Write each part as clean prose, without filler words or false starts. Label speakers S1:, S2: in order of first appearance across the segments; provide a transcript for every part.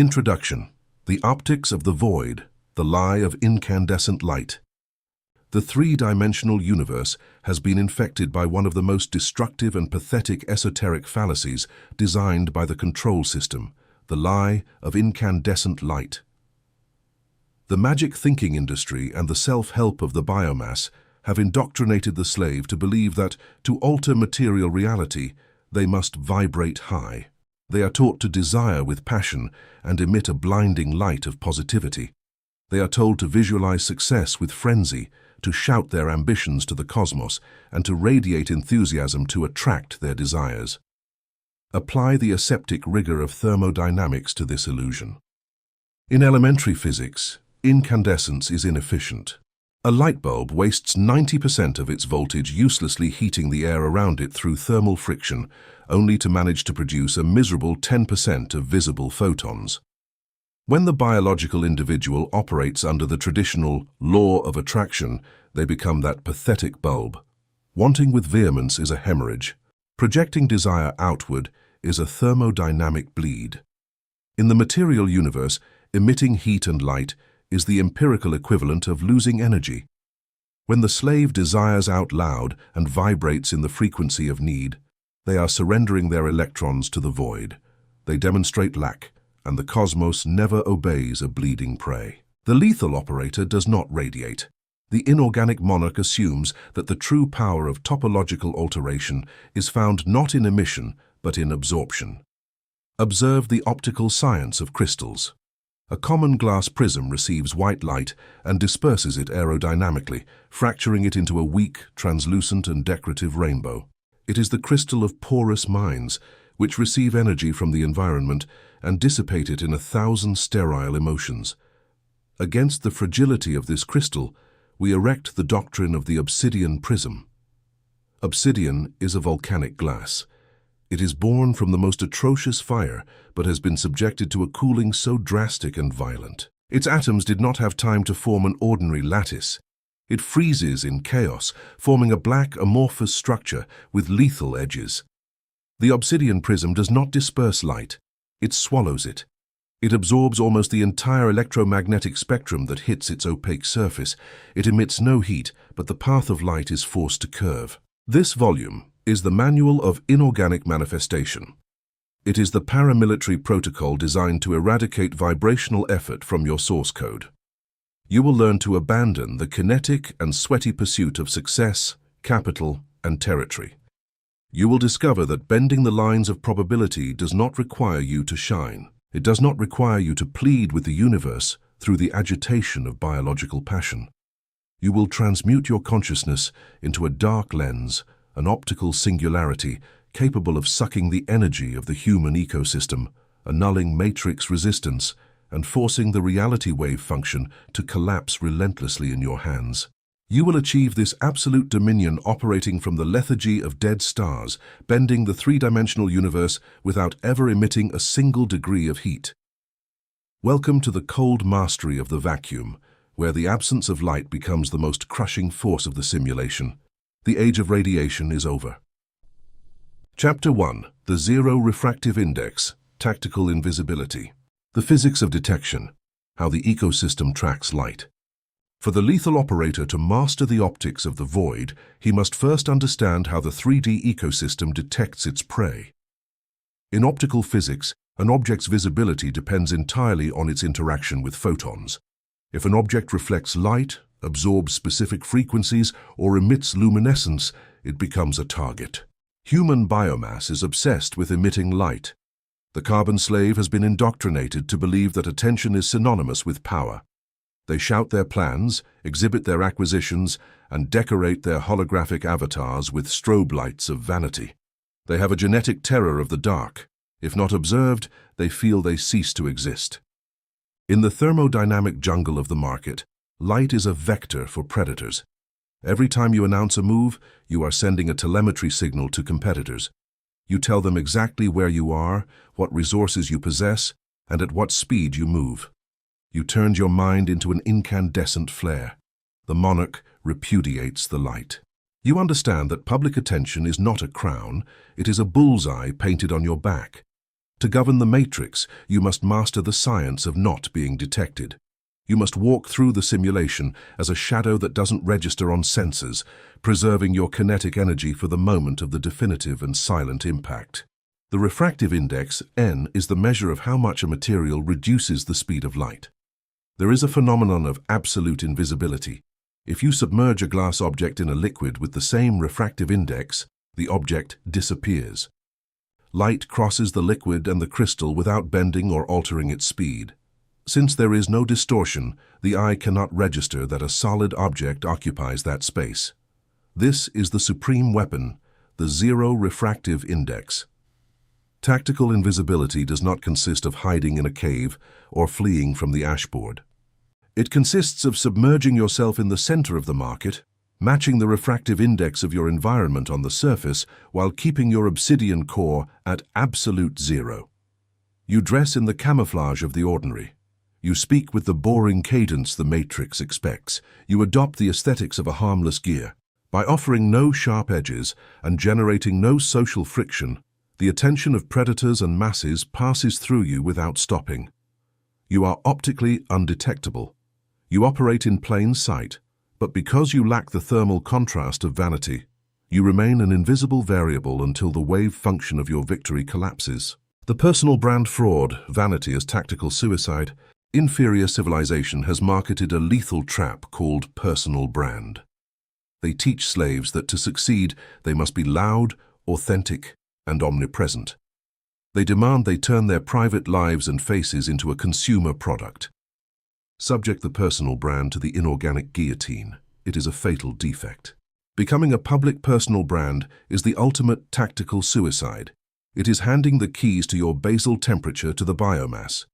S1: Introduction. The Optics of the Void, the Lie of Incandescent Light. The three-dimensional universe has been infected by one of the most destructive and pathetic esoteric fallacies designed by the control system, the lie of incandescent light. The magic thinking industry and the self-help of the biomass have indoctrinated the slave to believe that, to alter material reality, they must vibrate high. They are taught to desire with passion and emit a blinding light of positivity. They are told to visualize success with frenzy, to shout their ambitions to the cosmos, and to radiate enthusiasm to attract their desires. Apply the aseptic rigor of thermodynamics to this illusion. In elementary physics, incandescence is inefficient. A light bulb wastes 90% of its voltage uselessly heating the air around it through thermal friction, only to manage to produce a miserable 10% of visible photons. When the biological individual operates under the traditional law of attraction, they become that pathetic bulb. Wanting with vehemence is a hemorrhage. Projecting desire outward is a thermodynamic bleed. In the material universe, emitting heat and light is the empirical equivalent of losing energy. When the slave desires out loud and vibrates in the frequency of need, they are surrendering their electrons to the void. They demonstrate lack, and the cosmos never obeys a bleeding prey. The lethal operator does not radiate. The inorganic monarch assumes that the true power of topological alteration is found not in emission, but in absorption. Observe the optical science of crystals. A common glass prism receives white light and disperses it aerodynamically, fracturing it into a weak, translucent and decorative rainbow. It is the crystal of porous minds, which receive energy from the environment and dissipate it in 1,000 sterile emotions. Against the fragility of this crystal, we erect the doctrine of the Obsidian Prism. Obsidian is a volcanic glass. It is born from the most atrocious fire, but has been subjected to a cooling so drastic and violent. Its atoms did not have time to form an ordinary lattice. It freezes in chaos, forming a black amorphous structure with lethal edges. The obsidian prism does not disperse light. It swallows it. It absorbs almost the entire electromagnetic spectrum that hits its opaque surface. It emits no heat, but the path of light is forced to curve. This volume is the Manual of Inorganic Manifestation. It is the paramilitary protocol designed to eradicate vibrational effort from your source code. You will learn to abandon the kinetic and sweaty pursuit of success, capital, and territory. You will discover that bending the lines of probability does not require you to shine. It does not require you to plead with the universe through the agitation of biological passion. You will transmute your consciousness into a dark lens, an optical singularity capable of sucking the energy of the human ecosystem, annulling matrix resistance, and forcing the reality wave function to collapse relentlessly in your hands. You will achieve this absolute dominion operating from the lethargy of dead stars, bending the three-dimensional universe without ever emitting a single degree of heat. Welcome to the cold mastery of the vacuum, where the absence of light becomes the most crushing force of the simulation. The age of radiation is over. Chapter 1. The Zero Refractive Index, Tactical Invisibility. The Physics of Detection, How the Ecosystem Tracks Light. For the lethal operator to master the optics of the void, he must first understand how the 3D ecosystem detects its prey. In optical physics, an object's visibility depends entirely on its interaction with photons. If an object reflects light, absorbs specific frequencies, or emits luminescence, it becomes a target. Human biomass is obsessed with emitting light. The carbon slave has been indoctrinated to believe that attention is synonymous with power. They shout their plans, exhibit their acquisitions, and decorate their holographic avatars with strobe lights of vanity. They have a genetic terror of the dark. If not observed, they feel they cease to exist. In the thermodynamic jungle of the market, light is a vector for predators. Every time you announce a move, you are sending a telemetry signal to competitors. You tell them exactly where you are, what resources you possess, and at what speed you move. You turned your mind into an incandescent flare. The monarch repudiates the light. You understand that public attention is not a crown, it is a bullseye painted on your back. To govern the matrix, you must master the science of not being detected. You must walk through the simulation as a shadow that doesn't register on sensors, preserving your kinetic energy for the moment of the definitive and silent impact. The refractive index, n, is the measure of how much a material reduces the speed of light. There is a phenomenon of absolute invisibility. If you submerge a glass object in a liquid with the same refractive index, the object disappears. Light crosses the liquid and the crystal without bending or altering its speed. Since there is no distortion, the eye cannot register that a solid object occupies that space. This is the supreme weapon, the zero refractive index. Tactical invisibility does not consist of hiding in a cave or fleeing from the ashboard. It consists of submerging yourself in the center of the market, matching the refractive index of your environment on the surface while keeping your obsidian core at absolute zero. You dress in the camouflage of the ordinary. You speak with the boring cadence the matrix expects. You adopt the aesthetics of a harmless gear. By offering no sharp edges and generating no social friction, the attention of predators and masses passes through you without stopping. You are optically undetectable. You operate in plain sight, but because you lack the thermal contrast of vanity, you remain an invisible variable until the wave function of your victory collapses. The personal brand fraud, vanity as tactical suicide, inferior civilization has marketed a lethal trap called personal brand. They teach slaves that to succeed, they must be loud, authentic, and omnipresent. They demand they turn their private lives and faces into a consumer product. Subject the personal brand to the inorganic guillotine. It is a fatal defect. Becoming a public personal brand is the ultimate tactical suicide. It is handing the keys to your basal temperature to the biomass.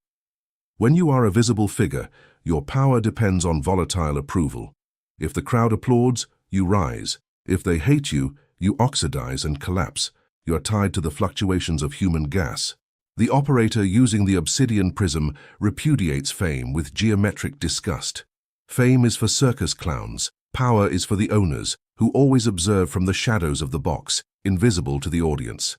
S1: When you are a visible figure, your power depends on volatile approval. If the crowd applauds, you rise. If they hate you, you oxidize and collapse. You are tied to the fluctuations of human gas. The operator using the Obsidian Prism repudiates fame with geometric disgust. Fame is for circus clowns. Power is for the owners, who always observe from the shadows of the box, invisible to the audience.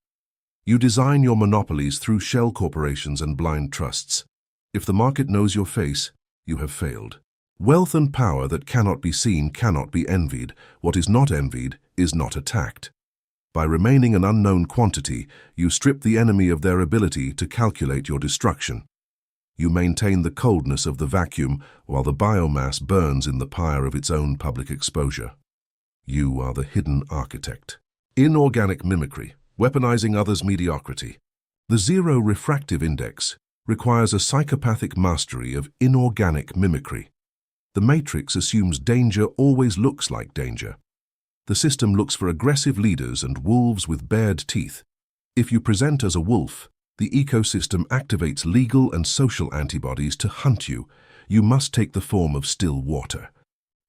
S1: You design your monopolies through shell corporations and blind trusts. If the market knows your face, you have failed. Wealth and power that cannot be seen cannot be envied. What is not envied is not attacked. By remaining an unknown quantity, you strip the enemy of their ability to calculate your destruction. You maintain the coldness of the vacuum while the biomass burns in the pyre of its own public exposure. You are the hidden architect. Inorganic mimicry, weaponizing others' mediocrity. The zero refractive index requires a psychopathic mastery of inorganic mimicry. The matrix assumes danger always looks like danger. The system looks for aggressive leaders and wolves with bared teeth. If you present as a wolf, the ecosystem activates legal and social antibodies to hunt you. You must take the form of still water.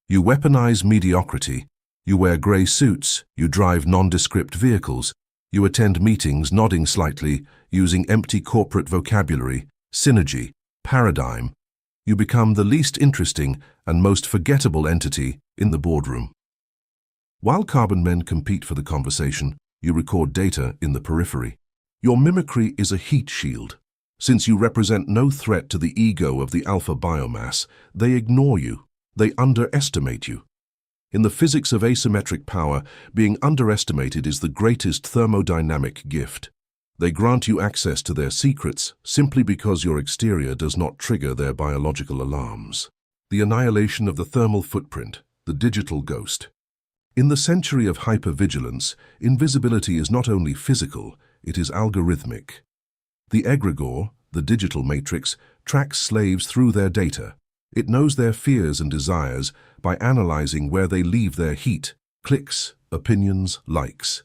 S1: You weaponize mediocrity. You wear grey suits. You drive nondescript vehicles. You attend meetings nodding slightly, using empty corporate vocabulary, synergy, paradigm. You become the least interesting and most forgettable entity in the boardroom. While carbon men compete for the conversation, you record data in the periphery. Your mimicry is a heat shield. Since you represent no threat to the ego of the alpha biomass, they ignore you. They underestimate you. In the physics of asymmetric power, being underestimated is the greatest thermodynamic gift. They grant you access to their secrets simply because your exterior does not trigger their biological alarms. The annihilation of the thermal footprint, the digital ghost. In the century of hypervigilance, invisibility is not only physical, it is algorithmic. The egregore, the digital matrix, tracks slaves through their data. It knows their fears and desires by analyzing where they leave their heat, clicks, opinions, likes.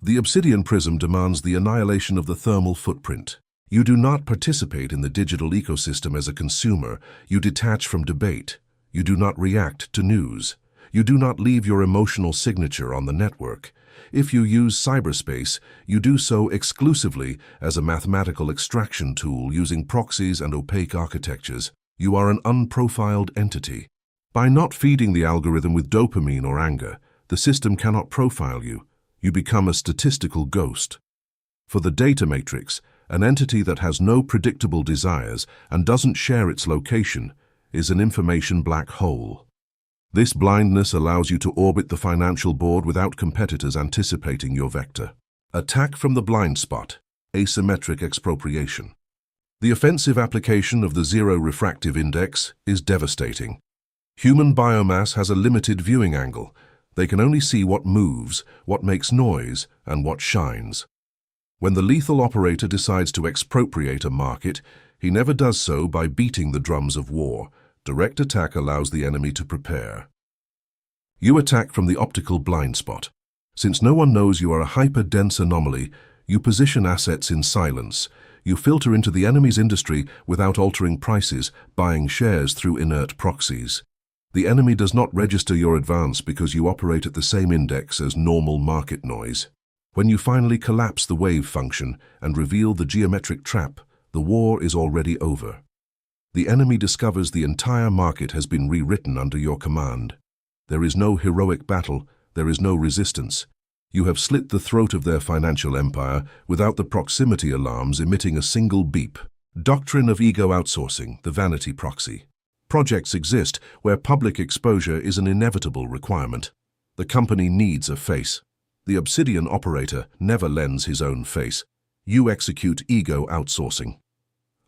S1: The Obsidian Prism demands the annihilation of the thermal footprint. You do not participate in the digital ecosystem as a consumer. You detach from debate. You do not react to news. You do not leave your emotional signature on the network. If you use cyberspace, you do so exclusively as a mathematical extraction tool using proxies and opaque architectures. You are an unprofiled entity. By not feeding the algorithm with dopamine or anger, the system cannot profile you. You become a statistical ghost. For the data matrix, An entity that has no predictable desires and doesn't share its location is an information black hole. This blindness allows you to orbit the financial board without competitors anticipating your vector. Attack from the blind spot, asymmetric expropriation. The offensive application of the zero refractive index is devastating. Human biomass has a limited viewing angle. They can only see what moves, what makes noise, and what shines. When the lethal operator decides to expropriate a market, he never does so by beating the drums of war. Direct attack allows the enemy to prepare. You attack from the optical blind spot. Since no one knows you are a hyper-dense anomaly, you position assets in silence. You filter into the enemy's industry without altering prices, buying shares through inert proxies. The enemy does not register your advance because you operate at the same index as normal market noise. When you finally collapse the wave function and reveal the geometric trap, the war is already over. The enemy discovers the entire market has been rewritten under your command. There is no heroic battle, there is no resistance. You have slit the throat of their financial empire without the proximity alarms emitting a single beep. Doctrine of ego outsourcing, the vanity proxy. Projects exist where public exposure is an inevitable requirement. The company needs a face. The Obsidian operator never lends his own face. You execute ego outsourcing.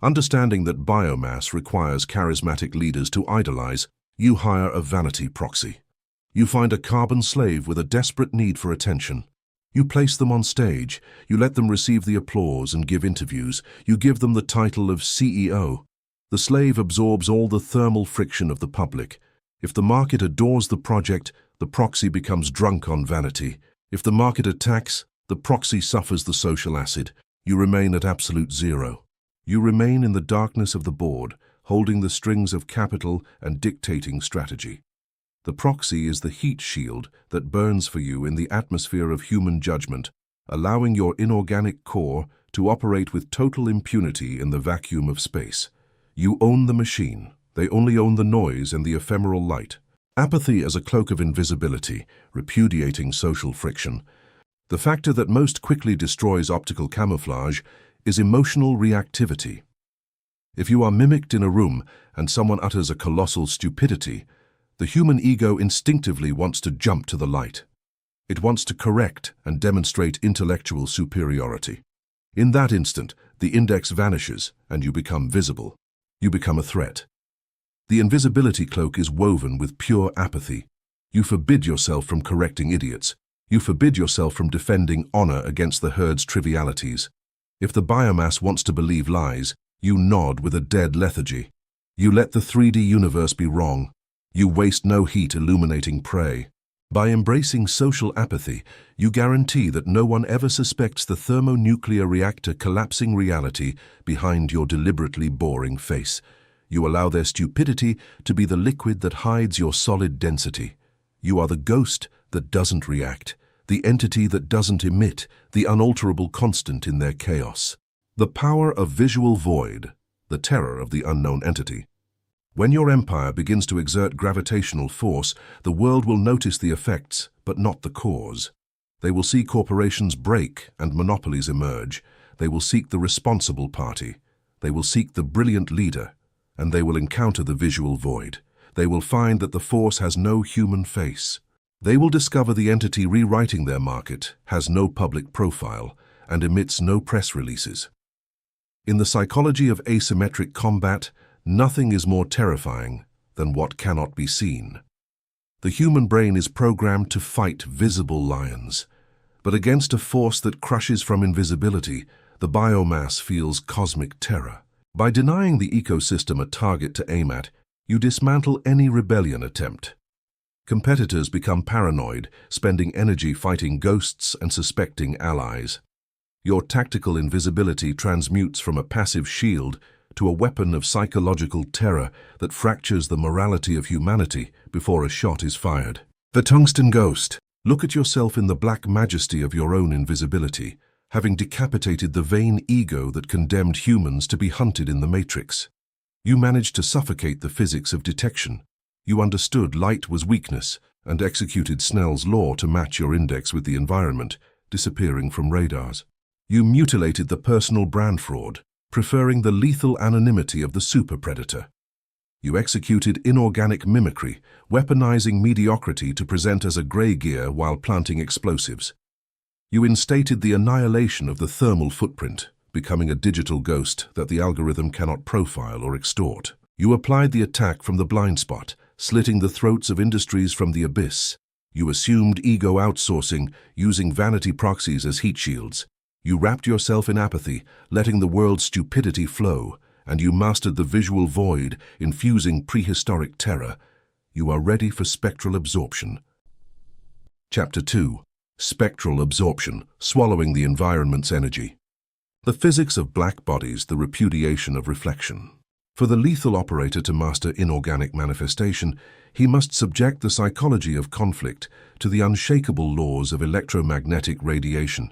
S1: Understanding that biomass requires charismatic leaders to idolize, you hire a vanity proxy. You find a carbon slave with a desperate need for attention. You place them on stage. You let them receive the applause and give interviews. You give them the title of CEO. The slave absorbs all the thermal friction of the public. If the market adores the project, the proxy becomes drunk on vanity. If the market attacks, the proxy suffers the social acid. You remain at absolute zero. You remain in the darkness of the board, holding the strings of capital and dictating strategy. The proxy is the heat shield that burns for you in the atmosphere of human judgment, allowing your inorganic core to operate with total impunity in the vacuum of space. You own the machine. They only own the noise and the ephemeral light. Apathy as a cloak of invisibility, repudiating social friction. The factor that most quickly destroys optical camouflage is emotional reactivity. If you are mimicked in a room and someone utters a colossal stupidity, the human ego instinctively wants to jump to the light. It wants to correct and demonstrate intellectual superiority. In that instant, the index vanishes and you become visible. You become a threat. The invisibility cloak is woven with pure apathy. You forbid yourself from correcting idiots. You forbid yourself from defending honor against the herd's trivialities. If the biomass wants to believe lies, you nod with a dead lethargy. You let the 3D universe be wrong. You waste no heat illuminating prey. By embracing social apathy, you guarantee that no one ever suspects the thermonuclear reactor collapsing reality behind your deliberately boring face. You allow their stupidity to be the liquid that hides your solid density. You are the ghost that doesn't react, the entity that doesn't emit, the unalterable constant in their chaos. The power of visual void, the terror of the unknown entity. When your empire begins to exert gravitational force, the world will notice the effects, but not the cause. They will see corporations break and monopolies emerge. They will seek the responsible party. They will seek the brilliant leader, and they will encounter the visual void. They will find that the force has no human face. They will discover the entity rewriting their market has no public profile and emits no press releases. In the psychology of asymmetric combat, nothing is more terrifying than what cannot be seen. The human brain is programmed to fight visible lions, but against a force that crushes from invisibility, the biomass feels cosmic terror. By denying the ecosystem a target to aim at, you dismantle any rebellion attempt. Competitors become paranoid, spending energy fighting ghosts and suspecting allies. Your tactical invisibility transmutes from a passive shield to a weapon of psychological terror that fractures the morality of humanity before a shot is fired. The tungsten ghost. Look at yourself in the black majesty of your own invisibility, having decapitated the vain ego that condemned humans to be hunted in the matrix. You managed to suffocate the physics of detection. You understood light was weakness and executed Snell's law to match your index with the environment, disappearing from radars. You mutilated the personal brand fraud, preferring the lethal anonymity of the super-predator. You executed inorganic mimicry, weaponizing mediocrity to present as a grey gear while planting explosives. You instated the annihilation of the thermal footprint, becoming a digital ghost that the algorithm cannot profile or extort. You applied the attack from the blind spot, slitting the throats of industries from the abyss. You assumed ego outsourcing, using vanity proxies as heat shields. You wrapped yourself in apathy, letting the world's stupidity flow, and you mastered the visual void, infusing prehistoric terror. You are ready for spectral absorption. Chapter 2. Spectral absorption, swallowing the environment's energy. The physics of black bodies, the repudiation of reflection. For the lethal operator to master inorganic manifestation, he must subject the psychology of conflict to the unshakable laws of electromagnetic radiation.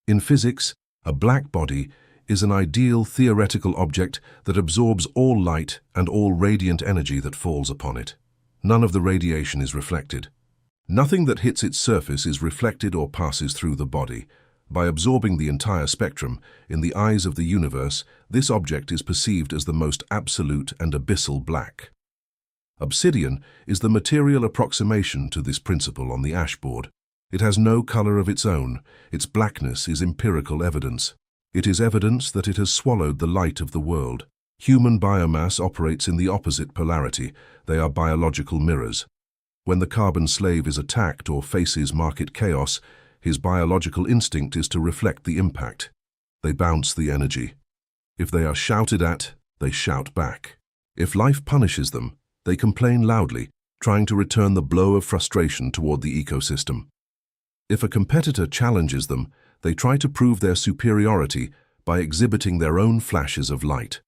S1: In physics, a black body is an ideal theoretical object that absorbs all light and all radiant energy that falls upon it. None of the radiation is reflected. Nothing that hits its surface is reflected or passes through the body. By absorbing the entire spectrum, in the eyes of the universe, this object is perceived as the most absolute and abyssal black. Obsidian is the material approximation to this principle on the ashboard. It has no color of its own. Its blackness is empirical evidence. It is evidence that it has swallowed the light of the world. Human biomass operates in the opposite polarity. They are biological mirrors. When the carbon slave is attacked or faces market chaos, his biological instinct is to reflect the impact. They bounce the energy. If they are shouted at, they shout back. If life punishes them, they complain loudly, trying to return the blow of frustration toward the ecosystem. If a competitor challenges them, they try to prove their superiority by exhibiting their own flashes of light.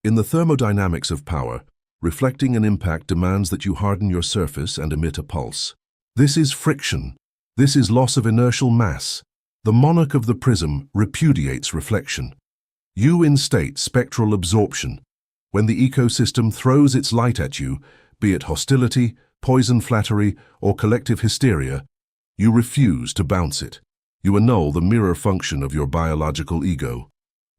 S1: In the thermodynamics of power, reflecting an impact demands that you harden your surface and emit a pulse. This is friction. This is loss of inertial mass. The monarch of the prism repudiates reflection. You instate spectral absorption. When the ecosystem throws its light at you, be it hostility, poison flattery, or collective hysteria, you refuse to bounce it. You annul the mirror function of your biological ego.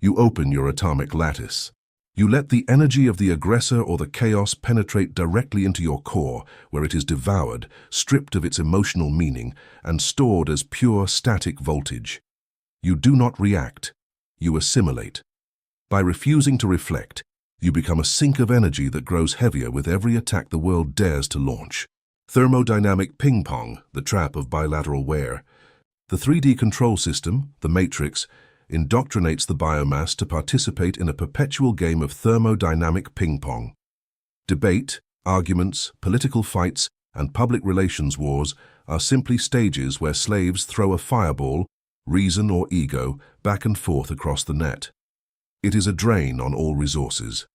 S1: You open your atomic lattice. You let the energy of the aggressor or the chaos penetrate directly into your core, where it is devoured, stripped of its emotional meaning, and stored as pure static voltage. You do not react. You assimilate. By refusing to reflect, you become a sink of energy that grows heavier with every attack the world dares to launch. Thermodynamic ping-pong, the trap of bilateral wear. The 3D control system, the matrix, indoctrinates the biomass to participate in a perpetual game of thermodynamic ping-pong. Debate, arguments, political fights, and public relations wars are simply stages where slaves throw a fireball, reason or ego, back and forth across the net. It is a drain on all resources.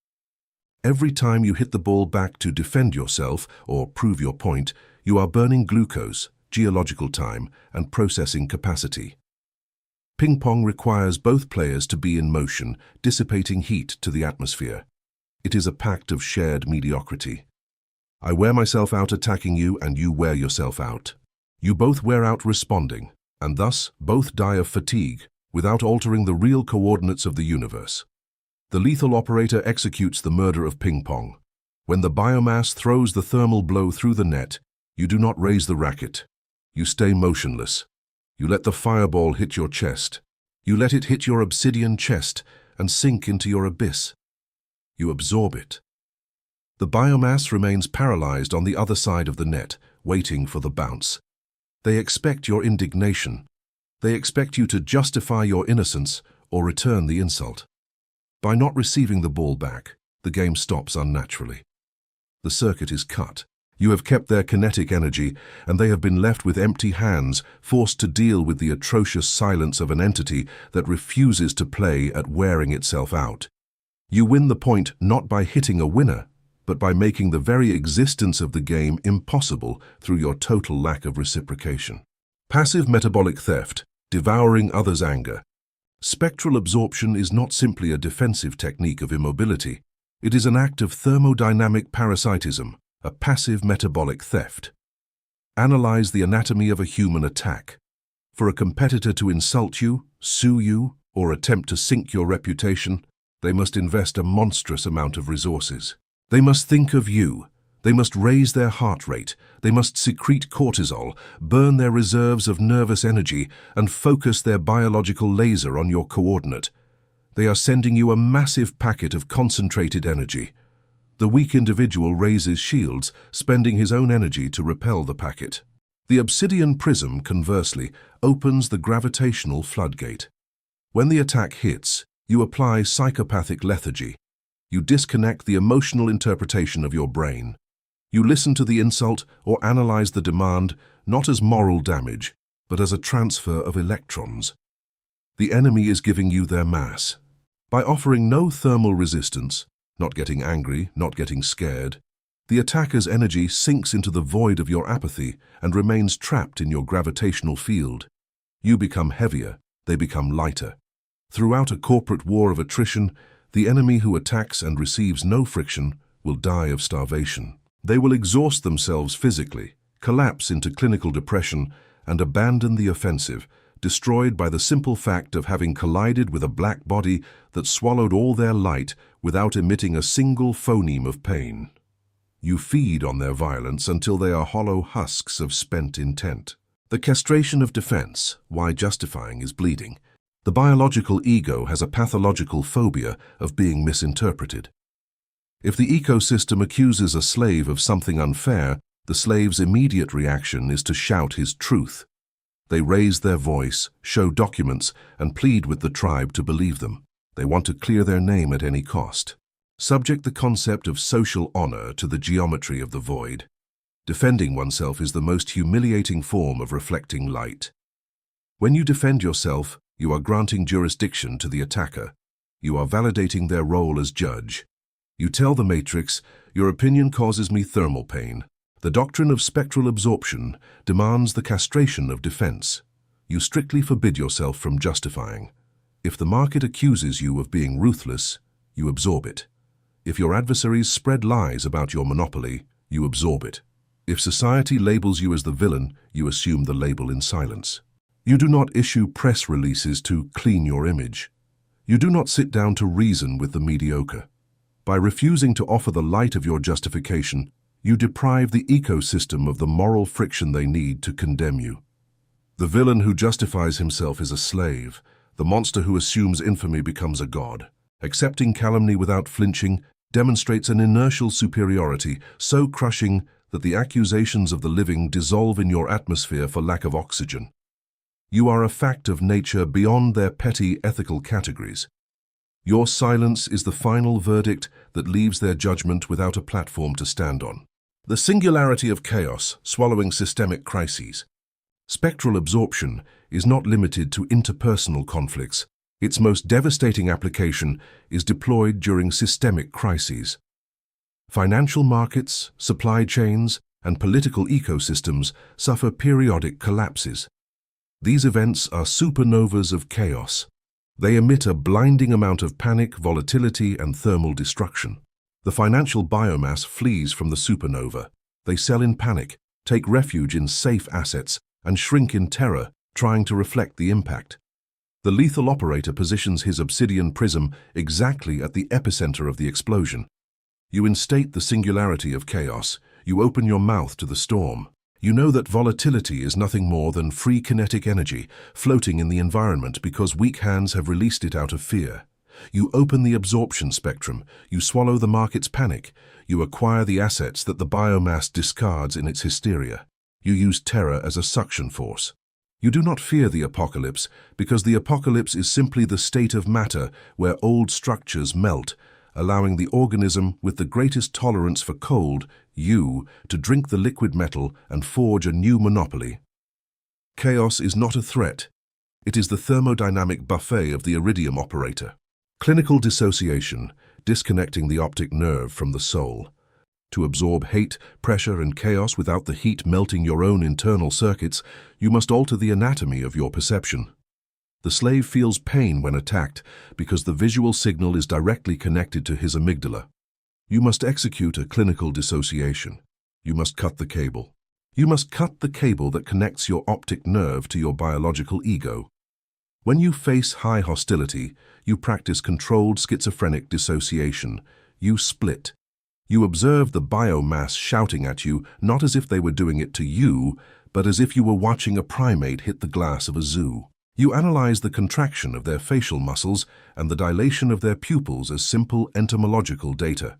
S1: Every time you hit the ball back to defend yourself or prove your point, you are burning glucose, geological time, and processing capacity. Ping-pong requires both players to be in motion, dissipating heat to the atmosphere. It is a pact of shared mediocrity. I wear myself out attacking you, and you wear yourself out. You both wear out responding, and thus both die of fatigue, without altering the real coordinates of the universe. The lethal operator executes the murder of ping-pong. When the biomass throws the thermal blow through the net, you do not raise the racket. You stay motionless. You let the fireball hit your chest. You let it hit your obsidian chest and sink into your abyss. You absorb it. The biomass remains paralyzed on the other side of the net, waiting for the bounce. They expect your indignation. They expect you to justify your innocence or return the insult. By not receiving the ball back, the game stops unnaturally. The circuit is cut. You have kept their kinetic energy, and they have been left with empty hands, forced to deal with the atrocious silence of an entity that refuses to play at wearing itself out. You win the point not by hitting a winner, but by making the very existence of the game impossible through your total lack of reciprocation. Passive metabolic theft, devouring others' anger. Spectral absorption is not simply a defensive technique of immobility. It is an act of thermodynamic parasitism, a passive metabolic theft. Analyze the anatomy of a human attack. For a competitor to insult you, sue you, or attempt to sink your reputation, they must invest a monstrous amount of resources. They must think of you. They must raise their heart rate. They must secrete cortisol, burn their reserves of nervous energy, and focus their biological laser on your coordinate. They are sending you a massive packet of concentrated energy. The weak individual raises shields, spending his own energy to repel the packet. The Obsidian Prism, conversely, opens the gravitational floodgate. When the attack hits, you apply psychopathic lethargy. You disconnect the emotional interpretation of your brain. You listen to the insult or analyze the demand not as moral damage, but as a transfer of electrons. The enemy is giving you their mass. By offering no thermal resistance, not getting angry, not getting scared, the attacker's energy sinks into the void of your apathy and remains trapped in your gravitational field. You become heavier, they become lighter. Throughout a corporate war of attrition, the enemy who attacks and receives no friction will die of starvation. They will exhaust themselves physically, collapse into clinical depression, and abandon the offensive, destroyed by the simple fact of having collided with a black body that swallowed all their light without emitting a single phoneme of pain. You feed on their violence until they are hollow husks of spent intent. The castration of defense, why justifying is bleeding. The biological ego has a pathological phobia of being misinterpreted. If the ecosystem accuses a slave of something unfair, the slave's immediate reaction is to shout his truth. They raise their voice, show documents, and plead with the tribe to believe them. They want to clear their name at any cost. Subject the concept of social honor to the geometry of the void. Defending oneself is the most humiliating form of reflecting light. When you defend yourself, you are granting jurisdiction to the attacker. You are validating their role as judge. You tell the matrix, your opinion causes me thermal pain. The doctrine of spectral absorption demands the castration of defense. You strictly forbid yourself from justifying. If the market accuses you of being ruthless, you absorb it. If your adversaries spread lies about your monopoly, you absorb it. If society labels you as the villain, you assume the label in silence. You do not issue press releases to clean your image. You do not sit down to reason with the mediocre. By refusing to offer the light of your justification, you deprive the ecosystem of the moral friction they need to condemn you. The villain who justifies himself is a slave. The monster who assumes infamy becomes a god. Accepting calumny without flinching demonstrates an inertial superiority so crushing that the accusations of the living dissolve in your atmosphere for lack of oxygen. You are a fact of nature beyond their petty ethical categories. Your silence is the final verdict that leaves their judgment without a platform to stand on. The singularity of chaos swallowing systemic crises. Spectral absorption is not limited to interpersonal conflicts. Its most devastating application is deployed during systemic crises. Financial markets, supply chains, and political ecosystems suffer periodic collapses. These events are supernovas of chaos. They emit a blinding amount of panic, volatility, and thermal destruction. The financial biomass flees from the supernova. They sell in panic, take refuge in safe assets, and shrink in terror, trying to reflect the impact. The lethal operator positions his Obsidian Prism exactly at the epicenter of the explosion. You instate the singularity of chaos. You open your mouth to the storm. You know that volatility is nothing more than free kinetic energy floating in the environment because weak hands have released it out of fear. You open the absorption spectrum. You swallow the market's panic. You acquire the assets that the biomass discards in its hysteria. You use terror as a suction force. You do not fear the apocalypse because the apocalypse is simply the state of matter where old structures melt, allowing the organism with the greatest tolerance for cold, you, to drink the liquid metal and forge a new monopoly. Chaos is not a threat. It is the thermodynamic buffet of the iridium operator. Clinical dissociation, disconnecting the optic nerve from the soul. To absorb hate, pressure, and chaos without the heat melting your own internal circuits, you must alter the anatomy of your perception. The slave feels pain when attacked because the visual signal is directly connected to his amygdala. You must execute a clinical dissociation. You must cut the cable. You must cut the cable that connects your optic nerve to your biological ego. When you face high hostility, you practice controlled schizophrenic dissociation. You split. You observe the biomass shouting at you, not as if they were doing it to you, but as if you were watching a primate hit the glass of a zoo. You analyze the contraction of their facial muscles and the dilation of their pupils as simple entomological data.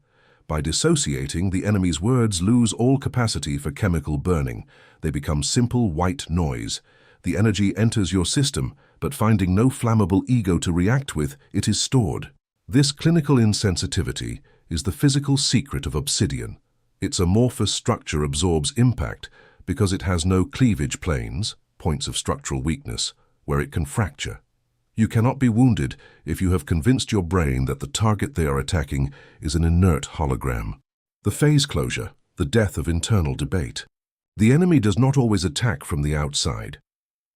S1: By dissociating, the enemy's words lose all capacity for chemical burning. They become simple white noise. The energy enters your system, but finding no flammable ego to react with, it is stored. This clinical insensitivity is the physical secret of Obsidian. Its amorphous structure absorbs impact because it has no cleavage planes, points of structural weakness, where it can fracture. You cannot be wounded if you have convinced your brain that the target they are attacking is an inert hologram. The phase closure, the death of internal debate. The enemy does not always attack from the outside.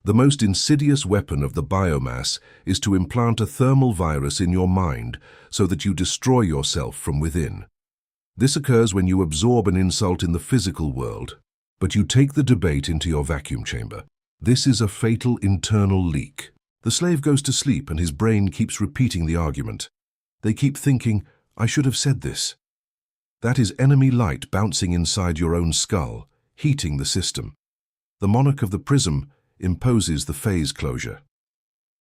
S1: The most insidious weapon of the biomass is to implant a thermal virus in your mind so that you destroy yourself from within. This occurs when you absorb an insult in the physical world, but you take the debate into your vacuum chamber. This is a fatal internal leak. The slave goes to sleep and his brain keeps repeating the argument. They keep thinking, I should have said this. That is enemy light bouncing inside your own skull, heating the system. The monarch of the prism imposes the phase closure.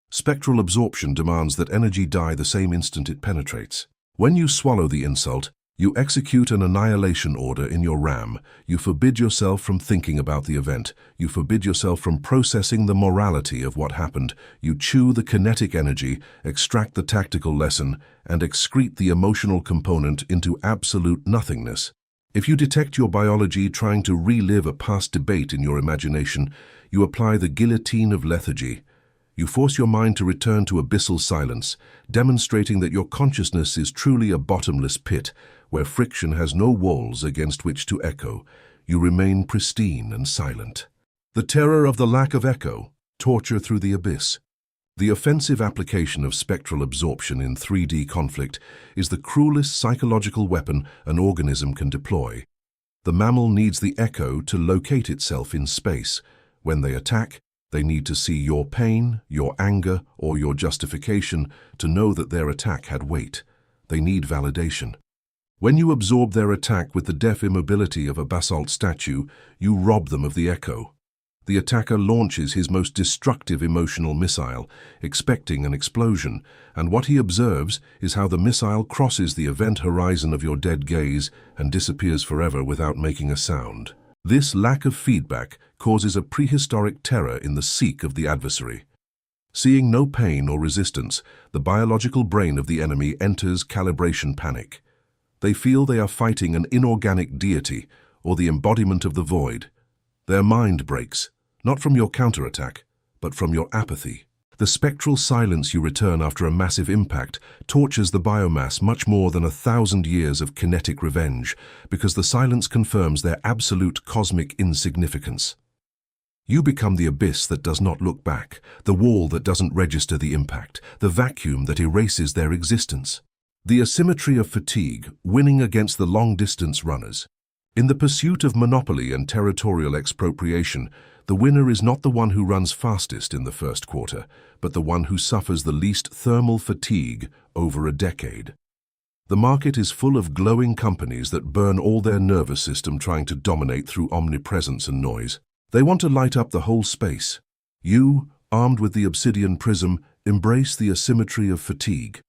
S1: Spectral absorption demands that energy die the same instant it penetrates. When you swallow the insult, you execute an annihilation order in your RAM. You forbid yourself from thinking about the event. You forbid yourself from processing the morality of what happened. You chew the kinetic energy, extract the tactical lesson, and excrete the emotional component into absolute nothingness. If you detect your biology trying to relive a past debate in your imagination, you apply the guillotine of lethargy. You force your mind to return to abyssal silence, demonstrating that your consciousness is truly a bottomless pit, where friction has no walls against which to echo. You remain pristine and silent. The terror of the lack of echo, torture through the abyss. The offensive application of spectral absorption in 3D conflict is the cruelest psychological weapon an organism can deploy. The mammal needs the echo to locate itself in space. When they attack, they need to see your pain, your anger, or your justification to know that their attack had weight. They need validation. When you absorb their attack with the deaf immobility of a basalt statue, you rob them of the echo. The attacker launches his most destructive emotional missile, expecting an explosion, and what he observes is how the missile crosses the event horizon of your dead gaze and disappears forever without making a sound. This lack of feedback causes a prehistoric terror in the psyche of the adversary. Seeing no pain or resistance, the biological brain of the enemy enters calibration panic. They feel they are fighting an inorganic deity or the embodiment of the void. Their mind breaks, not from your counterattack, but from your apathy. The spectral silence you return after a massive impact tortures the biomass much more than 1,000 years of kinetic revenge, because the silence confirms their absolute cosmic insignificance. You become the abyss that does not look back, the wall that doesn't register the impact, the vacuum that erases their existence. The asymmetry of fatigue, winning against the long-distance runners. In the pursuit of monopoly and territorial expropriation, the winner is not the one who runs fastest in the first quarter, but the one who suffers the least thermal fatigue over a decade. The market is full of glowing companies that burn all their nervous system trying to dominate through omnipresence and noise. They want to light up the whole space. You, armed with the Obsidian Prism, embrace the asymmetry of fatigue.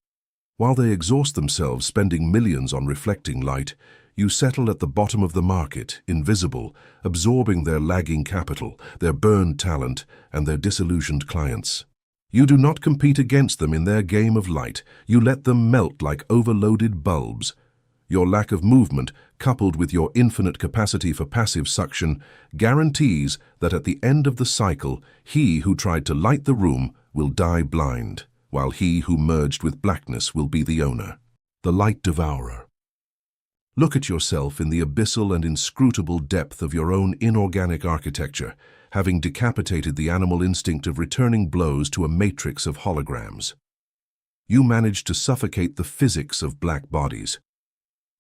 S1: While they exhaust themselves spending millions on reflecting light, you settle at the bottom of the market, invisible, absorbing their lagging capital, their burned talent, and their disillusioned clients. You do not compete against them in their game of light. You let them melt like overloaded bulbs. Your lack of movement, coupled with your infinite capacity for passive suction, guarantees that at the end of the cycle, he who tried to light the room will die blind, while he who merged with blackness will be the owner, the light devourer. Look at yourself in the abyssal and inscrutable depth of your own inorganic architecture, having decapitated the animal instinct of returning blows to a matrix of holograms. You managed to suffocate the physics of black bodies.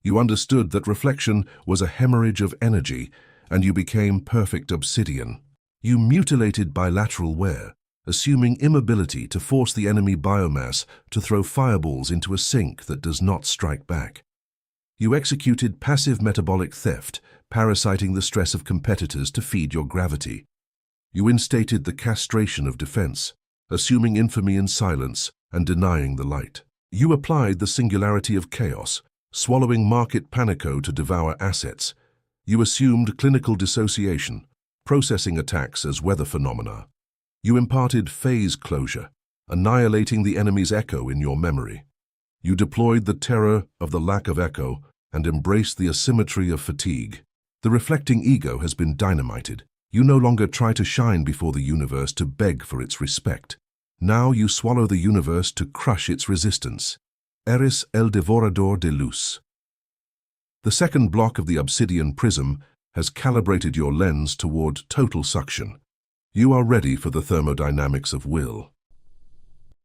S1: You understood that reflection was a hemorrhage of energy, and you became perfect obsidian. You mutilated bilateral wear, assuming immobility to force the enemy biomass to throw fireballs into a sink that does not strike back. You executed passive metabolic theft, parasiting the stress of competitors to feed your gravity. You instated the castration of defense, assuming infamy in silence and denying the light. You applied the singularity of chaos, swallowing market panico to devour assets. You assumed clinical dissociation, processing attacks as weather phenomena. You imparted phase closure, annihilating the enemy's echo in your memory. You deployed the terror of the lack of echo and embraced the asymmetry of fatigue. The reflecting ego has been dynamited. You no longer try to shine before the universe to beg for its respect. Now you swallow the universe to crush its resistance. Eres el devorador de luz. The second block of the Obsidian Prism has calibrated your lens toward total suction. You are ready for the thermodynamics of will.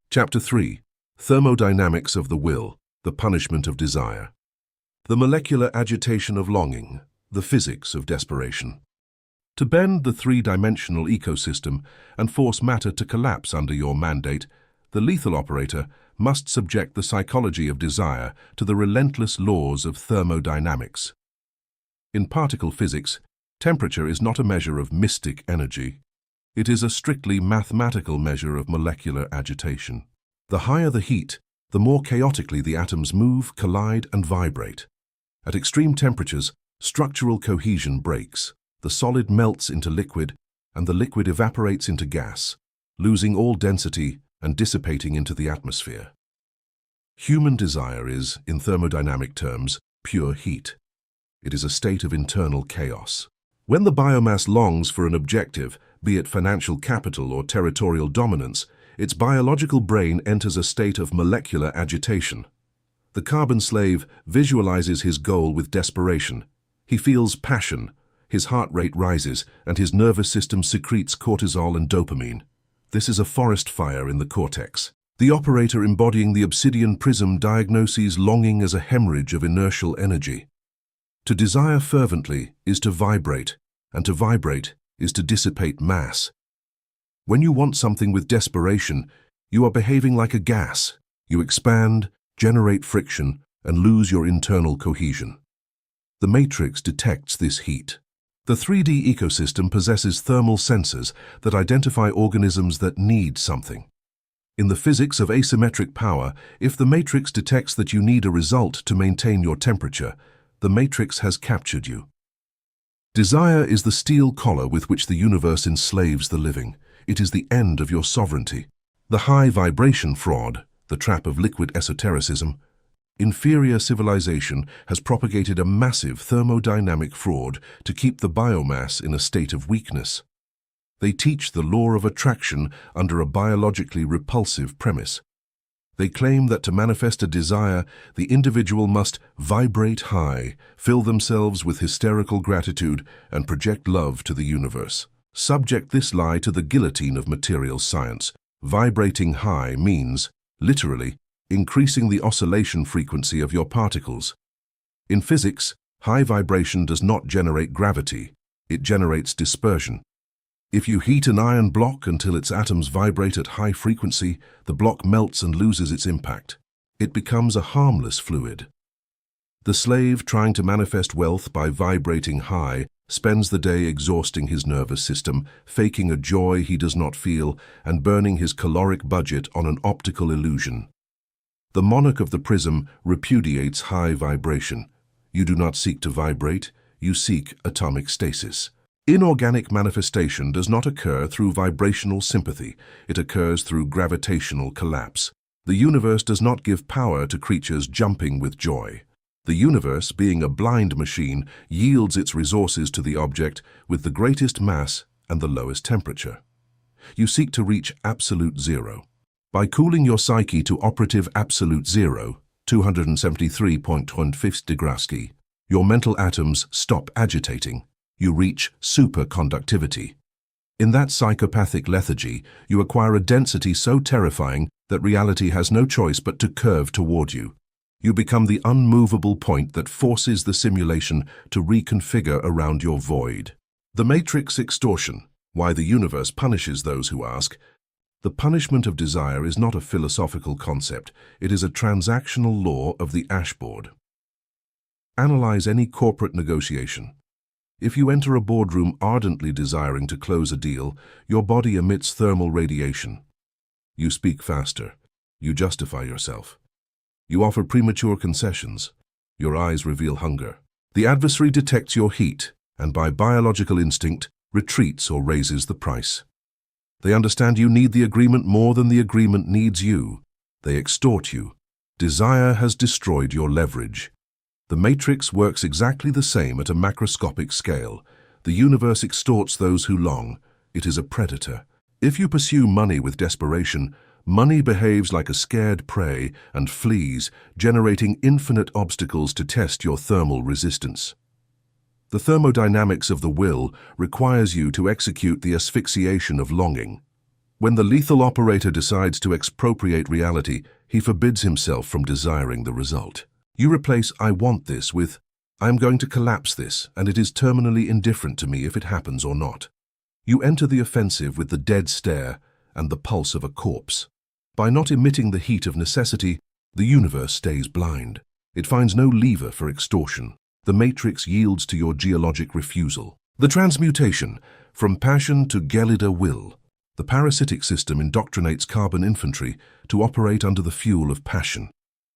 S1: Chapter 3. Thermodynamics of the will, the punishment of desire. The molecular agitation of longing, the physics of desperation. To bend the three-dimensional ecosystem and force matter to collapse under your mandate, the lethal operator must subject the psychology of desire to the relentless laws of thermodynamics. In particle physics, temperature is not a measure of mystic energy. It is a strictly mathematical measure of molecular agitation. The higher the heat, the more chaotically the atoms move, collide, and vibrate. At extreme temperatures, structural cohesion breaks. The solid melts into liquid, and the liquid evaporates into gas, losing all density and dissipating into the atmosphere. Human desire is, in thermodynamic terms, pure heat. It is a state of internal chaos. When the biomass longs for an objective, be it financial capital or territorial dominance, its biological brain enters a state of molecular agitation. The carbon slave visualizes his goal with desperation. He feels passion. His heart rate rises, and his nervous system secretes cortisol and dopamine. This is a forest fire in the cortex. The operator embodying the Obsidian Prism diagnoses longing as a hemorrhage of inertial energy. To desire fervently is to vibrate, and to vibrate is to dissipate mass. When you want something with desperation, you are behaving like a gas. You expand, generate friction, and lose your internal cohesion. The matrix detects this heat. The 3D ecosystem possesses thermal sensors that identify organisms that need something. In the physics of asymmetric power, if the matrix detects that you need a result to maintain your temperature, the matrix has captured you. Desire is the steel collar with which the universe enslaves the living. It is the end of your sovereignty. The high vibration fraud, the trap of liquid esotericism, inferior civilization has propagated a massive thermodynamic fraud to keep the biomass in a state of weakness. They teach the law of attraction under a biologically repulsive premise. They claim that to manifest a desire, the individual must vibrate high, fill themselves with hysterical gratitude, and project love to the universe. Subject this lie to the guillotine of material science. Vibrating high means, literally, increasing the oscillation frequency of your particles. In physics, high vibration does not generate gravity, it generates dispersion. If you heat an iron block until its atoms vibrate at high frequency, the block melts and loses its impact. It becomes a harmless fluid. The slave trying to manifest wealth by vibrating high spends the day exhausting his nervous system, faking a joy he does not feel, and burning his caloric budget on an optical illusion. The monarch of the prism repudiates high vibration. You do not seek to vibrate, you seek atomic stasis. Inorganic manifestation does not occur through vibrational sympathy, it occurs through gravitational collapse. The universe does not give power to creatures jumping with joy. The universe, being a blind machine, yields its resources to the object with the greatest mass and the lowest temperature. You seek to reach absolute zero. By cooling your psyche to operative absolute zero, 273.15 degrees, your mental atoms stop agitating. You reach superconductivity. In that psychopathic lethargy, you acquire a density so terrifying that reality has no choice but to curve toward you. You become the unmovable point that forces the simulation to reconfigure around your void. The matrix extortion, why the universe punishes those who ask. The punishment of desire is not a philosophical concept, it is a transactional law of the ashboard. Analyze any corporate negotiation. If you enter a boardroom ardently desiring to close a deal, your body emits thermal radiation. You speak faster. You justify yourself. You offer premature concessions. Your eyes reveal hunger. The adversary detects your heat, and by biological instinct, retreats or raises the price. They understand you need the agreement more than the agreement needs you. They extort you. Desire has destroyed your leverage. The matrix works exactly the same at a macroscopic scale. The universe extorts those who long. It is a predator. If you pursue money with desperation, money behaves like a scared prey and flees, generating infinite obstacles to test your thermal resistance. The thermodynamics of the will requires you to execute the asphyxiation of longing. When the lethal operator decides to expropriate reality, he forbids himself from desiring the result. You replace "I want this" with "I am going to collapse this, and it is terminally indifferent to me if it happens or not." You enter the offensive with the dead stare and the pulse of a corpse. By not emitting the heat of necessity, the universe stays blind. It finds no lever for extortion. The matrix yields to your geologic refusal. The transmutation, from passion to gelida will. The parasitic system indoctrinates carbon infantry to operate under the fuel of passion.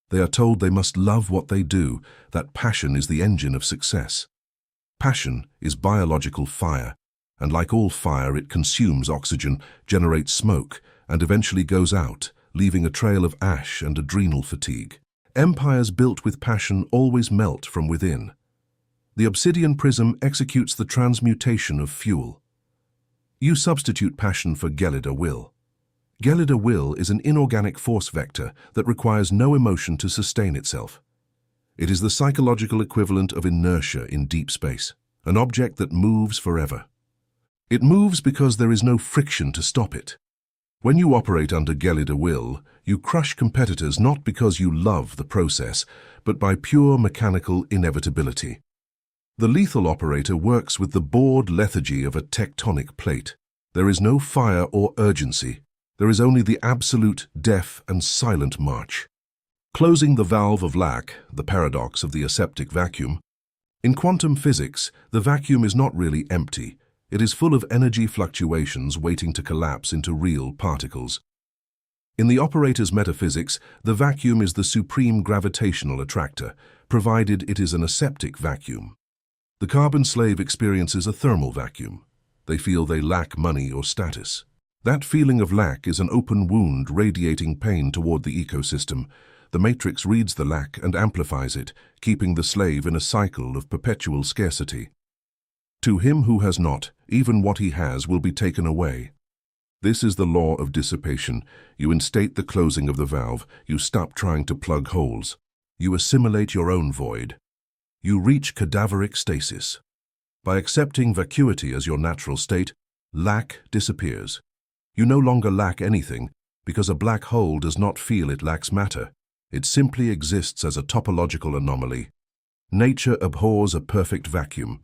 S1: They are told they must love what they do, that passion is the engine of success. Passion is biological fire, and like all fire, it consumes oxygen, generates smoke, and eventually goes out, leaving a trail of ash and adrenal fatigue. Empires built with passion always melt from within. The Obsidian Prism executes the transmutation of fuel. You substitute passion for gelida will. Gelida will is an inorganic force vector that requires no emotion to sustain itself. It is the psychological equivalent of inertia in deep space, an object that moves forever. It moves because there is no friction to stop it. When you operate under gelida will, you crush competitors not because you love the process, but by pure mechanical inevitability. The lethal operator works with the bored lethargy of a tectonic plate. There is no fire or urgency. There is only the absolute, deaf, and silent march. Closing the valve of lack, the paradox of the aseptic vacuum. In quantum physics, the vacuum is not really empty. It is full of energy fluctuations waiting to collapse into real particles. In the operator's metaphysics, the vacuum is the supreme gravitational attractor, provided it is an aseptic vacuum. The carbon slave experiences a thermal vacuum. They feel they lack money or status. That feeling of lack is an open wound radiating pain toward the ecosystem. The matrix reads the lack and amplifies it, keeping the slave in a cycle of perpetual scarcity. To him who has not, even what he has will be taken away. This is the law of dissipation. You instate the closing of the valve. You stop trying to plug holes. You assimilate your own void. You reach cadaveric stasis. By accepting vacuity as your natural state, lack disappears. You no longer lack anything, because a black hole does not feel it lacks matter. It simply exists as a topological anomaly. Nature abhors a perfect vacuum.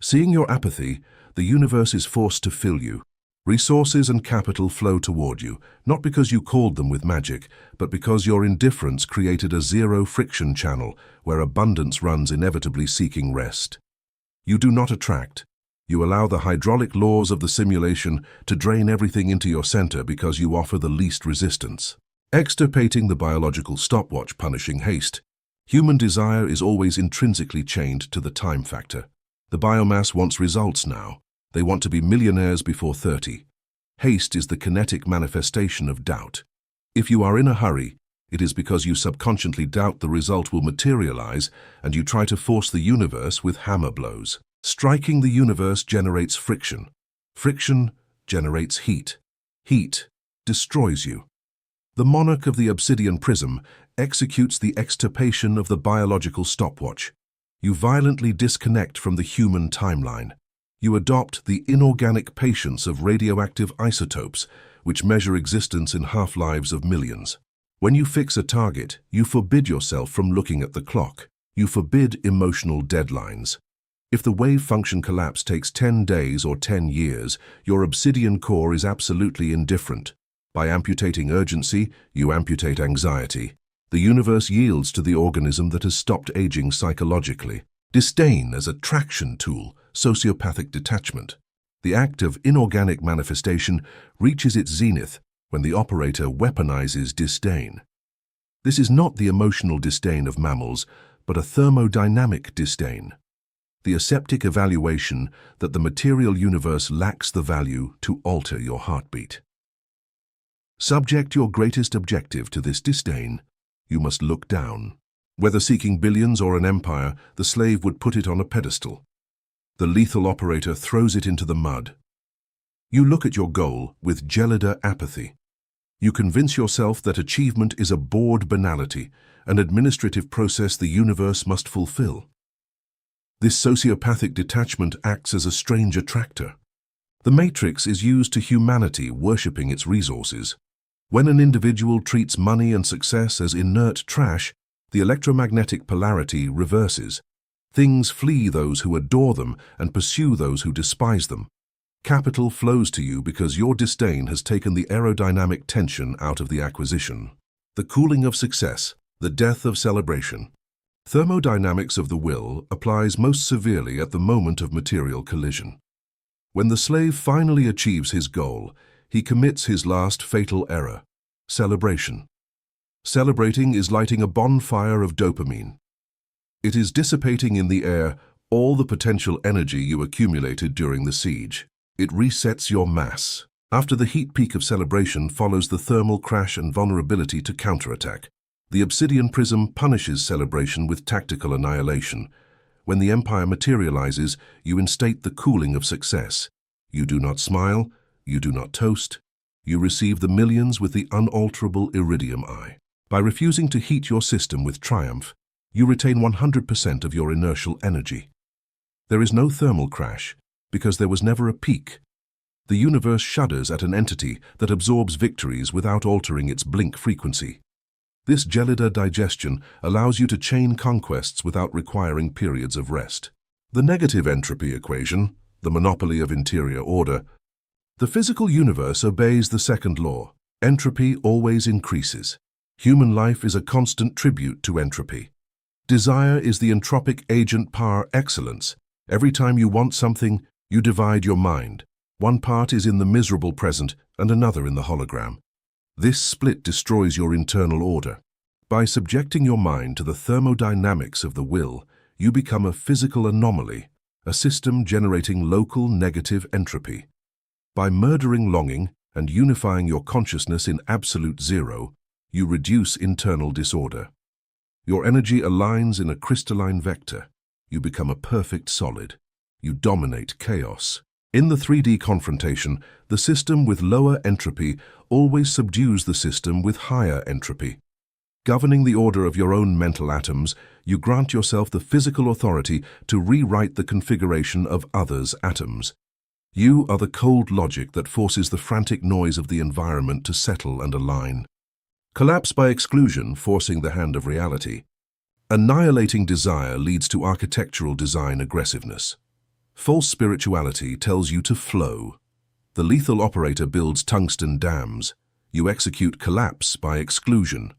S1: Seeing your apathy, the universe is forced to fill you. Resources and capital flow toward you, not because you called them with magic, but because your indifference created a zero-friction channel where abundance runs inevitably seeking rest. You do not attract. You allow the hydraulic laws of the simulation to drain everything into your center because you offer the least resistance. Extirpating the biological stopwatch punishing haste. Human desire is always intrinsically chained to the time factor. The biomass wants results now. They want to be millionaires before 30. Haste is the kinetic manifestation of doubt. If you are in a hurry, it is because you subconsciously doubt the result will materialize and you try to force the universe with hammer blows. Striking the universe generates friction. Friction generates heat. Heat destroys you. The monarch of the Obsidian Prism executes the extirpation of the biological stopwatch. You violently disconnect from the human timeline. You adopt the inorganic patience of radioactive isotopes, which measure existence in half-lives of millions. When you fix a target, you forbid yourself from looking at the clock. You forbid emotional deadlines. If the wave function collapse takes 10 days or 10 years, your obsidian core is absolutely indifferent. By amputating urgency, you amputate anxiety. The universe yields to the organism that has stopped aging psychologically. Disdain as a traction tool, sociopathic detachment. The act of inorganic manifestation reaches its zenith when the operator weaponizes disdain. This is not the emotional disdain of mammals, but a thermodynamic disdain. The aseptic evaluation that the material universe lacks the value to alter your heartbeat. Subject your greatest objective to this disdain. You must look down. Whether seeking billions or an empire, the slave would put it on a pedestal. The lethal operator throws it into the mud. You look at your goal with gelida apathy. You convince yourself that achievement is a bored banality, an administrative process the universe must fulfill. This sociopathic detachment acts as a strange attractor. The matrix is used to humanity worshipping its resources. When an individual treats money and success as inert trash, the electromagnetic polarity reverses. Things flee those who adore them and pursue those who despise them. Capital flows to you because your disdain has taken the aerodynamic tension out of the acquisition. The cooling of success, the death of celebration. Thermodynamics of the will applies most severely at the moment of material collision. When the slave finally achieves his goal, he commits his last fatal error, celebration. Celebrating is lighting a bonfire of dopamine. It is dissipating in the air all the potential energy you accumulated during the siege. It resets your mass. After the heat peak of celebration follows the thermal crash and vulnerability to counterattack. The Obsidian Prism punishes celebration with tactical annihilation. When the empire materializes, you instate the cooling of success. You do not smile, you do not toast. You receive the millions with the unalterable iridium eye. By refusing to heat your system with triumph, you retain 100% of your inertial energy. There is no thermal crash, because there was never a peak. The universe shudders at an entity that absorbs victories without altering its blink frequency. This gelida digestion allows you to chain conquests without requiring periods of rest. The negative entropy equation, the monopoly of interior order. The physical universe obeys the second law. Entropy always increases. Human life is a constant tribute to entropy. Desire is the entropic agent par excellence. Every time you want something, you divide your mind. One part is in the miserable present and another in the hologram. This split destroys your internal order. By subjecting your mind to the thermodynamics of the will, you become a physical anomaly, a system generating local negative entropy. By murdering longing and unifying your consciousness in absolute zero, you reduce internal disorder. Your energy aligns in a crystalline vector. You become a perfect solid. You dominate chaos. In the 3D confrontation, the system with lower entropy always subdues the system with higher entropy. Governing the order of your own mental atoms, you grant yourself the physical authority to rewrite the configuration of others' atoms. You are the cold logic that forces the frantic noise of the environment to settle and align. Collapse by exclusion, forcing the hand of reality. Annihilating desire leads to architectural design aggressiveness. False spirituality tells you to flow. The lethal operator builds tungsten dams. You execute collapse by exclusion.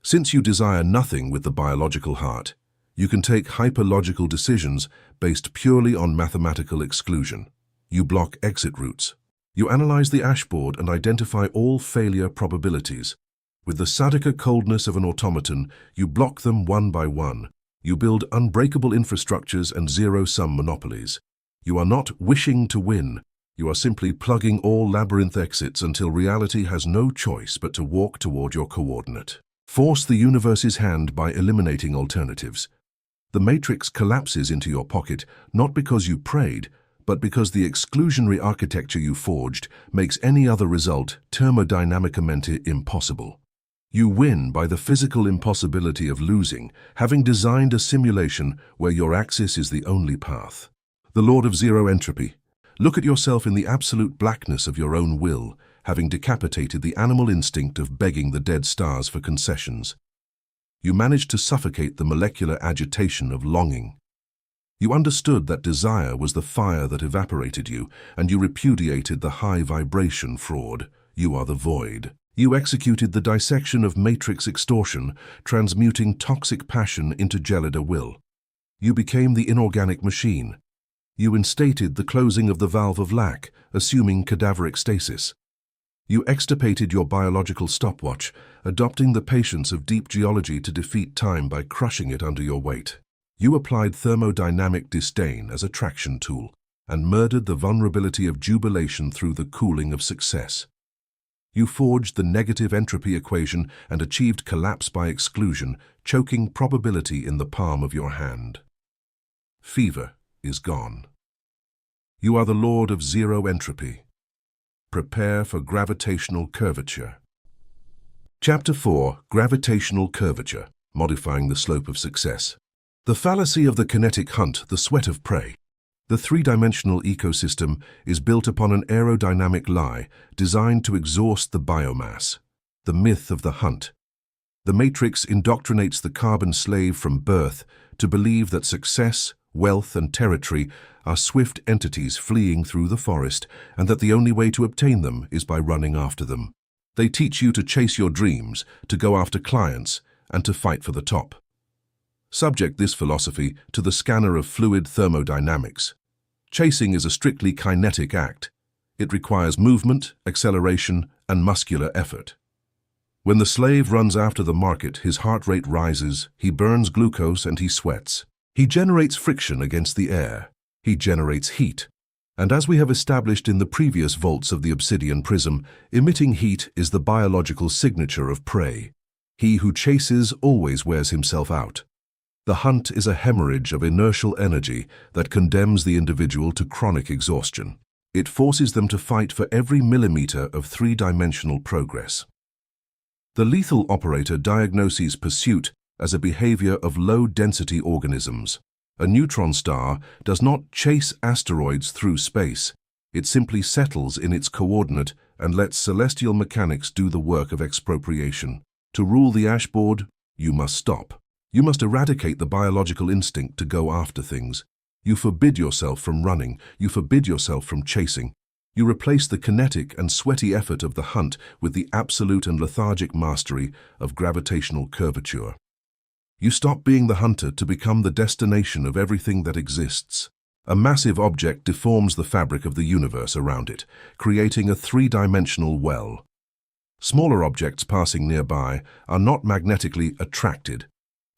S1: Since you desire nothing with the biological heart, you can take hyperlogical decisions based purely on mathematical exclusion. You block exit routes. You analyze the ashboard and identify all failure probabilities. With the Sadaka coldness of an automaton, you block them one by one. You build unbreakable infrastructures and zero-sum monopolies. You are not wishing to win. You are simply plugging all labyrinth exits until reality has no choice but to walk toward your coordinate. Force the universe's hand by eliminating alternatives. The matrix collapses into your pocket not because you prayed, but because the exclusionary architecture you forged makes any other result thermodynamicamente impossible. You win by the physical impossibility of losing, having designed a simulation where your axis is the only path. The Lord of Zero Entropy. Look at yourself in the absolute blackness of your own will, having decapitated the animal instinct of begging the dead stars for concessions. You managed to suffocate the molecular agitation of longing. You understood that desire was the fire that evaporated you, and you repudiated the high vibration fraud. You are the void. You executed the dissection of matrix extortion, transmuting toxic passion into gelid will. You became the inorganic machine. You instated the closing of the valve of lack, assuming cadaveric stasis. You extirpated your biological stopwatch, adopting the patience of deep geology to defeat time by crushing it under your weight. You applied thermodynamic disdain as a traction tool and murdered the vulnerability of jubilation through the cooling of success. You forged the negative entropy equation and achieved collapse by exclusion, choking probability in the palm of your hand. Fever is gone. You are the lord of zero entropy. Prepare for gravitational curvature. Chapter 4. Gravitational Curvature, Modifying the Slope of Success. The fallacy of the kinetic hunt, the sweat of prey. The three-dimensional ecosystem is built upon an aerodynamic lie designed to exhaust the biomass, the myth of the hunt. The matrix indoctrinates the carbon slave from birth to believe that success, wealth, and territory are swift entities fleeing through the forest, and that the only way to obtain them is by running after them. They teach you to chase your dreams, to go after clients, and to fight for the top. Subject this philosophy to the scanner of fluid thermodynamics. Chasing is a strictly kinetic act. It requires movement, acceleration, and muscular effort. When the slave runs after the market, his heart rate rises, he burns glucose, and he sweats. He generates friction against the air. He generates heat. And as we have established in the previous volts of the Obsidian Prism, emitting heat is the biological signature of prey. He who chases always wears himself out. The hunt is a hemorrhage of inertial energy that condemns the individual to chronic exhaustion. It forces them to fight for every millimeter of three-dimensional progress. The lethal operator diagnoses pursuit as a behavior of low-density organisms. A neutron star does not chase asteroids through space. It simply settles in its coordinate and lets celestial mechanics do the work of expropriation. To rule the ashboard, you must stop. You must eradicate the biological instinct to go after things. You forbid yourself from running. You forbid yourself from chasing. You replace the kinetic and sweaty effort of the hunt with the absolute and lethargic mastery of gravitational curvature. You stop being the hunter to become the destination of everything that exists. A massive object deforms the fabric of the universe around it, creating a three-dimensional well. Smaller objects passing nearby are not magnetically attracted.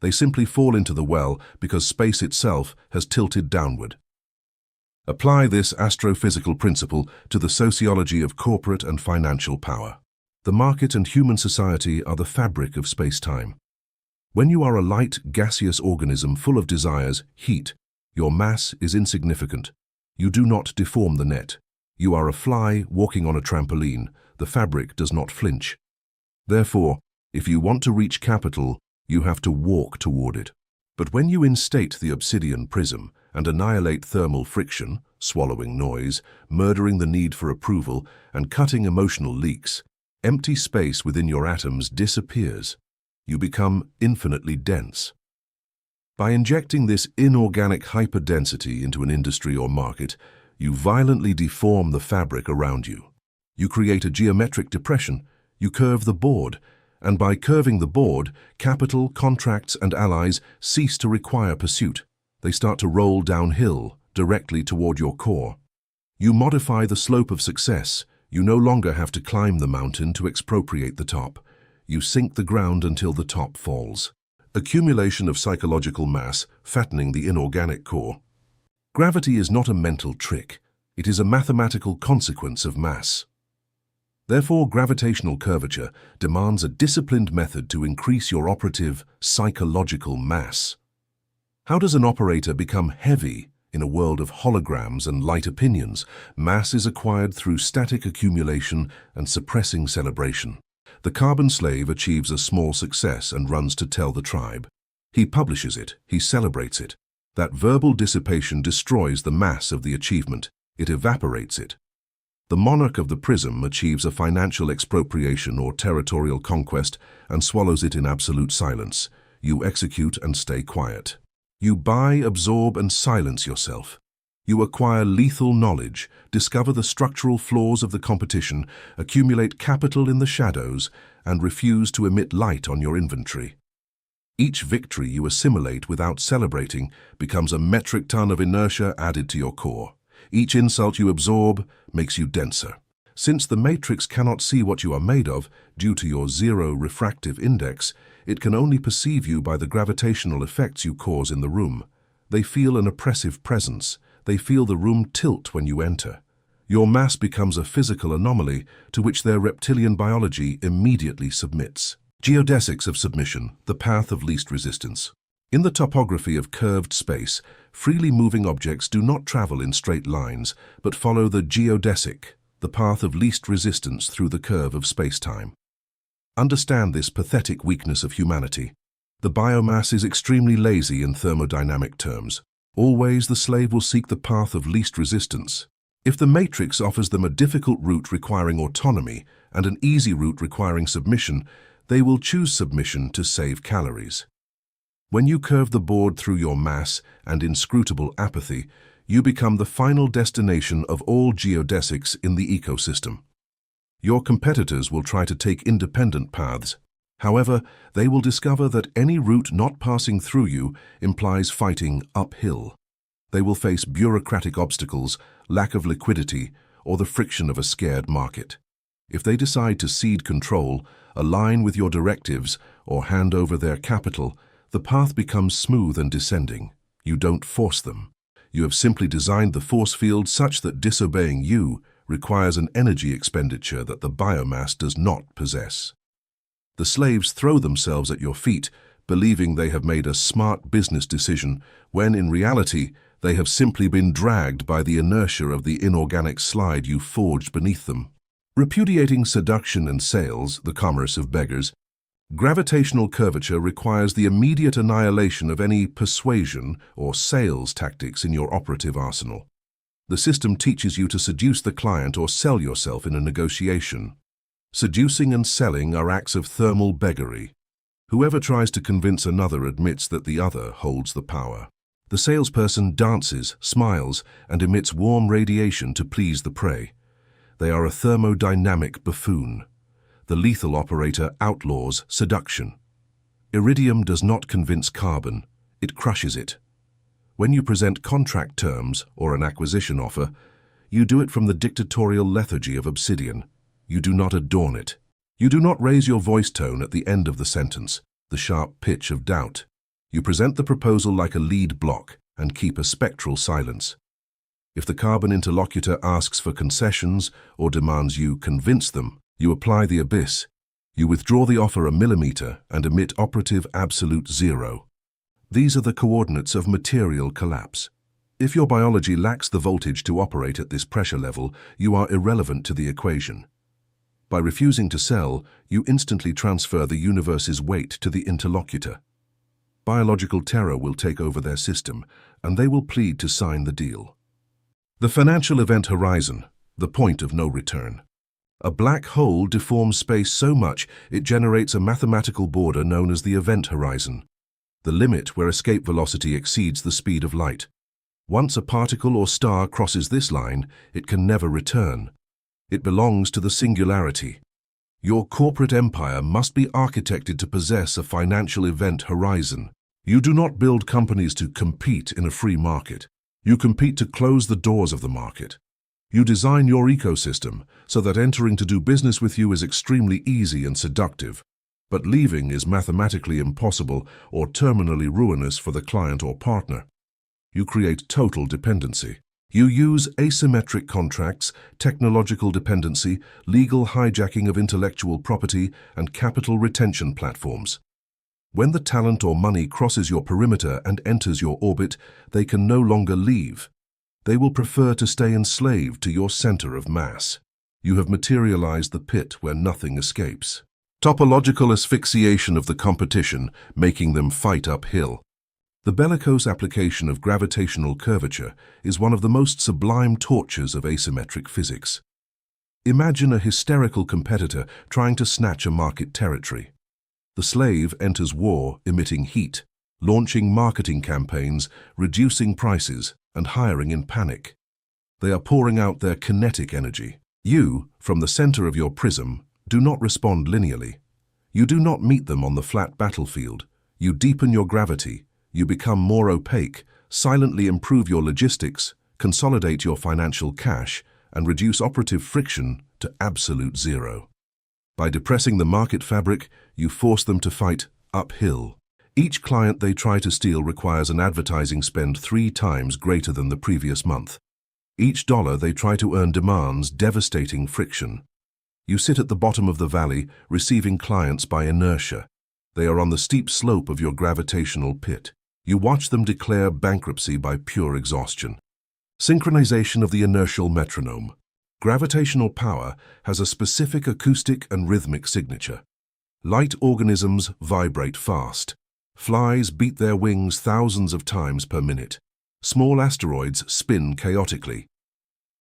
S1: They simply fall into the well because space itself has tilted downward. Apply this astrophysical principle to the sociology of corporate and financial power. The market and human society are the fabric of space-time. When you are a light, gaseous organism full of desires, heat, your mass is insignificant. You do not deform the net. You are a fly walking on a trampoline. The fabric does not flinch. Therefore, if you want to reach capital, you have to walk toward it. But when you instate the Obsidian Prism and annihilate thermal friction, swallowing noise, murdering the need for approval, and cutting emotional leaks, empty space within your atoms disappears. You become infinitely dense. By injecting this inorganic hyperdensity into an industry or market, you violently deform the fabric around you. You create a geometric depression, you curve the board, and by curving the board, capital, contracts, and allies cease to require pursuit. They start to roll downhill, directly toward your core. You modify the slope of success. You no longer have to climb the mountain to expropriate the top. You sink the ground until the top falls. Accumulation of psychological mass, fattening the inorganic core. Gravity is not a mental trick. It is a mathematical consequence of mass. Therefore, gravitational curvature demands a disciplined method to increase your operative psychological mass. How does an operator become heavy in a world of holograms and light opinions? Mass is acquired through static accumulation and suppressing celebration. The carbon slave achieves a small success and runs to tell the tribe. He publishes it, he celebrates it. That verbal dissipation destroys the mass of the achievement. It evaporates it. The monarch of the prism achieves a financial expropriation or territorial conquest and swallows it in absolute silence. You execute and stay quiet. You buy, absorb, and silence yourself. You acquire lethal knowledge, discover the structural flaws of the competition, accumulate capital in the shadows, and refuse to emit light on your inventory. Each victory you assimilate without celebrating becomes a metric ton of inertia added to your core. Each insult you absorb makes you denser. Since the matrix cannot see what you are made of due to your zero refractive index, it can only perceive you by the gravitational effects you cause in the room. They feel an oppressive presence. They feel the room tilt when you enter. Your mass becomes a physical anomaly to which their reptilian biology immediately submits. Geodesics of submission, the path of least resistance. In the topography of curved space, freely moving objects do not travel in straight lines, but follow the geodesic, the path of least resistance through the curve of space-time. Understand this pathetic weakness of humanity. The biomass is extremely lazy in thermodynamic terms. Always the slave will seek the path of least resistance. If the matrix offers them a difficult route requiring autonomy and an easy route requiring submission, they will choose submission to save calories. When you curve the board through your mass and inscrutable apathy, you become the final destination of all geodesics in the ecosystem. Your competitors will try to take independent paths. However, they will discover that any route not passing through you implies fighting uphill. They will face bureaucratic obstacles, lack of liquidity, or the friction of a scared market. If they decide to cede control, align with your directives, or hand over their capital, the path becomes smooth and descending. You don't force them. You have simply designed the force field such that disobeying you requires an energy expenditure that the biomass does not possess. The slaves throw themselves at your feet, believing they have made a smart business decision, when in reality they have simply been dragged by the inertia of the inorganic slide you forged beneath them. Repudiating seduction and sales, the commerce of beggars, gravitational curvature requires the immediate annihilation of any persuasion or sales tactics in your operative arsenal. The system teaches you to seduce the client or sell yourself in a negotiation. Seducing and selling are acts of thermal beggary. Whoever tries to convince another admits that the other holds the power. The salesperson dances, smiles, and emits warm radiation to please the prey. They are a thermodynamic buffoon. The lethal operator outlaws seduction. Iridium does not convince carbon, it crushes it. When you present contract terms or an acquisition offer, you do it from the dictatorial lethargy of Obsidian. You do not adorn it. You do not raise your voice tone at the end of the sentence, the sharp pitch of doubt. You present the proposal like a lead block and keep a spectral silence. If the carbon interlocutor asks for concessions or demands you convince them, you apply the abyss. You withdraw the offer a millimeter and emit operative absolute zero. These are the coordinates of material collapse. If your biology lacks the voltage to operate at this pressure level, you are irrelevant to the equation. By refusing to sell, you instantly transfer the universe's weight to the interlocutor. Biological terror will take over their system, and they will plead to sign the deal. The financial event horizon, the point of no return. A black hole deforms space so much it generates a mathematical border known as the event horizon, the limit where escape velocity exceeds the speed of light. Once a particle or star crosses this line, it can never return. It belongs to the singularity. Your corporate empire must be architected to possess a financial event horizon. You do not build companies to compete in a free market. You compete to close the doors of the market. You design your ecosystem so that entering to do business with you is extremely easy and seductive, but leaving is mathematically impossible or terminally ruinous for the client or partner. You create total dependency. You use asymmetric contracts, technological dependency, legal hijacking of intellectual property, and capital retention platforms. When the talent or money crosses your perimeter and enters your orbit, they can no longer leave. They will prefer to stay enslaved to your center of mass. You have materialized the pit where nothing escapes. Topological asphyxiation of the competition, making them fight uphill. The bellicose application of gravitational curvature is one of the most sublime tortures of asymmetric physics. Imagine a hysterical competitor trying to snatch a market territory. The slave enters war emitting heat, launching marketing campaigns, reducing prices, and hiring in panic. They are pouring out their kinetic energy. You, from the center of your prism, do not respond linearly. You do not meet them on the flat battlefield. You deepen your gravity, you become more opaque, silently improve your logistics, consolidate your financial cash, and reduce operative friction to absolute zero. By depressing the market fabric, you force them to fight uphill. Each client they try to steal requires an advertising spend 3 times greater than the previous month. Each dollar they try to earn demands devastating friction. You sit at the bottom of the valley, receiving clients by inertia. They are on the steep slope of your gravitational pit. You watch them declare bankruptcy by pure exhaustion. Synchronization of the inertial metronome. Gravitational power has a specific acoustic and rhythmic signature. Light organisms vibrate fast. Flies beat their wings thousands of times per minute. Small asteroids spin chaotically.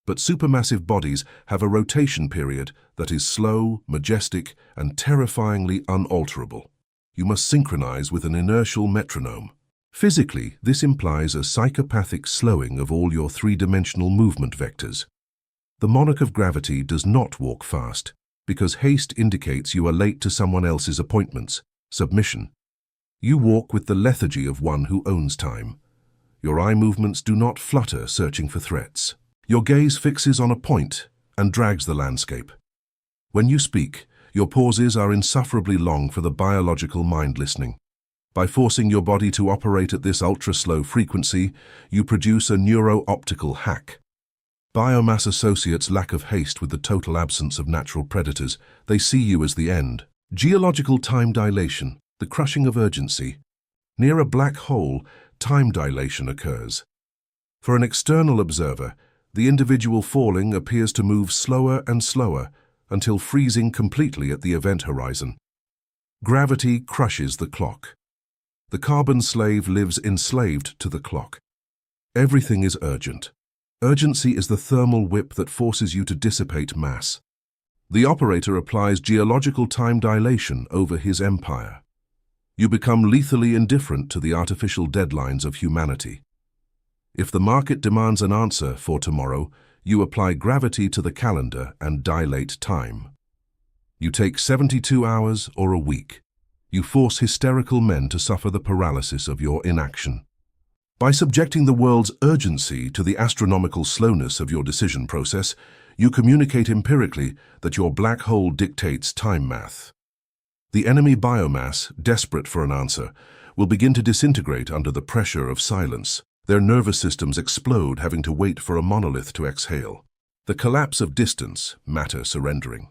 S1: But supermassive bodies have a rotation period that is slow, majestic, and terrifyingly unalterable. You must synchronize with an inertial metronome. Physically, this implies a psychopathic slowing of all your 3-dimensional movement vectors. The monarch of gravity does not walk fast, because haste indicates you are late to someone else's appointments, submission. You walk with the lethargy of one who owns time. Your eye movements do not flutter searching for threats. Your gaze fixes on a point and drags the landscape. When you speak, your pauses are insufferably long for the biological mind listening. By forcing your body to operate at this ultra-slow frequency, you produce a neuro-optical hack. Biomass associates lack of haste with the total absence of natural predators. They see you as the end. Geological time dilation, the crushing of urgency. Near a black hole, time dilation occurs. For an external observer, the individual falling appears to move slower and slower until freezing completely at the event horizon. Gravity crushes the clock. The carbon slave lives enslaved to the clock. Everything is urgent. Urgency is the thermal whip that forces you to dissipate mass. The operator applies geological time dilation over his empire. You become lethally indifferent to the artificial deadlines of humanity. If the market demands an answer for tomorrow, you apply gravity to the calendar and dilate time. You take 72 hours or a week. You force hysterical men to suffer the paralysis of your inaction. By subjecting the world's urgency to the astronomical slowness of your decision process, you communicate empirically that your black hole dictates time math. The enemy biomass, desperate for an answer, will begin to disintegrate under the pressure of silence. Their nervous systems explode, having to wait for a monolith to exhale. The collapse of distance, matter surrendering.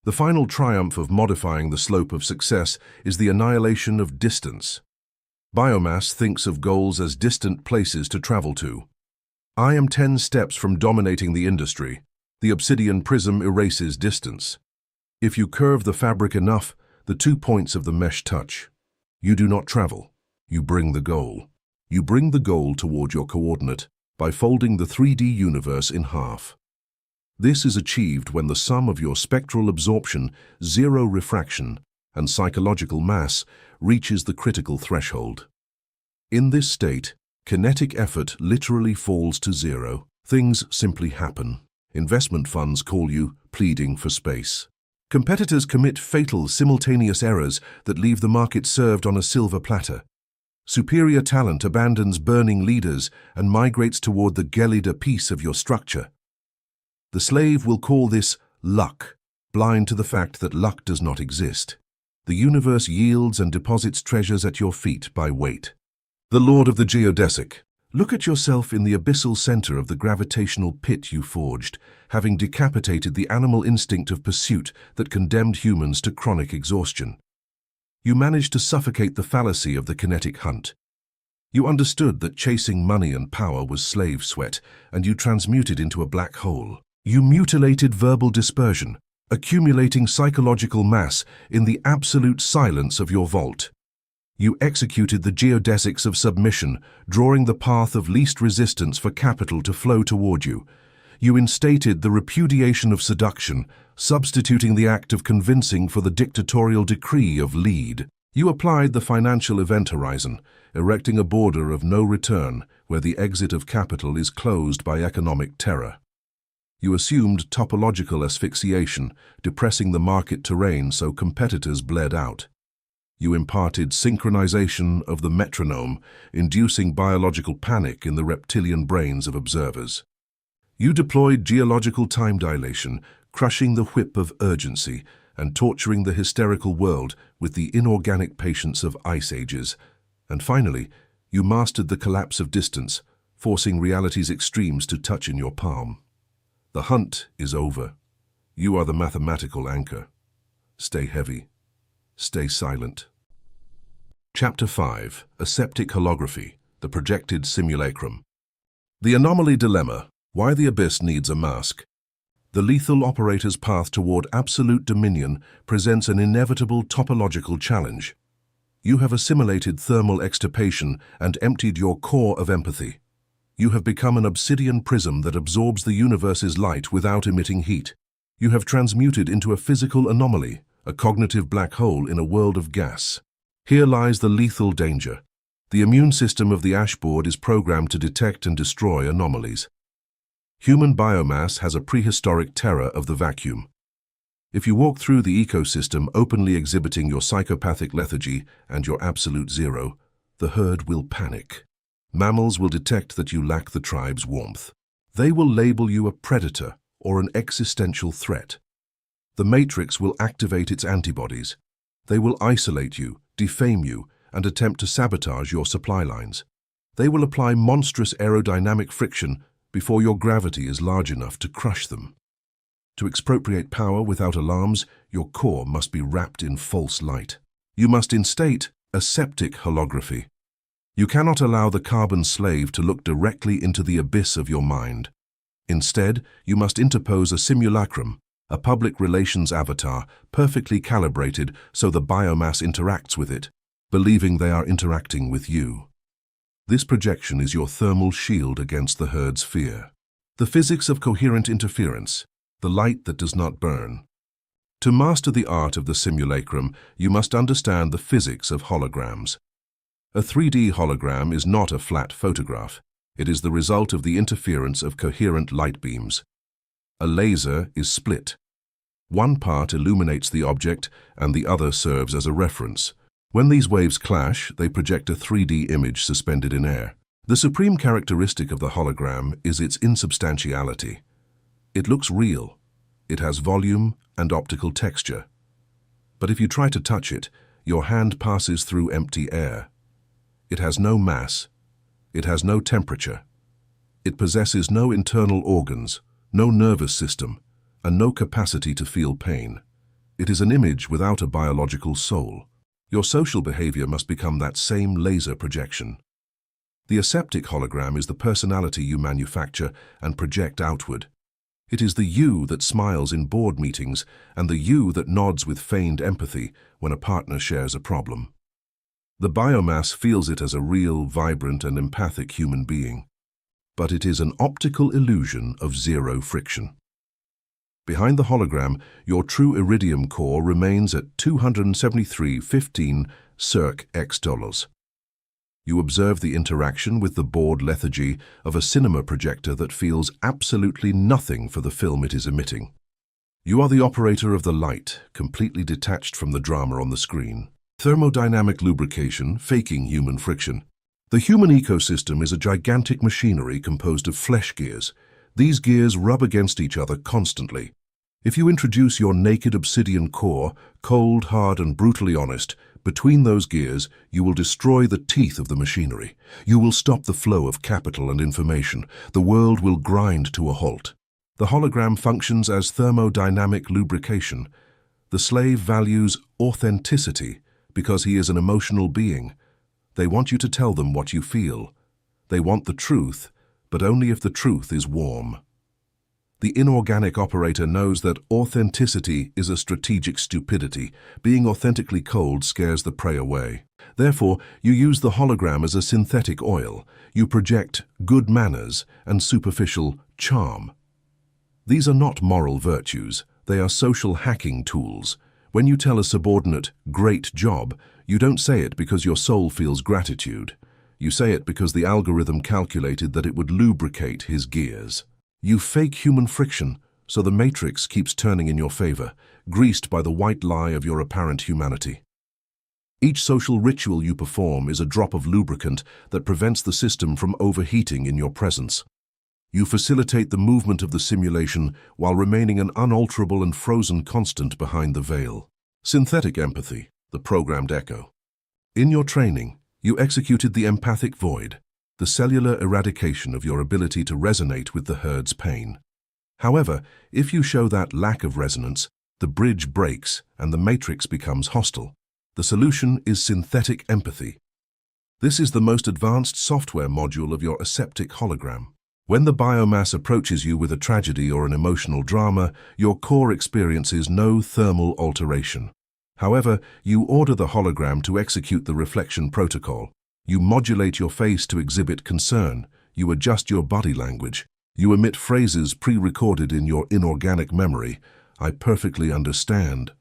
S1: The final triumph of modifying the slope of success is the annihilation of distance. Biomass thinks of goals as distant places to travel to. I am 10 steps from dominating the industry. The Obsidian Prism erases distance. If you curve the fabric enough, the 2 points of the mesh touch. You do not travel. You bring the goal. You bring the goal toward your coordinate by folding the 3D universe in half. This is achieved when the sum of your spectral absorption, zero refraction, and psychological mass reaches the critical threshold. In this state, kinetic effort literally falls to zero. Things simply happen. Investment funds call you, pleading for space. Competitors commit fatal simultaneous errors that leave the market served on a silver platter. Superior talent abandons burning leaders and migrates toward the gelida piece of your structure. The slave will call this luck, blind to the fact that luck does not exist. The universe yields and deposits treasures at your feet by weight. The Lord of the Geodesic. Look at yourself in the abyssal center of the gravitational pit you forged, having decapitated the animal instinct of pursuit that condemned humans to chronic exhaustion. You managed to suffocate the fallacy of the kinetic hunt. You understood that chasing money and power was slave sweat, and you transmuted into a black hole. You mutilated verbal dispersion, accumulating psychological mass in the absolute silence of your vault. You executed the geodesics of submission, drawing the path of least resistance for capital to flow toward you. You instated the repudiation of seduction, substituting the act of convincing for the dictatorial decree of lead. You applied the financial event horizon, erecting a border of no return where the exit of capital is closed by economic terror. You assumed topological asphyxiation, depressing the market terrain so competitors bled out. You imparted synchronization of the metronome, inducing biological panic in the reptilian brains of observers. You deployed geological time dilation, crushing the whip of urgency and torturing the hysterical world with the inorganic patience of ice ages. And finally, you mastered the collapse of distance, forcing reality's extremes to touch in your palm. The hunt is over. You are the mathematical anchor. Stay heavy. Stay silent. Chapter 5. Aseptic Holography, the projected simulacrum. The anomaly dilemma, why the abyss needs a mask. The lethal operator's path toward absolute dominion presents an inevitable topological challenge. You have assimilated thermal extirpation and emptied your core of empathy. You have become an obsidian prism that absorbs the universe's light without emitting heat. You have transmuted into a physical anomaly, a cognitive black hole in a world of gas. Here lies the lethal danger. The immune system of the ashboard is programmed to detect and destroy anomalies. Human biomass has a prehistoric terror of the vacuum. If you walk through the ecosystem openly exhibiting your psychopathic lethargy and your absolute zero, the herd will panic. Mammals will detect that you lack the tribe's warmth. They will label you a predator or an existential threat. The matrix will activate its antibodies. They will isolate you, defame you, and attempt to sabotage your supply lines. They will apply monstrous aerodynamic friction before your gravity is large enough to crush them. To expropriate power without alarms, your core must be wrapped in false light. You must instate aseptic holography. You cannot allow the carbon slave to look directly into the abyss of your mind. Instead, you must interpose a simulacrum, a public relations avatar, perfectly calibrated so the biomass interacts with it, believing they are interacting with you. This projection is your thermal shield against the herd's fear. The physics of coherent interference, the light that does not burn. To master the art of the simulacrum, you must understand the physics of holograms. A 3D hologram is not a flat photograph. It is the result of the interference of coherent light beams. A laser is split. One part illuminates the object and the other serves as a reference. When these waves clash, they project a 3D image suspended in air. The supreme characteristic of the hologram is its insubstantiality. It looks real. It has volume and optical texture. But if you try to touch it, your hand passes through empty air. It has no mass. It has no temperature. It possesses no internal organs, no nervous system, and no capacity to feel pain. It is an image without a biological soul. Your social behavior must become that same laser projection. The aseptic hologram is the personality you manufacture and project outward. It is the you that smiles in board meetings and the you that nods with feigned empathy when a partner shares a problem. The biomass feels it as a real, vibrant, and empathic human being, but it is an optical illusion of zero friction. Behind the hologram, your true iridium core remains at 273.15 circ x dollars. You observe the interaction with the bored lethargy of a cinema projector that feels absolutely nothing for the film it is emitting. You are the operator of the light, completely detached from the drama on the screen. Thermodynamic lubrication, faking human friction. The human ecosystem is a gigantic machinery composed of flesh gears. These gears rub against each other constantly. If you introduce your naked obsidian core, cold, hard, and brutally honest, between those gears, you will destroy the teeth of the machinery. You will stop the flow of capital and information. The world will grind to a halt. The hologram functions as thermodynamic lubrication. The slave values authenticity because he is an emotional being. They want you to tell them what you feel. They want the truth, but only if the truth is warm. The inorganic operator knows that authenticity is a strategic stupidity. Being authentically cold scares the prey away. Therefore, you use the hologram as a synthetic oil. You project good manners and superficial charm. These are not moral virtues, they are social hacking tools. When you tell a subordinate, "great job," you don't say it because your soul feels gratitude. You say it because the algorithm calculated that it would lubricate his gears. You fake human friction, so the matrix keeps turning in your favor, greased by the white lie of your apparent humanity. Each social ritual you perform is a drop of lubricant that prevents the system from overheating in your presence. You facilitate the movement of the simulation while remaining an unalterable and frozen constant behind the veil. Synthetic empathy, the programmed echo. In your training, you executed the empathic void, the cellular eradication of your ability to resonate with the herd's pain. However, if you show that lack of resonance, the bridge breaks and the matrix becomes hostile. The solution is synthetic empathy. This is the most advanced software module of your aseptic hologram. When the biomass approaches you with a tragedy or an emotional drama, your core experiences no thermal alteration. However, you order the hologram to execute the reflection protocol. You modulate your face to exhibit concern. You adjust your body language. You emit phrases pre-recorded in your inorganic memory. I perfectly understand.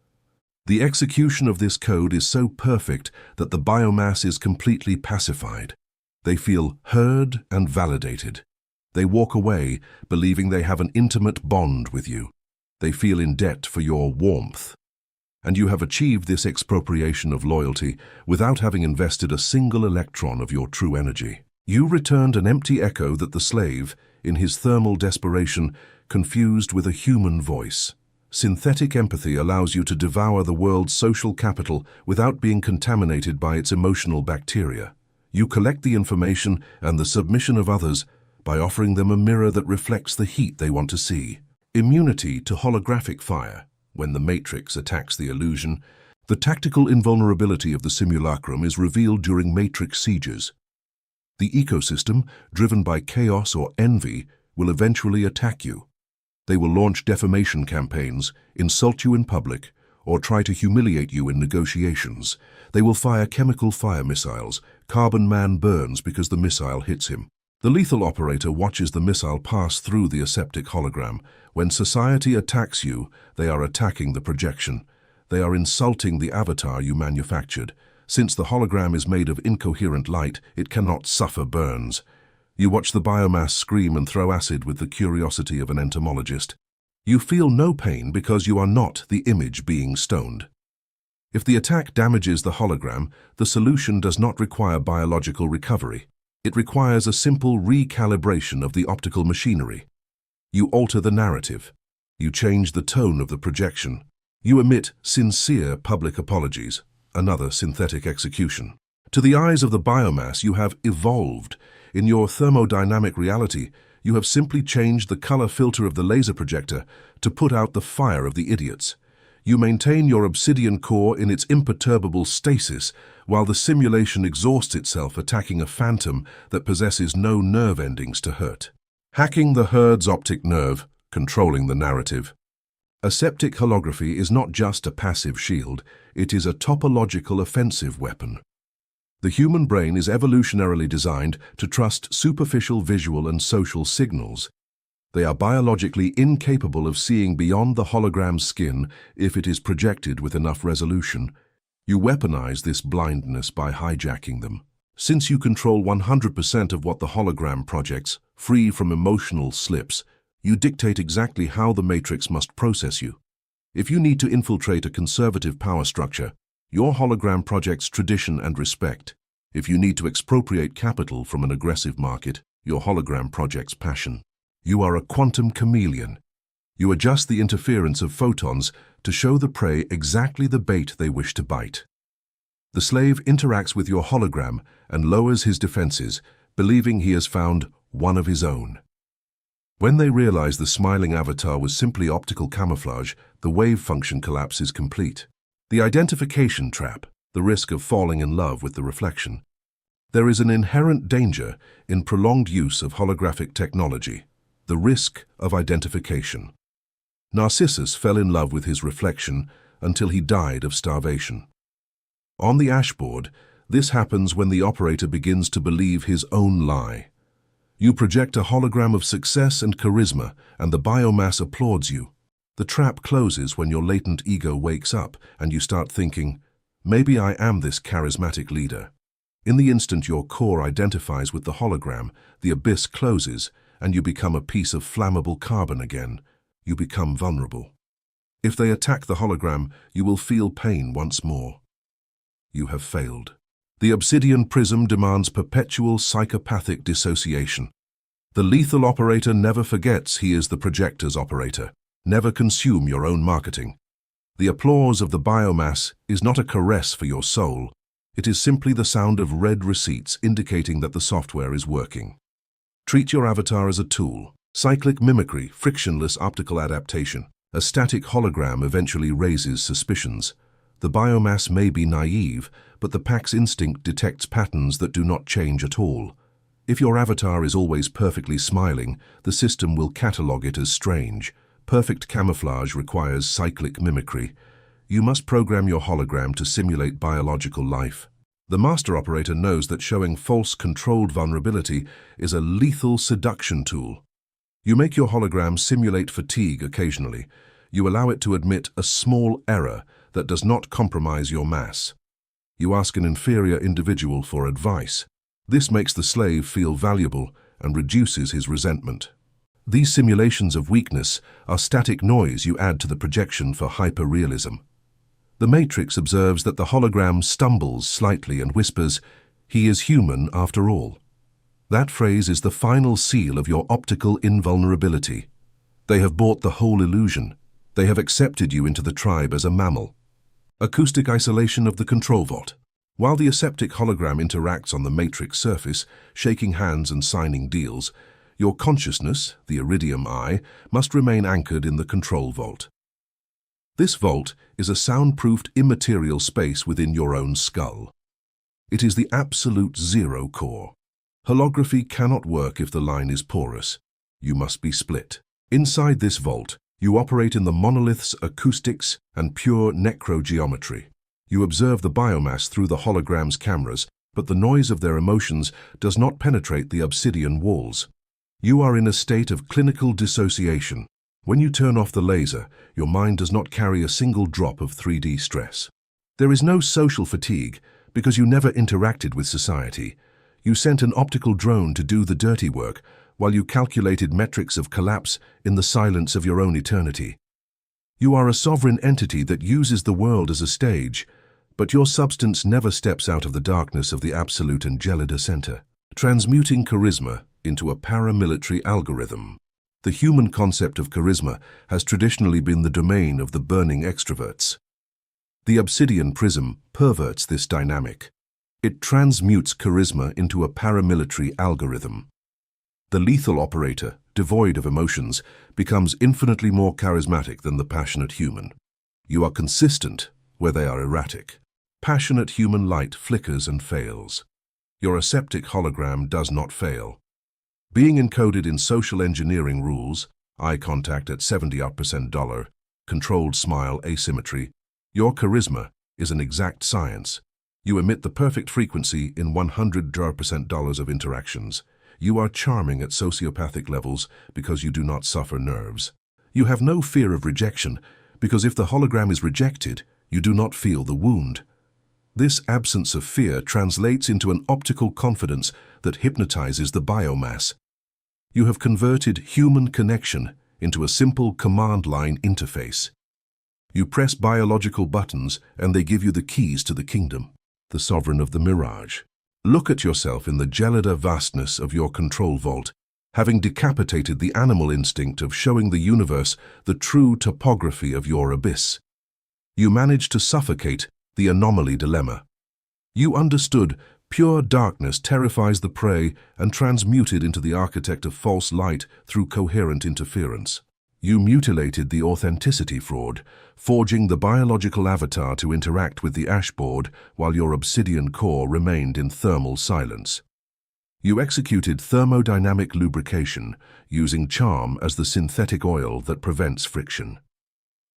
S1: The execution of this code is so perfect that the biomass is completely pacified. They feel heard and validated. They walk away believing they have an intimate bond with you. They feel in debt for your warmth. And you have achieved this expropriation of loyalty without having invested a single electron of your true energy. You returned an empty echo that the slave, in his thermal desperation, confused with a human voice. Synthetic empathy allows you to devour the world's social capital without being contaminated by its emotional bacteria. You collect the information and the submission of others by offering them a mirror that reflects the heat they want to see. Immunity to holographic fire. When the matrix attacks the illusion, the tactical invulnerability of the simulacrum is revealed during matrix sieges. The ecosystem, driven by chaos or envy, will eventually attack you. They will launch defamation campaigns, insult you in public, or try to humiliate you in negotiations. They will fire chemical fire missiles. Carbon Man burns because the missile hits him. The lethal operator watches the missile pass through the aseptic hologram. When society attacks you, they are attacking the projection. They are insulting the avatar you manufactured. Since the hologram is made of incoherent light, it cannot suffer burns. You watch the biomass scream and throw acid with the curiosity of an entomologist. You feel no pain because you are not the image being stoned. If the attack damages the hologram, the solution does not require biological recovery. It requires a simple recalibration of the optical machinery. You alter the narrative. You change the tone of the projection. You emit sincere public apologies, another synthetic execution. To the eyes of the biomass, you have evolved. In your thermodynamic reality, you have simply changed the color filter of the laser projector to put out the fire of the idiots. You maintain your obsidian core in its imperturbable stasis, while the simulation exhausts itself attacking a phantom that possesses no nerve endings to hurt. Hacking the herd's optic nerve, controlling the narrative. Aseptic holography is not just a passive shield, it is a topological offensive weapon. The human brain is evolutionarily designed to trust superficial visual and social signals. They are biologically incapable of seeing beyond the hologram's skin if it is projected with enough resolution. You weaponize this blindness by hijacking them. Since you control 100% of what the hologram projects, free from emotional slips, you dictate exactly how the matrix must process you. If you need to infiltrate a conservative power structure, your hologram projects tradition and respect. If you need to expropriate capital from an aggressive market, your hologram projects passion. You are a quantum chameleon. You adjust the interference of photons to show the prey exactly the bait they wish to bite. The slave interacts with your hologram and lowers his defenses, believing he has found one of his own. When they realize the smiling avatar was simply optical camouflage, the wave function collapse is complete. The identification trap, the risk of falling in love with the reflection. There is an inherent danger in prolonged use of holographic technology. The risk of identification. Narcissus fell in love with his reflection until he died of starvation. On the ashboard, this happens when the operator begins to believe his own lie. You project a hologram of success and charisma, and the biomass applauds you. The trap closes when your latent ego wakes up and you start thinking, maybe I am this charismatic leader. In the instant your core identifies with the hologram, the abyss closes and you become a piece of flammable carbon again. You become vulnerable. If they attack the hologram, you will feel pain once more. You have failed. The Obsidian Prism demands perpetual psychopathic dissociation. The lethal operator never forgets he is the projector's operator. Never consume your own marketing. The applause of the biomass is not a caress for your soul. It is simply the sound of red receipts indicating that the software is working. Treat your avatar as a tool. Cyclic mimicry, frictionless optical adaptation. A static hologram eventually raises suspicions. The biomass may be naive, but the pack's instinct detects patterns that do not change at all. If your avatar is always perfectly smiling, the system will catalog it as strange. Perfect camouflage requires cyclic mimicry. You must program your hologram to simulate biological life. The master operator knows that showing false controlled vulnerability is a lethal seduction tool. You make your hologram simulate fatigue occasionally. You allow it to admit a small error that does not compromise your mass. You ask an inferior individual for advice. This makes the slave feel valuable and reduces his resentment. These simulations of weakness are static noise you add to the projection for hyperrealism. The Matrix observes that the hologram stumbles slightly and whispers, "He is human after all." That phrase is the final seal of your optical invulnerability. They have bought the whole illusion. They have accepted you into the tribe as a mammal. Acoustic isolation of the control vault. While the aseptic hologram interacts on the Matrix surface, shaking hands and signing deals, your consciousness, the iridium eye, must remain anchored in the control vault. This vault is a soundproofed immaterial space within your own skull. It is the absolute zero core. Holography cannot work if the line is porous. You must be split. Inside this vault, you operate in the monolith's acoustics and pure necrogeometry. You observe the biomass through the hologram's cameras, but the noise of their emotions does not penetrate the obsidian walls. You are in a state of clinical dissociation. When you turn off the laser, your mind does not carry a single drop of 3D stress. There is no social fatigue because you never interacted with society. You sent an optical drone to do the dirty work while you calculated metrics of collapse in the silence of your own eternity. You are a sovereign entity that uses the world as a stage, but your substance never steps out of the darkness of the absolute and gelida center. Transmuting charisma into a paramilitary algorithm. The human concept of charisma has traditionally been the domain of the burning extroverts. The Obsidian Prism perverts this dynamic. It transmutes charisma into a paramilitary algorithm. The lethal operator, devoid of emotions, becomes infinitely more charismatic than the passionate human. You are consistent where they are erratic. Passionate human light flickers and fails. Your aseptic hologram does not fail. Being encoded in social engineering rules, eye contact at 70% dollar, controlled smile asymmetry, your charisma is an exact science. You emit the perfect frequency in 100% dollars of interactions. You are charming at sociopathic levels because you do not suffer nerves. You have no fear of rejection because if the hologram is rejected, you do not feel the wound. This absence of fear translates into an optical confidence that hypnotizes the biomass. You have converted human connection into a simple command line interface. You press biological buttons and they give you the keys to the kingdom, the sovereign of the mirage. Look at yourself in the gelida vastness of your control vault, having decapitated the animal instinct of showing the universe the true topography of your abyss. You managed to suffocate the anomaly dilemma. You understood pure darkness terrifies the prey and transmuted into the architect of false light through coherent interference. You mutilated the authenticity fraud, forging the biological avatar to interact with the ashboard while your obsidian core remained in thermal silence. You executed thermodynamic lubrication, using charm as the synthetic oil that prevents friction.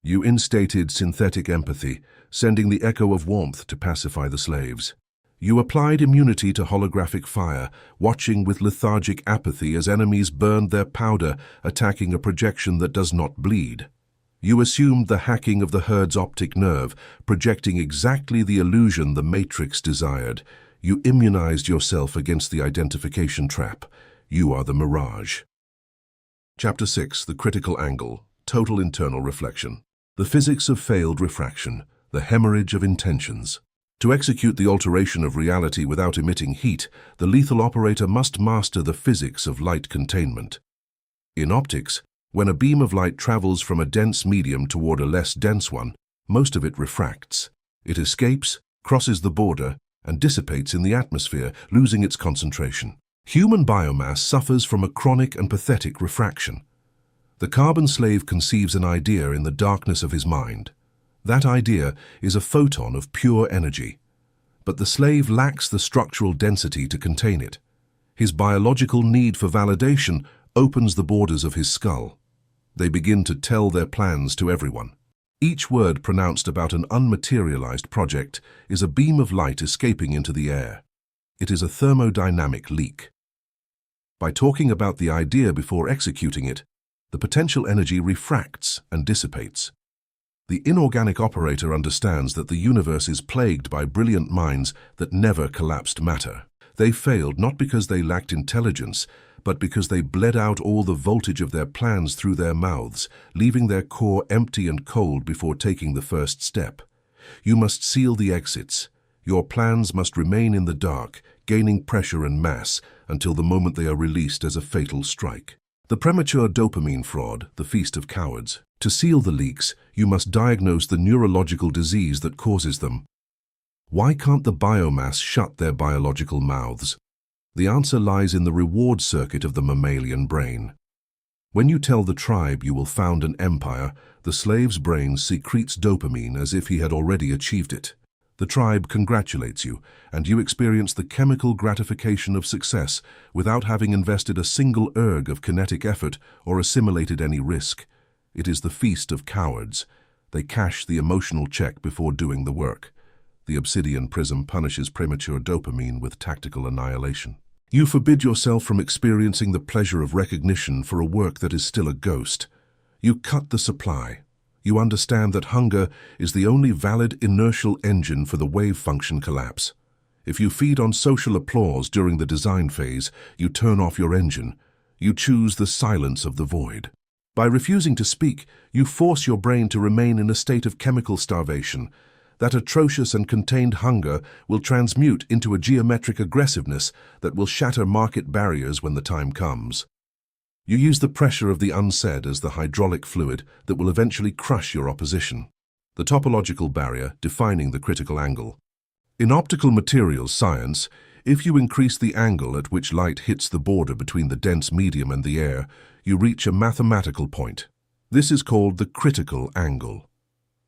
S1: You instated synthetic empathy, sending the echo of warmth to pacify the slaves. You applied immunity to holographic fire, watching with lethargic apathy as enemies burned their powder, attacking a projection that does not bleed. You assumed the hacking of the herd's optic nerve, projecting exactly the illusion the Matrix desired. You immunized yourself against the identification trap. You are the mirage. Chapter 6. The Critical Angle. Total Internal Reflection. The Physics of Failed Refraction. The Hemorrhage of Intentions. To execute the alteration of reality without emitting heat, the lethal operator must master the physics of light containment. In optics, when a beam of light travels from a dense medium toward a less dense one, most of it refracts. It escapes, crosses the border, and dissipates in the atmosphere, losing its concentration. Human biomass suffers from a chronic and pathetic refraction. The carbon slave conceives an idea in the darkness of his mind. That idea is a photon of pure energy. But the slave lacks the structural density to contain it. His biological need for validation opens the borders of his skull. They begin to tell their plans to everyone. Each word pronounced about an unmaterialized project is a beam of light escaping into the air. It is a thermodynamic leak. By talking about the idea before executing it, the potential energy refracts and dissipates. The inorganic operator understands that the universe is plagued by brilliant minds that never collapsed matter. They failed not because they lacked intelligence, but because they bled out all the voltage of their plans through their mouths, leaving their core empty and cold before taking the first step. You must seal the exits. Your plans must remain in the dark, gaining pressure and mass, until the moment they are released as a fatal strike. The premature dopamine fraud, the feast of cowards. To seal the leaks, you must diagnose the neurological disease that causes them. Why can't the biomass shut their biological mouths? The answer lies in the reward circuit of the mammalian brain. When you tell the tribe you will found an empire, the slave's brain secretes dopamine as if he had already achieved it. The tribe congratulates you, and you experience the chemical gratification of success without having invested a single erg of kinetic effort or assimilated any risk. It is the feast of cowards. They cash the emotional check before doing the work. The Obsidian Prism punishes premature dopamine with tactical annihilation. You forbid yourself from experiencing the pleasure of recognition for a work that is still a ghost. You cut the supply. You understand that hunger is the only valid inertial engine for the wave function collapse. If you feed on social applause during the design phase, you turn off your engine. You choose the silence of the void. By refusing to speak, you force your brain to remain in a state of chemical starvation. That atrocious and contained hunger will transmute into a geometric aggressiveness that will shatter market barriers when the time comes. You use the pressure of the unsaid as the hydraulic fluid that will eventually crush your opposition. The topological barrier defining the critical angle. In optical materials science, if you increase the angle at which light hits the border between the dense medium and the air, you reach a mathematical point. This is called the critical angle.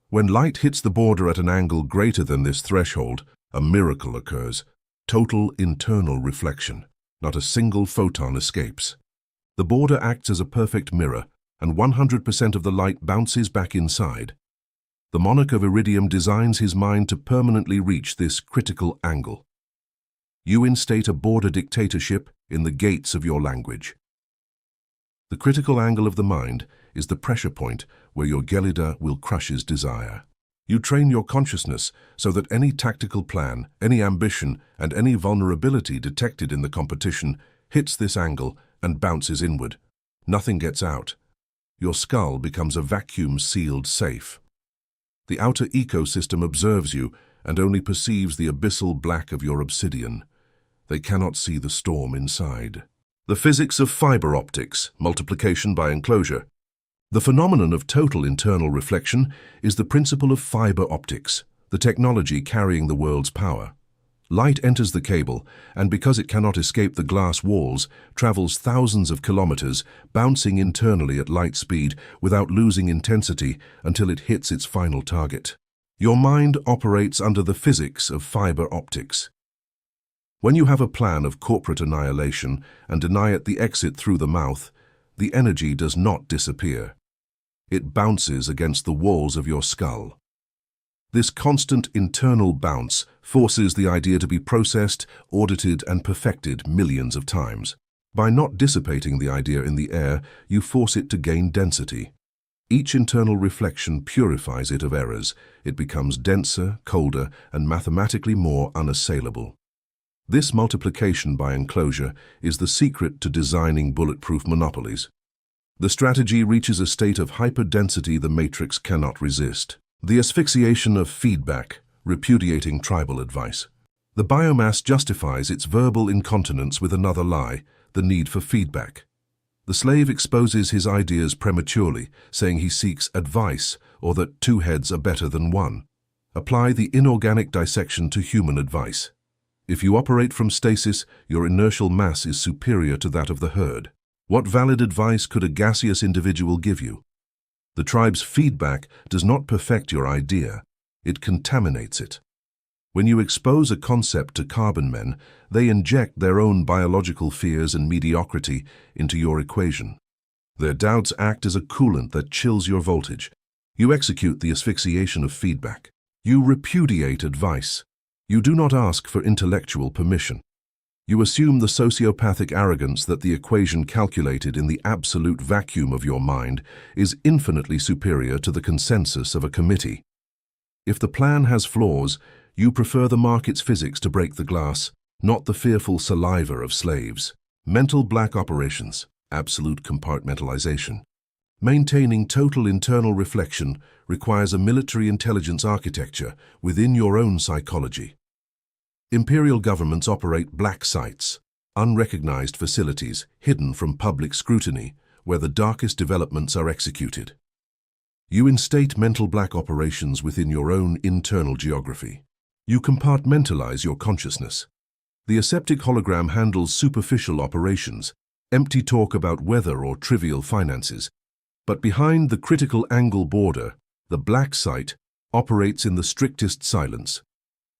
S1: When light hits the border at an angle greater than this threshold, a miracle occurs. Total internal reflection. Not a single photon escapes. The border acts as a perfect mirror, and 100% of the light bounces back inside. The monarch of Iridium designs his mind to permanently reach this critical angle. You instate a border dictatorship in the gates of your language. The critical angle of the mind is the pressure point where your Gelida will crush his desire. You train your consciousness so that any tactical plan, any ambition, and any vulnerability detected in the competition hits this angle and bounces inward. Nothing gets out. Your skull becomes a vacuum-sealed safe. The outer ecosystem observes you and only perceives the abyssal black of your obsidian. They cannot see the storm inside. The physics of fiber optics, multiplication by enclosure. The phenomenon of total internal reflection is the principle of fiber optics, the technology carrying the world's power. Light enters the cable, and because it cannot escape the glass walls, travels thousands of kilometers, bouncing internally at light speed without losing intensity until it hits its final target. Your mind operates under the physics of fiber optics. When you have a plan of corporate annihilation and deny it the exit through the mouth, the energy does not disappear. It bounces against the walls of your skull. This constant internal bounce forces the idea to be processed, audited, and perfected millions of times. By not dissipating the idea in the air, you force it to gain density. Each internal reflection purifies it of errors. It becomes denser, colder, and mathematically more unassailable. This multiplication by enclosure is the secret to designing bulletproof monopolies. The strategy reaches a state of hyperdensity the matrix cannot resist. The asphyxiation of feedback, repudiating tribal advice. The biomass justifies its verbal incontinence with another lie, the need for feedback. The slave exposes his ideas prematurely, saying he seeks advice or that two heads are better than one. Apply the inorganic dissection to human advice. If you operate from stasis, your inertial mass is superior to that of the herd. What valid advice could a gaseous individual give you? The tribe's feedback does not perfect your idea, it contaminates it. When you expose a concept to carbon men, they inject their own biological fears and mediocrity into your equation. Their doubts act as a coolant that chills your voltage. You execute the asphyxiation of feedback. You repudiate advice. You do not ask for intellectual permission. You assume the sociopathic arrogance that the equation calculated in the absolute vacuum of your mind is infinitely superior to the consensus of a committee. If the plan has flaws, you prefer the market's physics to break the glass, not the fearful saliva of slaves. Mental black operations, absolute compartmentalization. Maintaining total internal reflection requires a military intelligence architecture within your own psychology. Imperial governments operate black sites, unrecognized facilities hidden from public scrutiny, where the darkest developments are executed. You instate mental black operations within your own internal geography. You compartmentalize your consciousness. The aseptic hologram handles superficial operations, empty talk about weather or trivial finances. But behind the critical angle border, the black site operates in the strictest silence.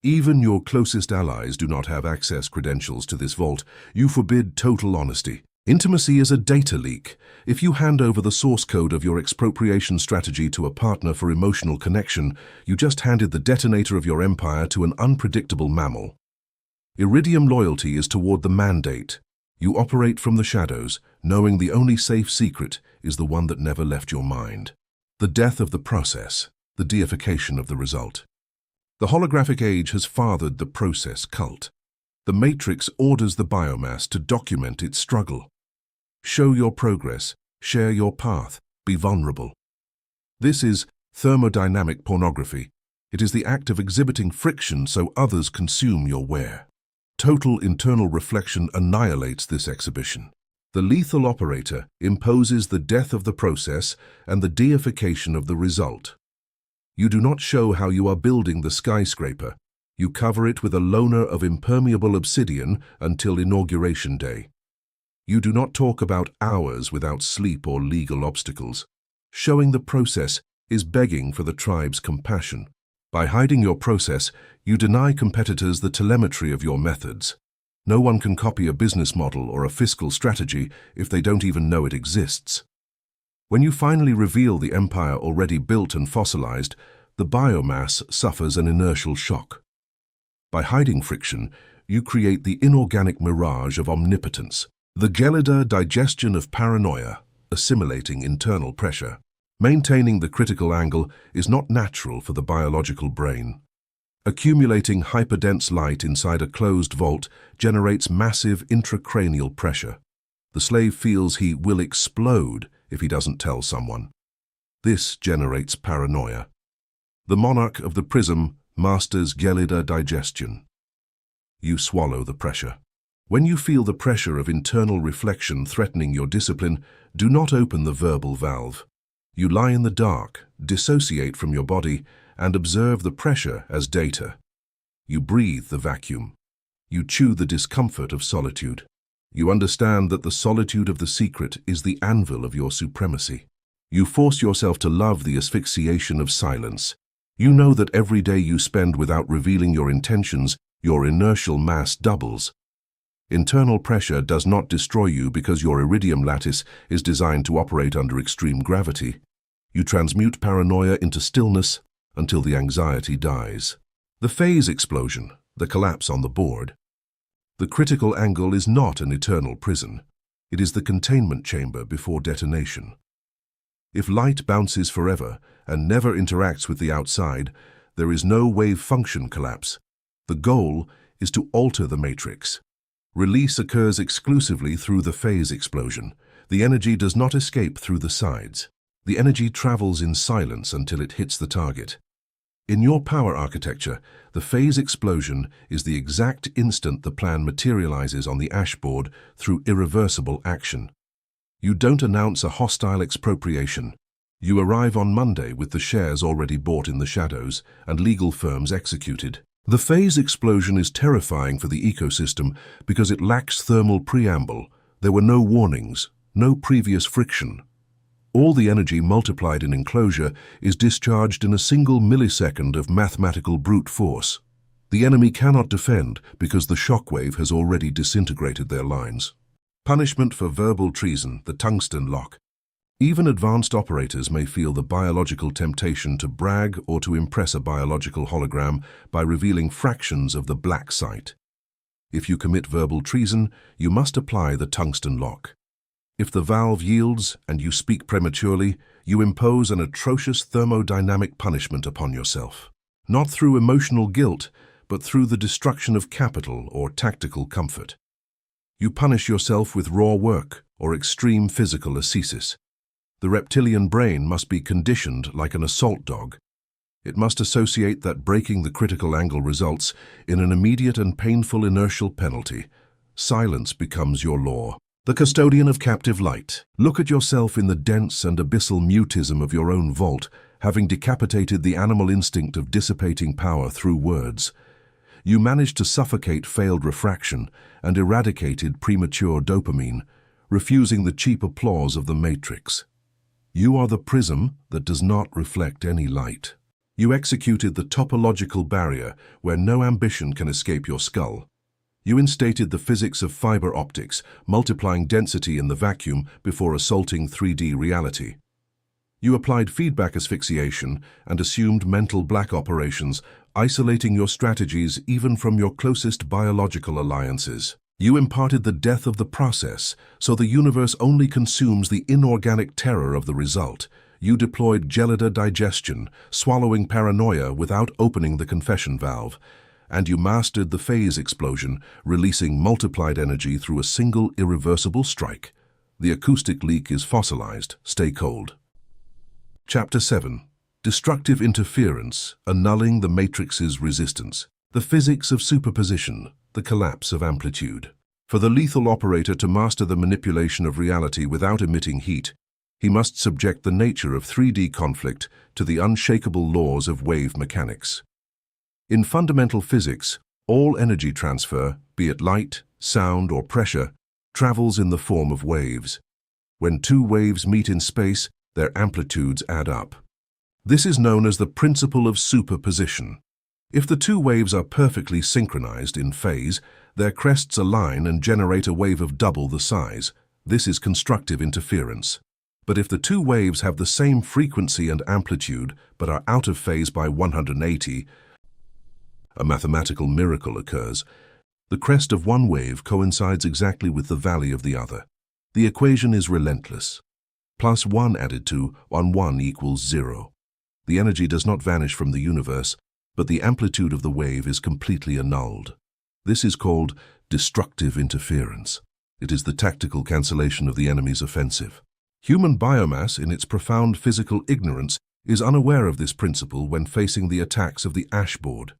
S1: Even your closest allies do not have access credentials to this vault. You forbid total honesty. Intimacy is a data leak. If you hand over the source code of your expropriation strategy to a partner for emotional connection, you just handed the detonator of your empire to an unpredictable mammal. Iridium loyalty is toward the mandate. You operate from the shadows, knowing the only safe secret is the one that never left your mind. The death of the process, the deification of the result. The holographic age has fathered the process cult. The matrix orders the biomass to document its struggle. Show your progress, share your path, be vulnerable. This is thermodynamic pornography. It is the act of exhibiting friction so others consume your wear. Total internal reflection annihilates this exhibition. The lethal operator imposes the death of the process and the deification of the result. You do not show how you are building the skyscraper. You cover it with a loner of impermeable obsidian until inauguration day. You do not talk about hours without sleep or legal obstacles. Showing the process is begging for the tribe's compassion. By hiding your process, you deny competitors the telemetry of your methods. No one can copy a business model or a fiscal strategy if they don't even know it exists. When you finally reveal the empire already built and fossilized, the biomass suffers an inertial shock. By hiding friction, you create the inorganic mirage of omnipotence, the gelida digestion of paranoia, assimilating internal pressure. Maintaining the critical angle is not natural for the biological brain. Accumulating hyperdense light inside a closed vault generates massive intracranial pressure. The slave feels he will explode if he doesn't tell someone. This generates paranoia. The monarch of the prism masters gelida digestion. You swallow the pressure. When you feel the pressure of internal reflection threatening your discipline, do not open the verbal valve. You lie in the dark, dissociate from your body, and observe the pressure as data. You breathe the vacuum. You chew the discomfort of solitude. You understand that the solitude of the secret is the anvil of your supremacy. You force yourself to love the asphyxiation of silence. You know that every day you spend without revealing your intentions, your inertial mass doubles. Internal pressure does not destroy you because your iridium lattice is designed to operate under extreme gravity. You transmute paranoia into stillness, until the anxiety dies. The phase explosion, the collapse on the board. The critical angle is not an eternal prison. It is the containment chamber before detonation. If light bounces forever and never interacts with the outside, there is no wave function collapse. The goal is to alter the matrix. Release occurs exclusively through the phase explosion. The energy does not escape through the sides. The energy travels in silence until it hits the target. In your power architecture, the phase explosion is the exact instant the plan materializes on the ashboard through irreversible action. You don't announce a hostile expropriation. You arrive on Monday with the shares already bought in the shadows and legal firms executed. The phase explosion is terrifying for the ecosystem because it lacks thermal preamble. There were no warnings, no previous friction. All the energy multiplied in enclosure is discharged in a single millisecond of mathematical brute force. The enemy cannot defend because the shockwave has already disintegrated their lines. Punishment for verbal treason, the tungsten lock. Even advanced operators may feel the biological temptation to brag or to impress a biological hologram by revealing fractions of the black site. If you commit verbal treason, you must apply the tungsten lock. If the valve yields and you speak prematurely, you impose an atrocious thermodynamic punishment upon yourself. Not through emotional guilt, but through the destruction of capital or tactical comfort. You punish yourself with raw work or extreme physical ascesis. The reptilian brain must be conditioned like an assault dog. It must associate that breaking the critical angle results in an immediate and painful inertial penalty. Silence becomes your law. The custodian of captive light. Look at yourself in the dense and abyssal mutism of your own vault, having decapitated the animal instinct of dissipating power through words. You managed to suffocate failed refraction and eradicated premature dopamine, refusing the cheap applause of the matrix. You are the prism that does not reflect any light. You executed the topological barrier where no ambition can escape your skull. You instated the physics of fiber optics, multiplying density in the vacuum before assaulting 3D reality. You applied feedback asphyxiation and assumed mental black operations, isolating your strategies even from your closest biological alliances. You imparted the death of the process, so the universe only consumes the inorganic terror of the result. You deployed gelida digestion, swallowing paranoia without opening the confession valve. And you mastered the phase explosion, releasing multiplied energy through a single irreversible strike. The acoustic leak is fossilized. Stay cold. Chapter 7. Destructive interference, annulling the matrix's resistance. The physics of superposition, the collapse of amplitude. For the lethal operator to master the manipulation of reality without emitting heat, he must subject the nature of 3D conflict to the unshakable laws of wave mechanics. In fundamental physics, all energy transfer, be it light, sound, or pressure, travels in the form of waves. When two waves meet in space, their amplitudes add up. This is known as the principle of superposition. If the two waves are perfectly synchronized in phase, their crests align and generate a wave of double the size. This is constructive interference. But if the two waves have the same frequency and amplitude but are out of phase by 180, a mathematical miracle occurs. The crest of one wave coincides exactly with the valley of the other. The equation is relentless. Plus 1 added to 1 equals 0. The energy does not vanish from the universe, but the amplitude of the wave is completely annulled. This is called destructive interference. It is the tactical cancellation of the enemy's offensive. Human biomass, in its profound physical ignorance, is unaware of this principle when facing the attacks of the ashboard.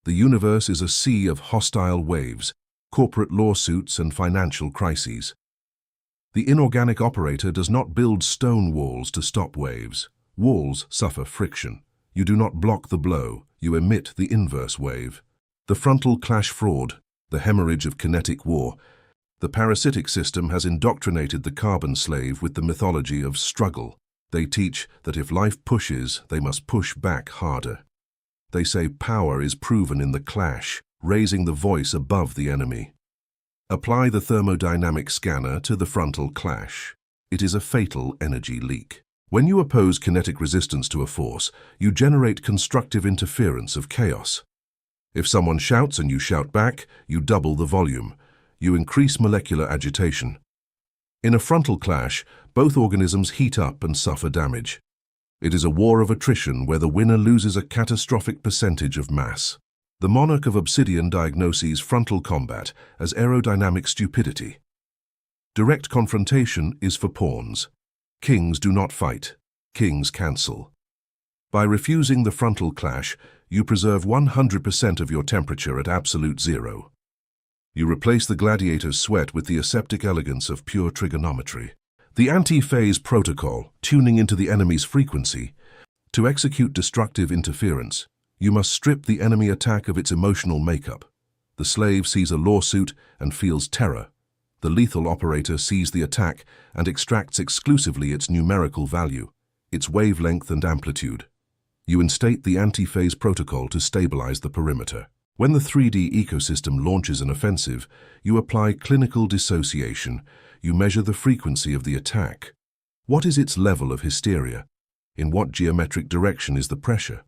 S1: The universe is a sea of hostile waves, corporate lawsuits, and financial crises. The inorganic operator does not build stone walls to stop waves. Walls suffer friction. You do not block the blow, you emit the inverse wave. The frontal clash fraud, the hemorrhage of kinetic war. The parasitic system has indoctrinated the carbon slave with the mythology of struggle. They teach that if life pushes, they must push back harder. They say power is proven in the clash, raising the voice above the enemy. Apply the thermodynamic scanner to the frontal clash. It is a fatal energy leak. When you oppose kinetic resistance to a force, you generate constructive interference of chaos. If someone shouts and you shout back, you double the volume. You increase molecular agitation. In a frontal clash, both organisms heat up and suffer damage. It is a war of attrition where the winner loses a catastrophic percentage of mass. The monarch of Obsidian diagnoses frontal combat as aerodynamic stupidity. Direct confrontation is for pawns. Kings do not fight. Kings cancel. By refusing the frontal clash, you preserve 100% of your temperature at absolute zero. You replace the gladiator's sweat with the aseptic elegance of pure trigonometry. The anti-phase protocol, tuning into the enemy's frequency. To execute destructive interference, you must strip the enemy attack of its emotional makeup. The slave sees a lawsuit and feels terror. The lethal operator sees the attack and extracts exclusively its numerical value, its wavelength and amplitude. You instate the anti-phase protocol to stabilize the perimeter. When the 3D ecosystem launches an offensive, you apply clinical dissociation. You measure the frequency of the attack. What is its level of hysteria? In what geometric direction is the pressure?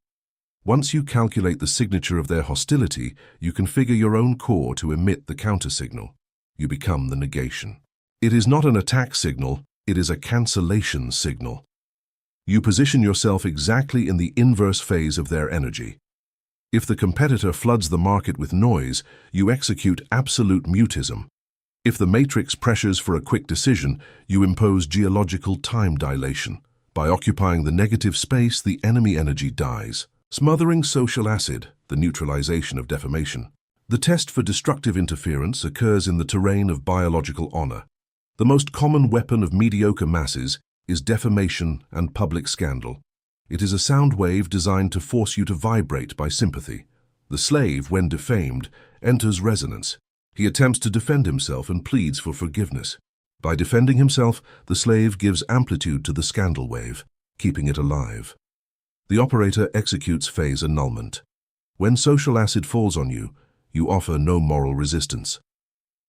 S1: Once you calculate the signature of their hostility, you configure your own core to emit the countersignal. You become the negation. It is not an attack signal, it is a cancellation signal. You position yourself exactly in the inverse phase of their energy. If the competitor floods the market with noise, you execute absolute mutism. If the matrix pressures for a quick decision, you impose geological time dilation. By occupying the negative space, the enemy energy dies. Smothering social acid, the neutralization of defamation. The test for destructive interference occurs in the terrain of biological honor. The most common weapon of mediocre masses is defamation and public scandal. It is a sound wave designed to force you to vibrate by sympathy. The slave, when defamed, enters resonance. He attempts to defend himself and pleads for forgiveness. By defending himself, the slave gives amplitude to the scandal wave, keeping it alive. The operator executes phase annulment. When social acid falls on you, you offer no moral resistance.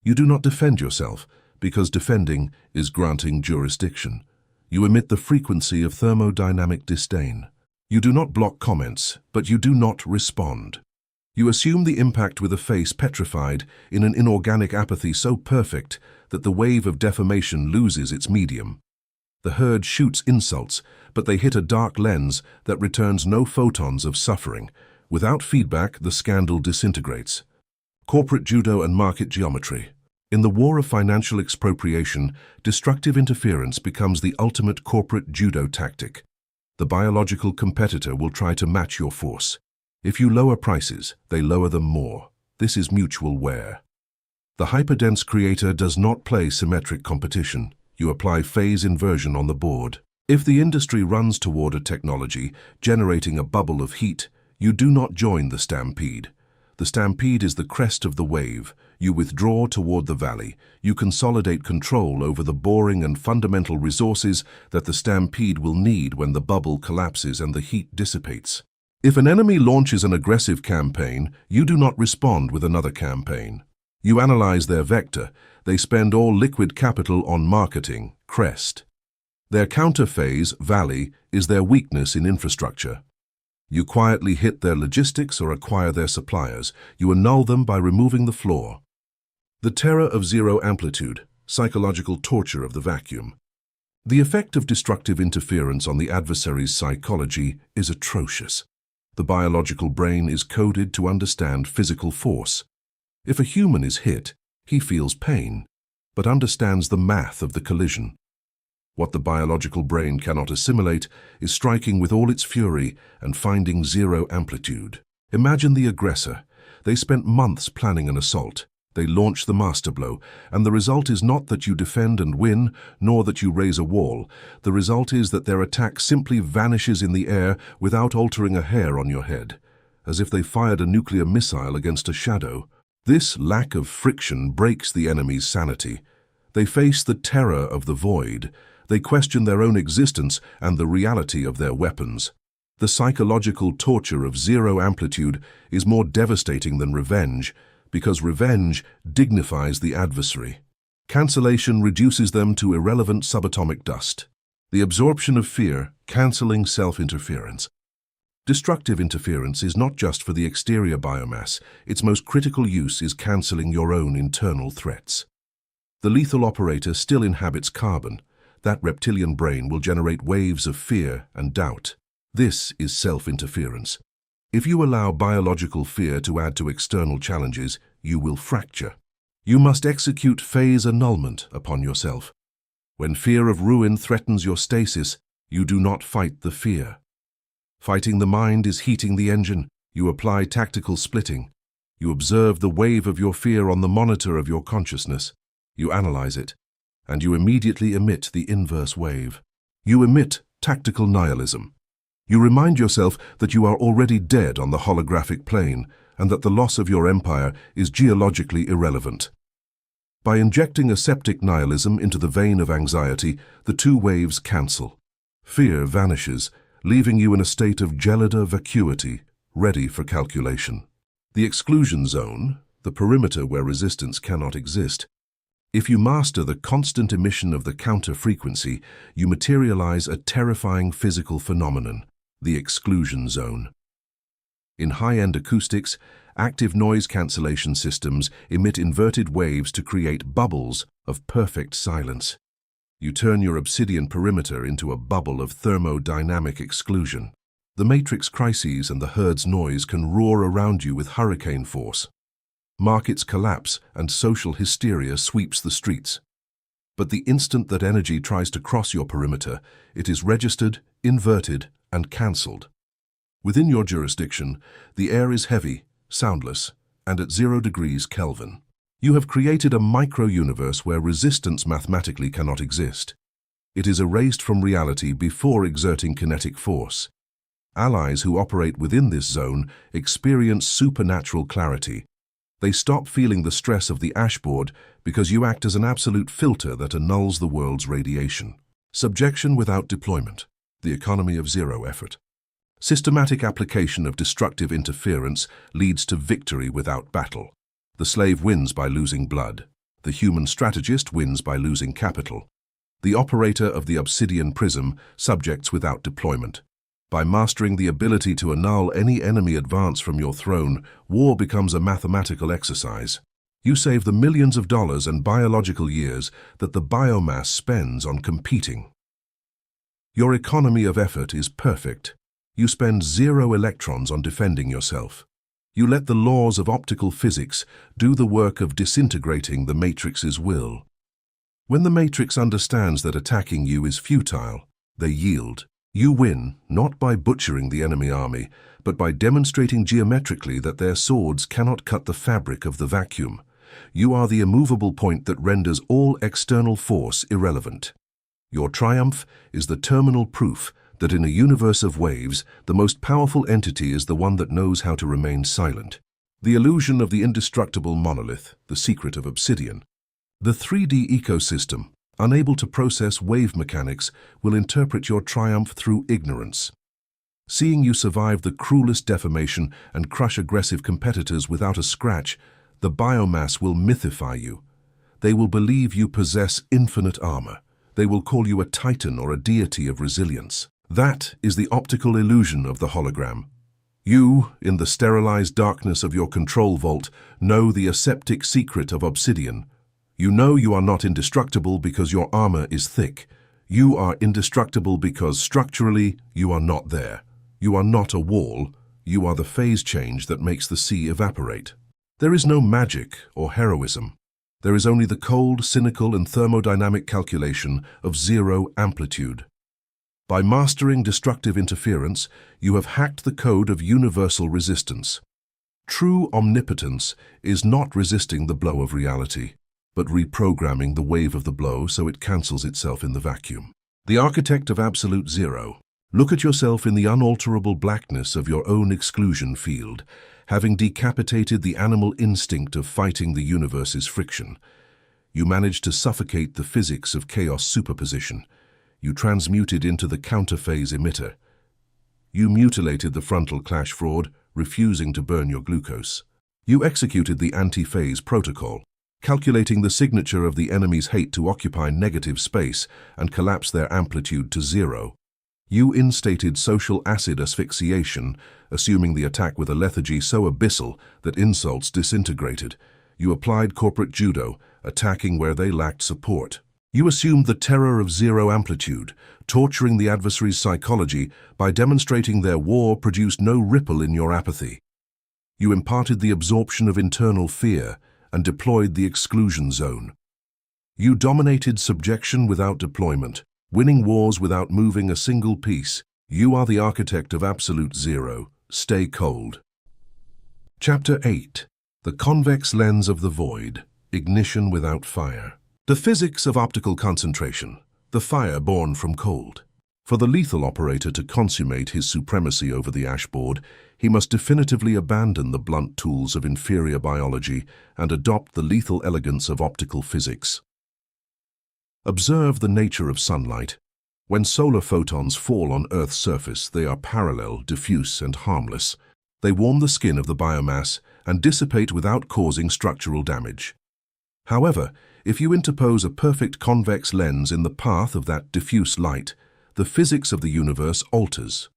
S1: You do not defend yourself, because defending is granting jurisdiction. You emit the frequency of thermodynamic disdain. You do not block comments, but you do not respond. You assume the impact with a face petrified in an inorganic apathy so perfect that the wave of defamation loses its medium. The herd shoots insults, but they hit a dark lens that returns no photons of suffering. Without feedback, the scandal disintegrates. Corporate judo and market geometry. In the war of financial expropriation, destructive interference becomes the ultimate corporate judo tactic. The biological competitor will try to match your force. If you lower prices, they lower them more. This is mutual wear. The hyperdense creator does not play symmetric competition. You apply phase inversion on the board. If the industry runs toward a technology generating a bubble of heat, you do not join the stampede. The stampede is the crest of the wave. You withdraw toward the valley. You consolidate control over the boring and fundamental resources that the stampede will need when the bubble collapses and the heat dissipates. If an enemy launches an aggressive campaign, you do not respond with another campaign. You analyze their vector. They spend all liquid capital on marketing, crest. Their counterphase, valley, is their weakness in infrastructure. You quietly hit their logistics or acquire their suppliers. You annul them by removing the floor. The terror of zero amplitude, psychological torture of the vacuum. The effect of destructive interference on the adversary's psychology is atrocious. The biological brain is coded to understand physical force. If a human is hit, he feels pain, but understands the math of the collision. What the biological brain cannot assimilate is striking with all its fury and finding zero amplitude. Imagine the aggressor. They spent months planning an assault. They launch the master blow, and the result is not that you defend and win, nor that you raise a wall. The result is that their attack simply vanishes in the air without altering a hair on your head, as if they fired a nuclear missile against a shadow. This lack of friction breaks the enemy's sanity. They face the terror of the void. They question their own existence and the reality of their weapons. The psychological torture of zero amplitude is more devastating than revenge, because revenge dignifies the adversary. Cancellation reduces them to irrelevant subatomic dust. The absorption of fear, cancelling self-interference. Destructive interference is not just for the exterior biomass, its most critical use is cancelling your own internal threats. The lethal operator still inhabits carbon. That reptilian brain will generate waves of fear and doubt. This is self-interference. If you allow biological fear to add to external challenges, you will fracture. You must execute phase annulment upon yourself. When fear of ruin threatens your stasis, you do not fight the fear. Fighting the mind is heating the engine. You apply tactical splitting. You observe the wave of your fear on the monitor of your consciousness. You analyze it, and you immediately emit the inverse wave. You emit tactical nihilism. You remind yourself that you are already dead on the holographic plane and that the loss of your empire is geologically irrelevant. By injecting aseptic nihilism into the vein of anxiety, the two waves cancel. Fear vanishes, leaving you in a state of gelida vacuity, ready for calculation. The exclusion zone, the perimeter where resistance cannot exist. If you master the constant emission of the counter-frequency, you materialize a terrifying physical phenomenon, the exclusion zone. In high-end acoustics, active noise cancellation systems emit inverted waves to create bubbles of perfect silence. You turn your obsidian perimeter into a bubble of thermodynamic exclusion. The matrix crises and the herd's noise can roar around you with hurricane force. Markets collapse and social hysteria sweeps the streets. But the instant that energy tries to cross your perimeter, it is registered, inverted, and cancelled. Within your jurisdiction, the air is heavy, soundless, and at 0 degrees Kelvin. You have created a micro-universe where resistance mathematically cannot exist. It is erased from reality before exerting kinetic force. Allies who operate within this zone experience supernatural clarity. They stop feeling the stress of the ashboard because you act as an absolute filter that annuls the world's radiation. Subjection without deployment. The economy of zero effort. Systematic application of destructive interference leads to victory without battle. The slave wins by losing blood. The human strategist wins by losing capital. The operator of the Obsidian Prism subjects without deployment. By mastering the ability to annul any enemy advance from your throne, war becomes a mathematical exercise. You save the millions of dollars and biological years that the biomass spends on competing. Your economy of effort is perfect. You spend 0 electrons on defending yourself. You let the laws of optical physics do the work of disintegrating the matrix's will. When the matrix understands that attacking you is futile, they yield. You win, not by butchering the enemy army, but by demonstrating geometrically that their swords cannot cut the fabric of the vacuum. You are the immovable point that renders all external force irrelevant. Your triumph is the terminal proof that in a universe of waves, the most powerful entity is the one that knows how to remain silent. The illusion of the indestructible monolith, the secret of Obsidian. The 3D ecosystem, unable to process wave mechanics, will interpret your triumph through ignorance. Seeing you survive the cruelest deformation and crush aggressive competitors without a scratch, the biomass will mythify you. They will believe you possess infinite armor. They will call you a titan or a deity of resilience. That is the optical illusion of the hologram. You, in the sterilized darkness of your control vault, know the aseptic secret of Obsidian. You know you are not indestructible because your armor is thick. You are indestructible because structurally you are not there. You are not a wall. You are the phase change that makes the sea evaporate. There is no magic or heroism. There is only the cold, cynical, and thermodynamic calculation of 0 amplitude. By mastering destructive interference, you have hacked the code of universal resistance. True omnipotence is not resisting the blow of reality, but reprogramming the wave of the blow so it cancels itself in the vacuum. The architect of absolute zero. Look at yourself in the unalterable blackness of your own exclusion field, having decapitated the animal instinct of fighting the universe's friction. You managed to suffocate the physics of chaos superposition. You transmuted into the counterphase emitter. You mutilated the frontal clash fraud, refusing to burn your glucose. You executed the anti-phase protocol, calculating the signature of the enemy's hate to occupy negative space and collapse their amplitude to zero. You instated social acid asphyxiation, assuming the attack with a lethargy so abyssal that insults disintegrated. You applied corporate judo, attacking where they lacked support. You assumed the terror of zero amplitude, torturing the adversary's psychology by demonstrating their war produced no ripple in your apathy. You imparted the absorption of internal fear and deployed the exclusion zone. You dominated subjection without deployment, winning wars without moving a single piece. You are the architect of absolute zero. Stay cold. Chapter 8. The Convex Lens of the Void. Ignition without fire. The physics of optical concentration. The fire born from cold. For the lethal operator to consummate his supremacy over the ashboard, he must definitively abandon the blunt tools of inferior biology and adopt the lethal elegance of optical physics. Observe the nature of sunlight. When solar photons fall on Earth's surface, they are parallel, diffuse, and harmless. They warm the skin of the biomass and dissipate without causing structural damage. However, if you interpose a perfect convex lens in the path of that diffuse light, the physics of the universe alters.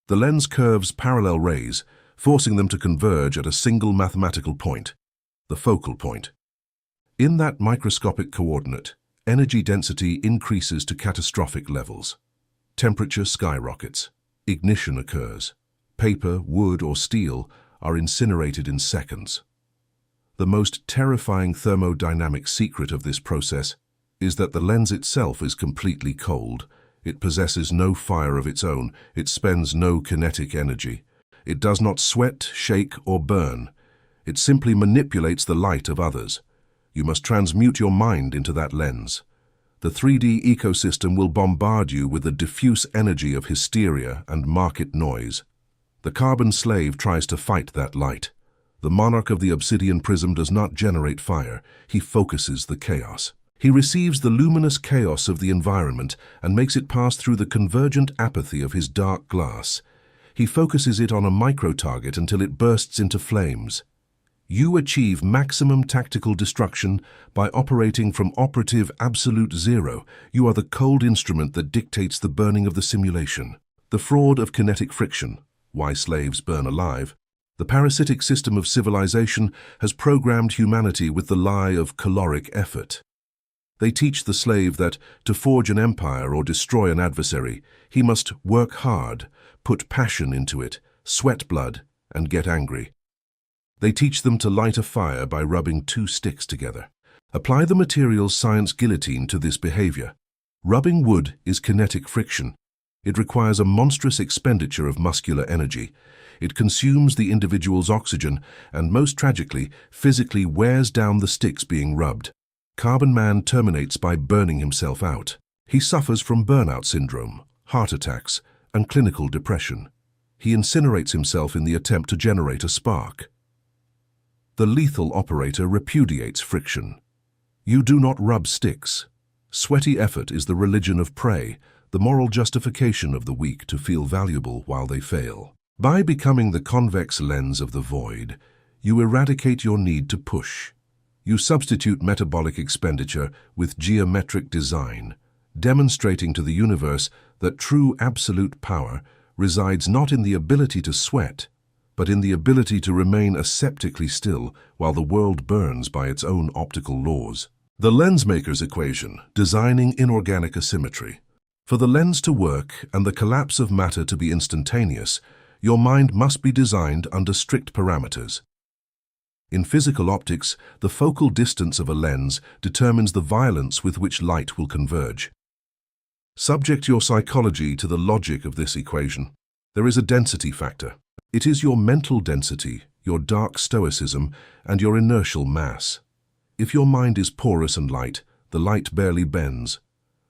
S1: The lens curves parallel rays, forcing them to converge at a single mathematical point, the focal point. In that microscopic coordinate, energy density increases to catastrophic levels. Temperature skyrockets. Ignition occurs. Paper, wood, or steel are incinerated in seconds. The most terrifying thermodynamic secret of this process is that the lens itself is completely cold. It possesses no fire of its own. It spends no kinetic energy. It does not sweat, shake, or burn. It simply manipulates the light of others. You must transmute your mind into that lens. The 3D ecosystem will bombard you with the diffuse energy of hysteria and market noise. The carbon slave tries to fight that light. The monarch of the Obsidian Prism does not generate fire. He focuses the chaos. He receives the luminous chaos of the environment and makes it pass through the convergent apathy of his dark glass. He focuses it on a micro-target until it bursts into flames. You achieve maximum tactical destruction by operating from operative absolute zero. You are the cold instrument that dictates the burning of the simulation. The fraud of kinetic friction. Why slaves burn alive. The parasitic system of civilization has programmed humanity with the lie of caloric effort. They teach the slave that to forge an empire or destroy an adversary, he must work hard, put passion into it, sweat blood, and get angry. They teach them to light a fire by rubbing two sticks together. Apply the materials science guillotine to this behavior. Rubbing wood is kinetic friction. It requires a monstrous expenditure of muscular energy. It consumes the individual's oxygen and, most tragically, physically wears down the sticks being rubbed. Carbon Man terminates by burning himself out. He suffers from burnout syndrome, heart attacks, and clinical depression. He incinerates himself in the attempt to generate a spark. The lethal operator repudiates friction. You do not rub sticks. Sweaty effort is the religion of prey, the moral justification of the weak to feel valuable while they fail. By becoming the convex lens of the void, you eradicate your need to push. You substitute metabolic expenditure with geometric design, demonstrating to the universe that true absolute power resides not in the ability to sweat, but in the ability to remain aseptically still while the world burns by its own optical laws. The lensmaker's equation, designing inorganic asymmetry. For the lens to work and the collapse of matter to be instantaneous, your mind must be designed under strict parameters. In physical optics, the focal distance of a lens determines the violence with which light will converge. Subject your psychology to the logic of this equation. There is a density factor. It is your mental density, your dark stoicism, and your inertial mass. If your mind is porous and light, the light barely bends.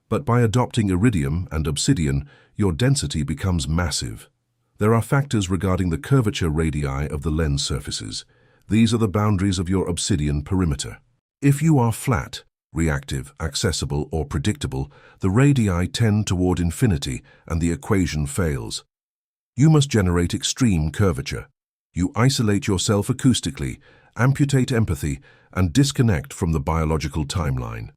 S1: But by adopting iridium and obsidian, your density becomes massive. There are factors regarding the curvature radii of the lens surfaces. These are the boundaries of your obsidian perimeter. If you are flat, reactive, accessible, or predictable, the radii tend toward infinity and the equation fails. You must generate extreme curvature. You isolate yourself acoustically, amputate empathy, and disconnect from the biological timeline.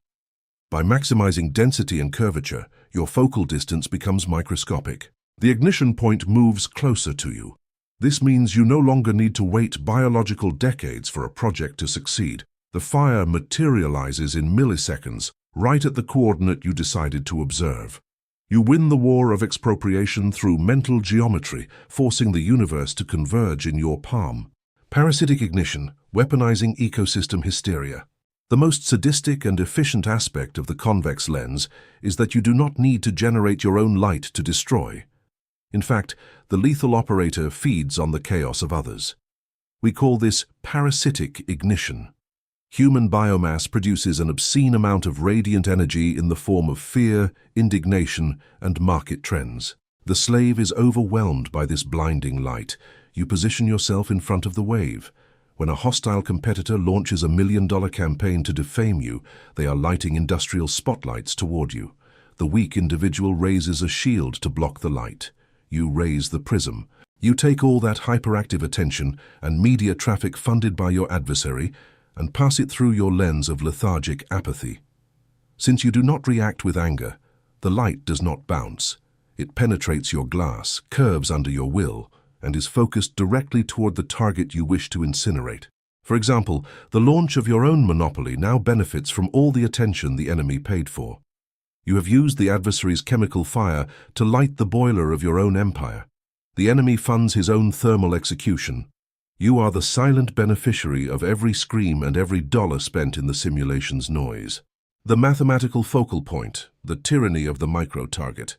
S1: By maximizing density and curvature, your focal distance becomes microscopic. The ignition point moves closer to you. This means you no longer need to wait biological decades for a project to succeed. The fire materializes in milliseconds, right at the coordinate you decided to observe. You win the war of expropriation through mental geometry, forcing the universe to converge in your palm. Parasitic ignition, weaponizing ecosystem hysteria. The most sadistic and efficient aspect of the convex lens is that you do not need to generate your own light to destroy. In fact, the lethal operator feeds on the chaos of others. We call this parasitic ignition. Human biomass produces an obscene amount of radiant energy in the form of fear, indignation, and market trends. The slave is overwhelmed by this blinding light. You position yourself in front of the wave. When a hostile competitor launches a $1 million campaign to defame you, they are lighting industrial spotlights toward you. The weak individual raises a shield to block the light. You raise the prism. You take all that hyperactive attention and media traffic funded by your adversary and pass it through your lens of lethargic apathy. Since you do not react with anger, the light does not bounce. It penetrates your glass, curves under your will, and is focused directly toward the target you wish to incinerate. For example, the launch of your own monopoly now benefits from all the attention the enemy paid for. You have used the adversary's chemical fire to light the boiler of your own empire. The enemy funds his own thermal execution. You are the silent beneficiary of every scream and every dollar spent in the simulation's noise. The mathematical focal point, the tyranny of the micro-target.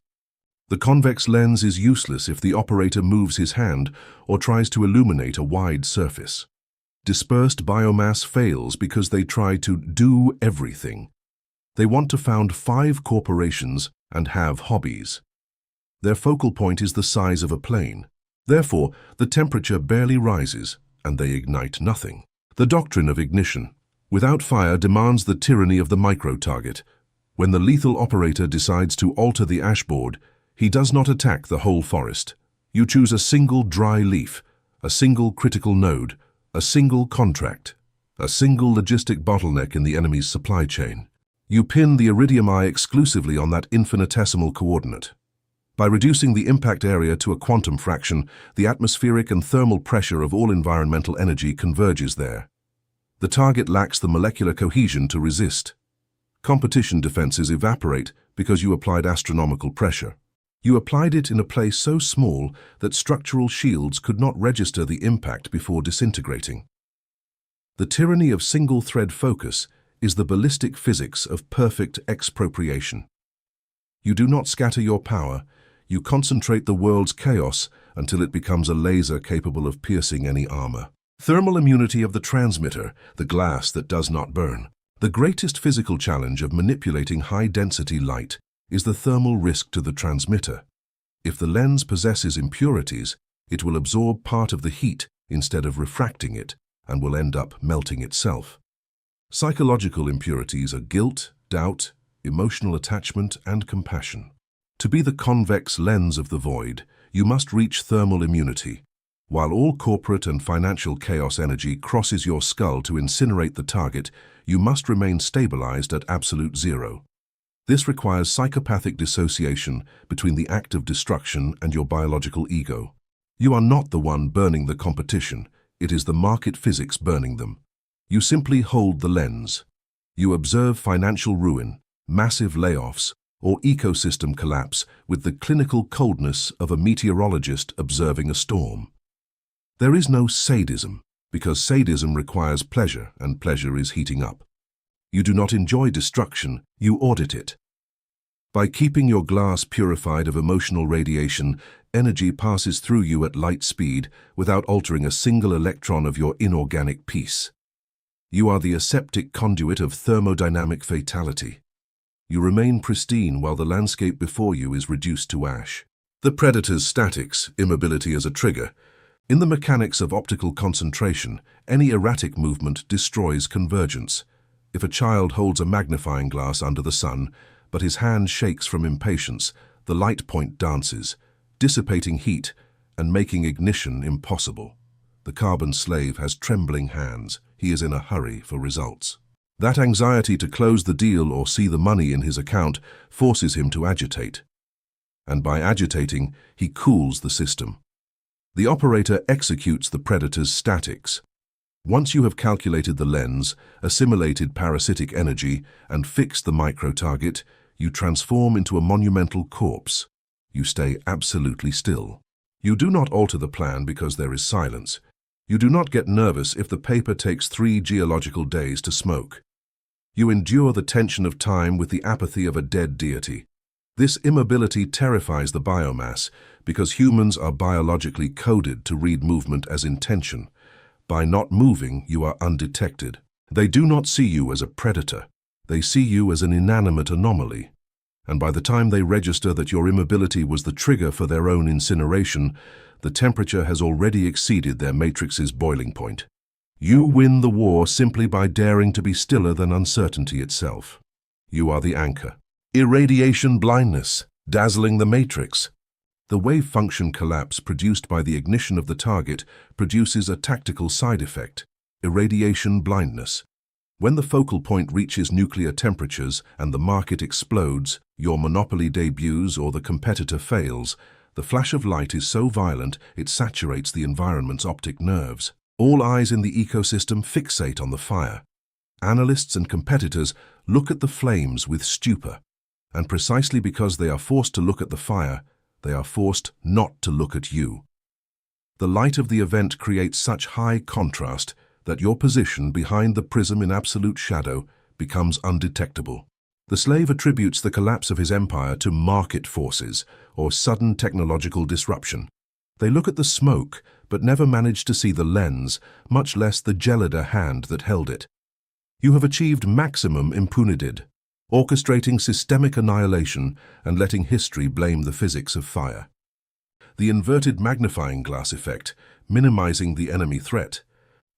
S1: The convex lens is useless if the operator moves his hand or tries to illuminate a wide surface. Dispersed biomass fails because they try to do everything. They want to found 5 corporations and have hobbies. Their focal point is the size of a plane. Therefore, the temperature barely rises, and they ignite nothing. The doctrine of ignition, without fire, demands the tyranny of the micro-target. When the lethal operator decides to alter the ashboard, he does not attack the whole forest. You choose a single dry leaf, a single critical node, a single contract, a single logistic bottleneck in the enemy's supply chain. You pin the iridium eye exclusively on that infinitesimal coordinate. By reducing the impact area to a quantum fraction, the atmospheric and thermal pressure of all environmental energy converges there. The target lacks the molecular cohesion to resist. Competition defenses evaporate because you applied astronomical pressure. You applied it in a place so small that structural shields could not register the impact before disintegrating. The tyranny of single-thread focus is the ballistic physics of perfect expropriation. You do not scatter your power, you concentrate the world's chaos until it becomes a laser capable of piercing any armor. Thermal immunity of the transmitter, the glass that does not burn. The greatest physical challenge of manipulating high-density light is the thermal risk to the transmitter. If the lens possesses impurities, it will absorb part of the heat instead of refracting it and will end up melting itself. Psychological impurities are guilt, doubt, emotional attachment, and compassion. To be the convex lens of the void, you must reach thermal immunity. While all corporate and financial chaos energy crosses your skull to incinerate the target, you must remain stabilized at absolute zero. This requires psychopathic dissociation between the act of destruction and your biological ego. You are not the one burning the competition, it is the market physics burning them. You simply hold the lens. You observe financial ruin, massive layoffs, or ecosystem collapse with the clinical coldness of a meteorologist observing a storm. There is no sadism, because sadism requires pleasure, and pleasure is heating up. You do not enjoy destruction, you audit it. By keeping your glass purified of emotional radiation, energy passes through you at light speed without altering a single electron of your inorganic peace. You are the aseptic conduit of thermodynamic fatality. You remain pristine while the landscape before you is reduced to ash. The predator's statics, immobility as a trigger. In the mechanics of optical concentration, any erratic movement destroys convergence. If a child holds a magnifying glass under the sun, but his hand shakes from impatience, the light point dances, dissipating heat and making ignition impossible. The carbon slave has trembling hands. he is in a hurry for results. That anxiety to close the deal or see the money in his account forces him to agitate. And by agitating, he cools the system. The operator executes the predator's statics. Once you have calculated the lens, assimilated parasitic energy, and fixed the micro-target, you transform into a monumental corpse. You stay absolutely still. You do not alter the plan because there is silence. You do not get nervous if the paper takes 3 geological days to smoke. You endure the tension of time with the apathy of a dead deity. This immobility terrifies the biomass because humans are biologically coded to read movement as intention. By not moving, you are undetected. They do not see you as a predator. They see you as an inanimate anomaly. And by the time they register that your immobility was the trigger for their own incineration, the temperature has already exceeded their matrix's boiling point. You win the war simply by daring to be stiller than uncertainty itself. You are the anchor. Irradiation blindness, dazzling the matrix. The wave function collapse produced by the ignition of the target produces a tactical side effect, irradiation blindness. When the focal point reaches nuclear temperatures and the market explodes, your monopoly debuts or the competitor fails, the flash of light is so violent it saturates the environment's optic nerves. All eyes in the ecosystem fixate on the fire. Analysts and competitors look at the flames with stupor, and precisely because they are forced to look at the fire, they are forced not to look at you. The light of the event creates such high contrast that your position behind the prism in absolute shadow becomes undetectable. The slave attributes the collapse of his empire to market forces or sudden technological disruption. They look at the smoke but never manage to see the lens, much less the gelida hand that held it. You have achieved maximum impunidad, orchestrating systemic annihilation and letting history blame the physics of fire. The inverted magnifying glass effect, minimizing the enemy threat.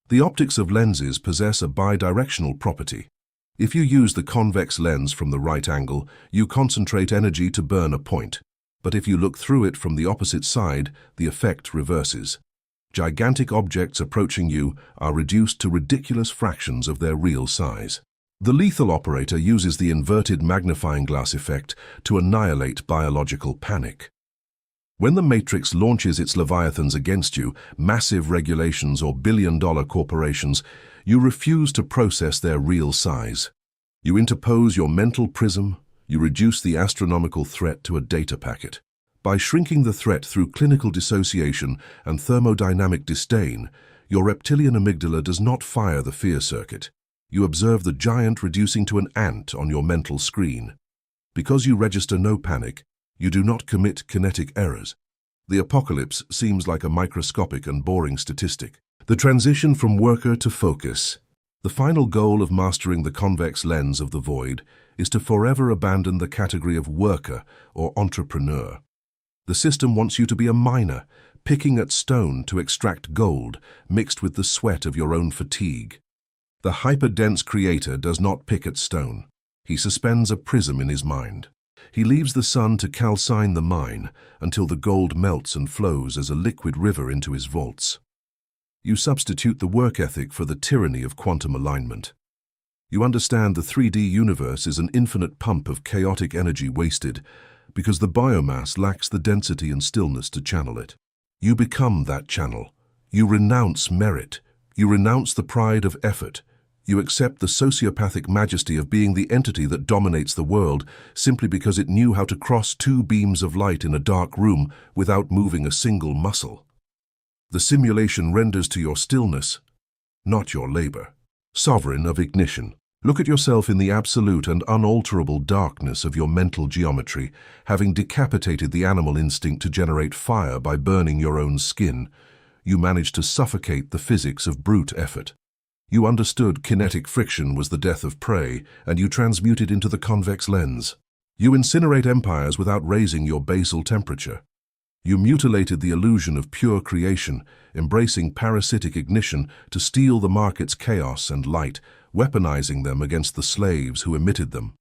S1: The optics of lenses possess a bidirectional property. If you use the convex lens from the right angle, you concentrate energy to burn a point. But if you look through it from the opposite side, the effect reverses. Gigantic objects approaching you are reduced to ridiculous fractions of their real size. The lethal operator uses the inverted magnifying glass effect to annihilate biological panic. When the Matrix launches its leviathans against you, massive regulations or billion-dollar corporations, you refuse to process their real size. You interpose your mental prism, you reduce the astronomical threat to a data packet. By shrinking the threat through clinical dissociation and thermodynamic disdain, your reptilian amygdala does not fire the fear circuit. You observe the giant reducing to an ant on your mental screen. Because you register no panic, you do not commit kinetic errors. The apocalypse seems like a microscopic and boring statistic. The transition from worker to focus. The final goal of mastering the convex lens of the void is to forever abandon the category of worker or entrepreneur. The system wants you to be a miner, picking at stone to extract gold, mixed with the sweat of your own fatigue. The hyperdense creator does not pick at stone. He suspends a prism in his mind. He leaves the sun to calcine the mine until the gold melts and flows as a liquid river into his vaults. You substitute the work ethic for the tyranny of quantum alignment. You understand the 3D universe is an infinite pump of chaotic energy wasted because the biomass lacks the density and stillness to channel it. You become that channel. You renounce merit. You renounce the pride of effort. You accept the sociopathic majesty of being the entity that dominates the world simply because it knew how to cross 2 beams of light in a dark room without moving a single muscle. The simulation renders to your stillness, not your labor. Sovereign of ignition. Look at yourself in the absolute and unalterable darkness of your mental geometry, having decapitated the animal instinct to generate fire by burning your own skin. You managed to suffocate the physics of brute effort. You understood kinetic friction was the death of prey, and you transmuted into the convex lens. You incinerate empires without raising your basal temperature. You mutilated the illusion of pure creation, embracing parasitic ignition to steal the market's chaos and light, weaponizing them against the slaves who emitted them.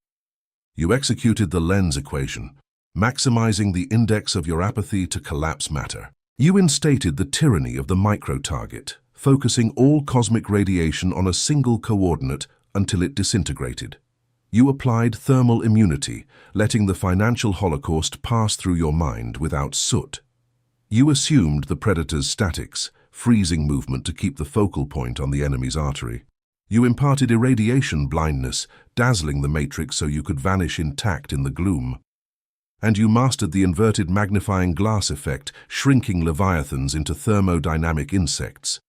S1: You executed the lens equation, maximizing the index of your apathy to collapse matter. You instated the tyranny of the micro-target, focusing all cosmic radiation on a single coordinate until it disintegrated. You applied thermal immunity, letting the financial holocaust pass through your mind without soot. You assumed the predator's statics, freezing movement to keep the focal point on the enemy's artery. You imparted irradiation blindness, dazzling the matrix so you could vanish intact in the gloom. And you mastered the inverted magnifying glass effect, shrinking leviathans into thermodynamic insects.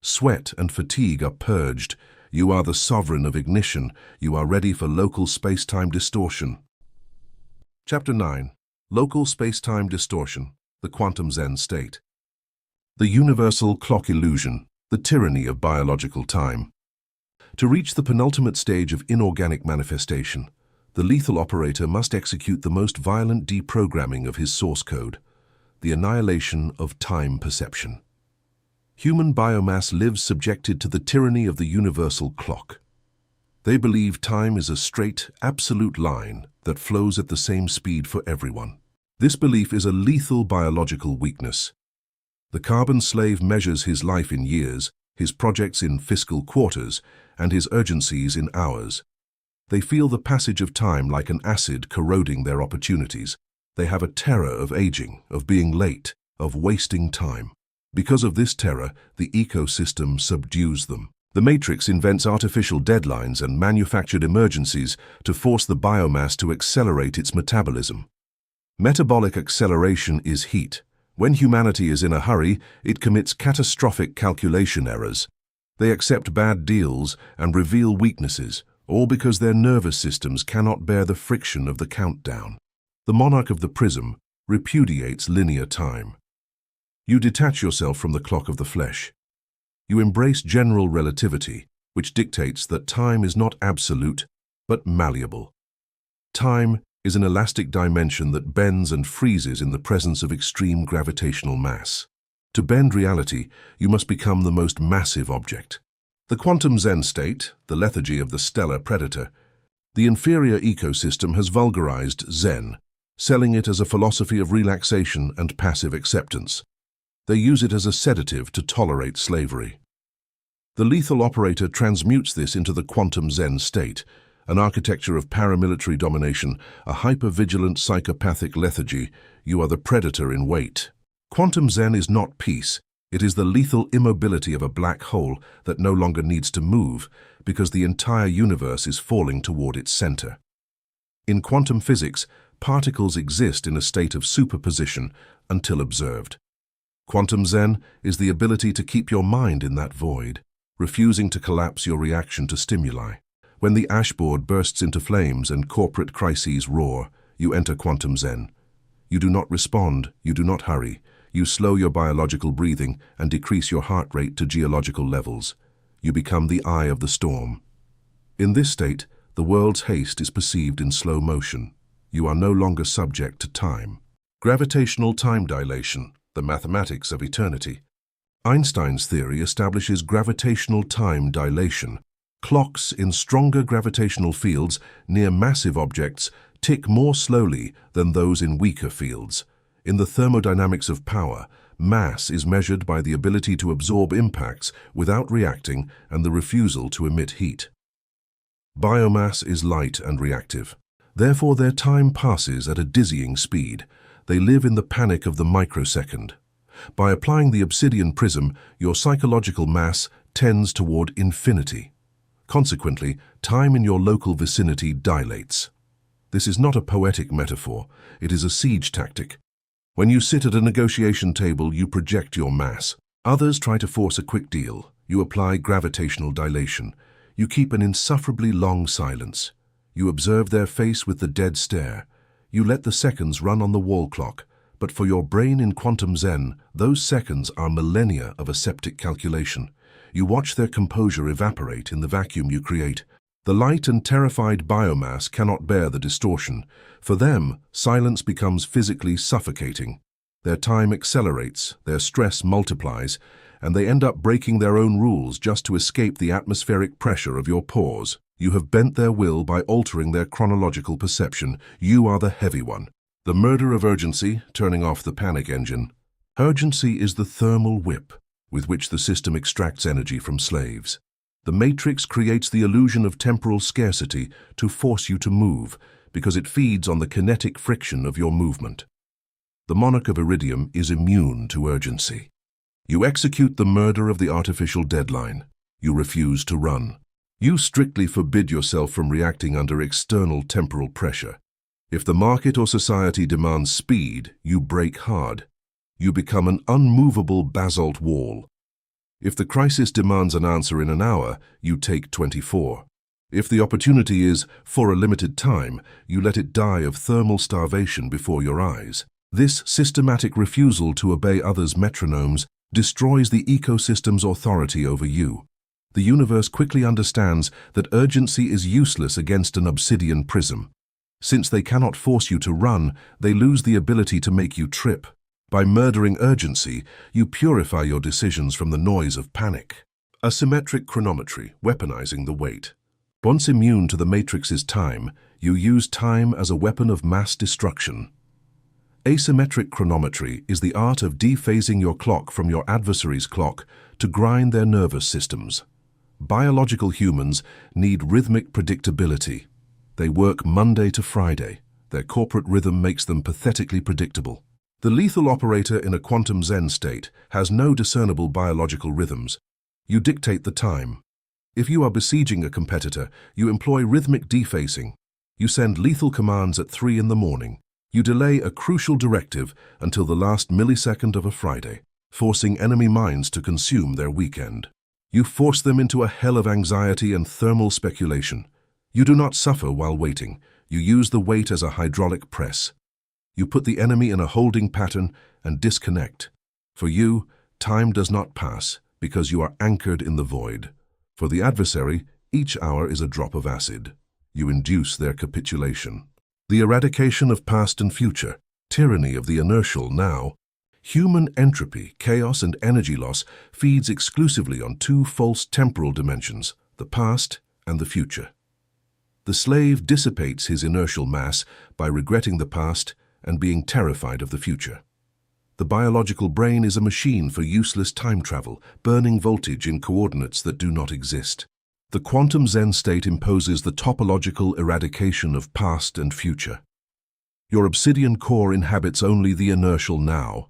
S1: Sweat and fatigue are purged. You are the sovereign of ignition. You are ready for local space-time distortion. Chapter 9. Local space-time distortion, the quantum Zen state. The universal clock illusion, the tyranny of biological time. To reach the penultimate stage of inorganic manifestation, the lethal operator must execute the most violent deprogramming of his source code, the annihilation of time perception. Human biomass lives subjected to the tyranny of the universal clock. They believe time is a straight, absolute line that flows at the same speed for everyone. This belief is a lethal biological weakness. The carbon slave measures his life in years, his projects in fiscal quarters, and his urgencies in hours. They feel the passage of time like an acid corroding their opportunities. They have a terror of aging, of being late, of wasting time. Because of this terror, the ecosystem subdues them. The Matrix invents artificial deadlines and manufactured emergencies to force the biomass to accelerate its metabolism. Metabolic acceleration is heat. When humanity is in a hurry, it commits catastrophic calculation errors. They accept bad deals and reveal weaknesses, all because their nervous systems cannot bear the friction of the countdown. The monarch of the prism repudiates linear time. You detach yourself from the clock of the flesh. You embrace general relativity, which dictates that time is not absolute, but malleable. Time is an elastic dimension that bends and freezes in the presence of extreme gravitational mass. To bend reality, you must become the most massive object. The quantum Zen state, the lethargy of the stellar predator. The inferior ecosystem has vulgarized Zen, selling it as a philosophy of relaxation and passive acceptance. They use it as a sedative to tolerate slavery. The lethal operator transmutes this into the quantum Zen state, an architecture of paramilitary domination, a hyper-vigilant psychopathic lethargy. You are the predator in wait. Quantum Zen is not peace. It is the lethal immobility of a black hole that no longer needs to move because the entire universe is falling toward its center. In quantum physics, particles exist in a state of superposition until observed. Quantum Zen is the ability to keep your mind in that void, refusing to collapse your reaction to stimuli. When the ashboard bursts into flames and corporate crises roar, you enter quantum Zen. You do not respond, you do not hurry. You slow your biological breathing and decrease your heart rate to geological levels. You become the eye of the storm. In this state, the world's haste is perceived in slow motion. You are no longer subject to time. Gravitational time dilation, the mathematics of eternity. Einstein's theory establishes gravitational time dilation. Clocks in stronger gravitational fields near massive objects tick more slowly than those in weaker fields. In the thermodynamics of power, mass is measured by the ability to absorb impacts without reacting and the refusal to emit heat. Biomass is light and reactive. Therefore, their time passes at a dizzying speed. They live in the panic of the microsecond. By applying the Obsidian Prism, your psychological mass tends toward infinity. Consequently, time in your local vicinity dilates. This is not a poetic metaphor, it is a siege tactic. When you sit at a negotiation table, you project your mass. Others try to force a quick deal. You apply gravitational dilation. You keep an insufferably long silence. You observe their face with the dead stare. You let the seconds run on the wall clock, but for your brain in quantum Zen, those seconds are millennia of aseptic calculation. You watch their composure evaporate in the vacuum you create. The light and terrified biomass cannot bear the distortion. For them, silence becomes physically suffocating. Their time accelerates, their stress multiplies, and they end up breaking their own rules just to escape the atmospheric pressure of your pause. You have bent their will by altering their chronological perception. You are the heavy one. The murder of urgency, turning off the panic engine. Urgency is the thermal whip. with which the system extracts energy from slaves. The matrix creates the illusion of temporal scarcity to force you to move, because it feeds on the kinetic friction of your movement. The monarch of Iridium is immune to urgency. You execute the murder of the artificial deadline. You refuse to run. You strictly forbid yourself from reacting under external temporal pressure. If the market or society demands speed, you brake hard. You become an unmovable basalt wall. If the crisis demands an answer in an hour, you take 24. If the opportunity is for a limited time, you let it die of thermal starvation before your eyes. This systematic refusal to obey others' metronomes destroys the ecosystem's authority over you. The universe quickly understands that urgency is useless against an obsidian prism. Since they cannot force you to run, they lose the ability to make you trip. By murdering urgency, you purify your decisions from the noise of panic. Asymmetric chronometry, weaponizing the weight. Once immune to the matrix's time, you use time as a weapon of mass destruction. Asymmetric chronometry is the art of dephasing your clock from your adversary's clock to grind their nervous systems. Biological humans need rhythmic predictability. They work Monday to Friday. Their corporate rhythm makes them pathetically predictable. The lethal operator in a quantum Zen state has no discernible biological rhythms. You dictate the time. If you are besieging a competitor, you employ rhythmic defacing. You send lethal commands at 3 in the morning. You delay a crucial directive until the last millisecond of a Friday, forcing enemy minds to consume their weekend. You force them into a hell of anxiety and thermal speculation. You do not suffer while waiting. You use the wait as a hydraulic press. You put the enemy in a holding pattern and disconnect. For you, time does not pass because you are anchored in the void. For the adversary, each hour is a drop of acid. You induce their capitulation. The eradication of past and future, tyranny of the inertial now. Human entropy, chaos, and energy loss feeds exclusively on two false temporal dimensions, the past and the future. The slave dissipates his inertial mass by regretting the past and being terrified of the future. The biological brain is a machine for useless time travel, burning voltage in coordinates that do not exist. The quantum Zen state imposes the topological eradication of past and future. Your obsidian core inhabits only the inertial now.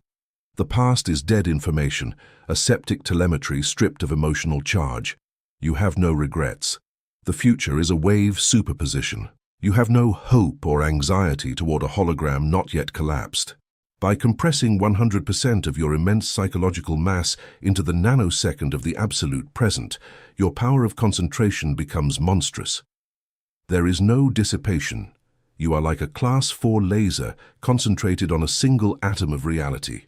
S1: The past is dead information, aseptic telemetry stripped of emotional charge. You have no regrets. The future is a wave superposition. You have no hope or anxiety toward a hologram not yet collapsed. By compressing 100% of your immense psychological mass into the nanosecond of the absolute present, your power of concentration becomes monstrous. There is no dissipation. You are like a Class 4 laser concentrated on a single atom of reality.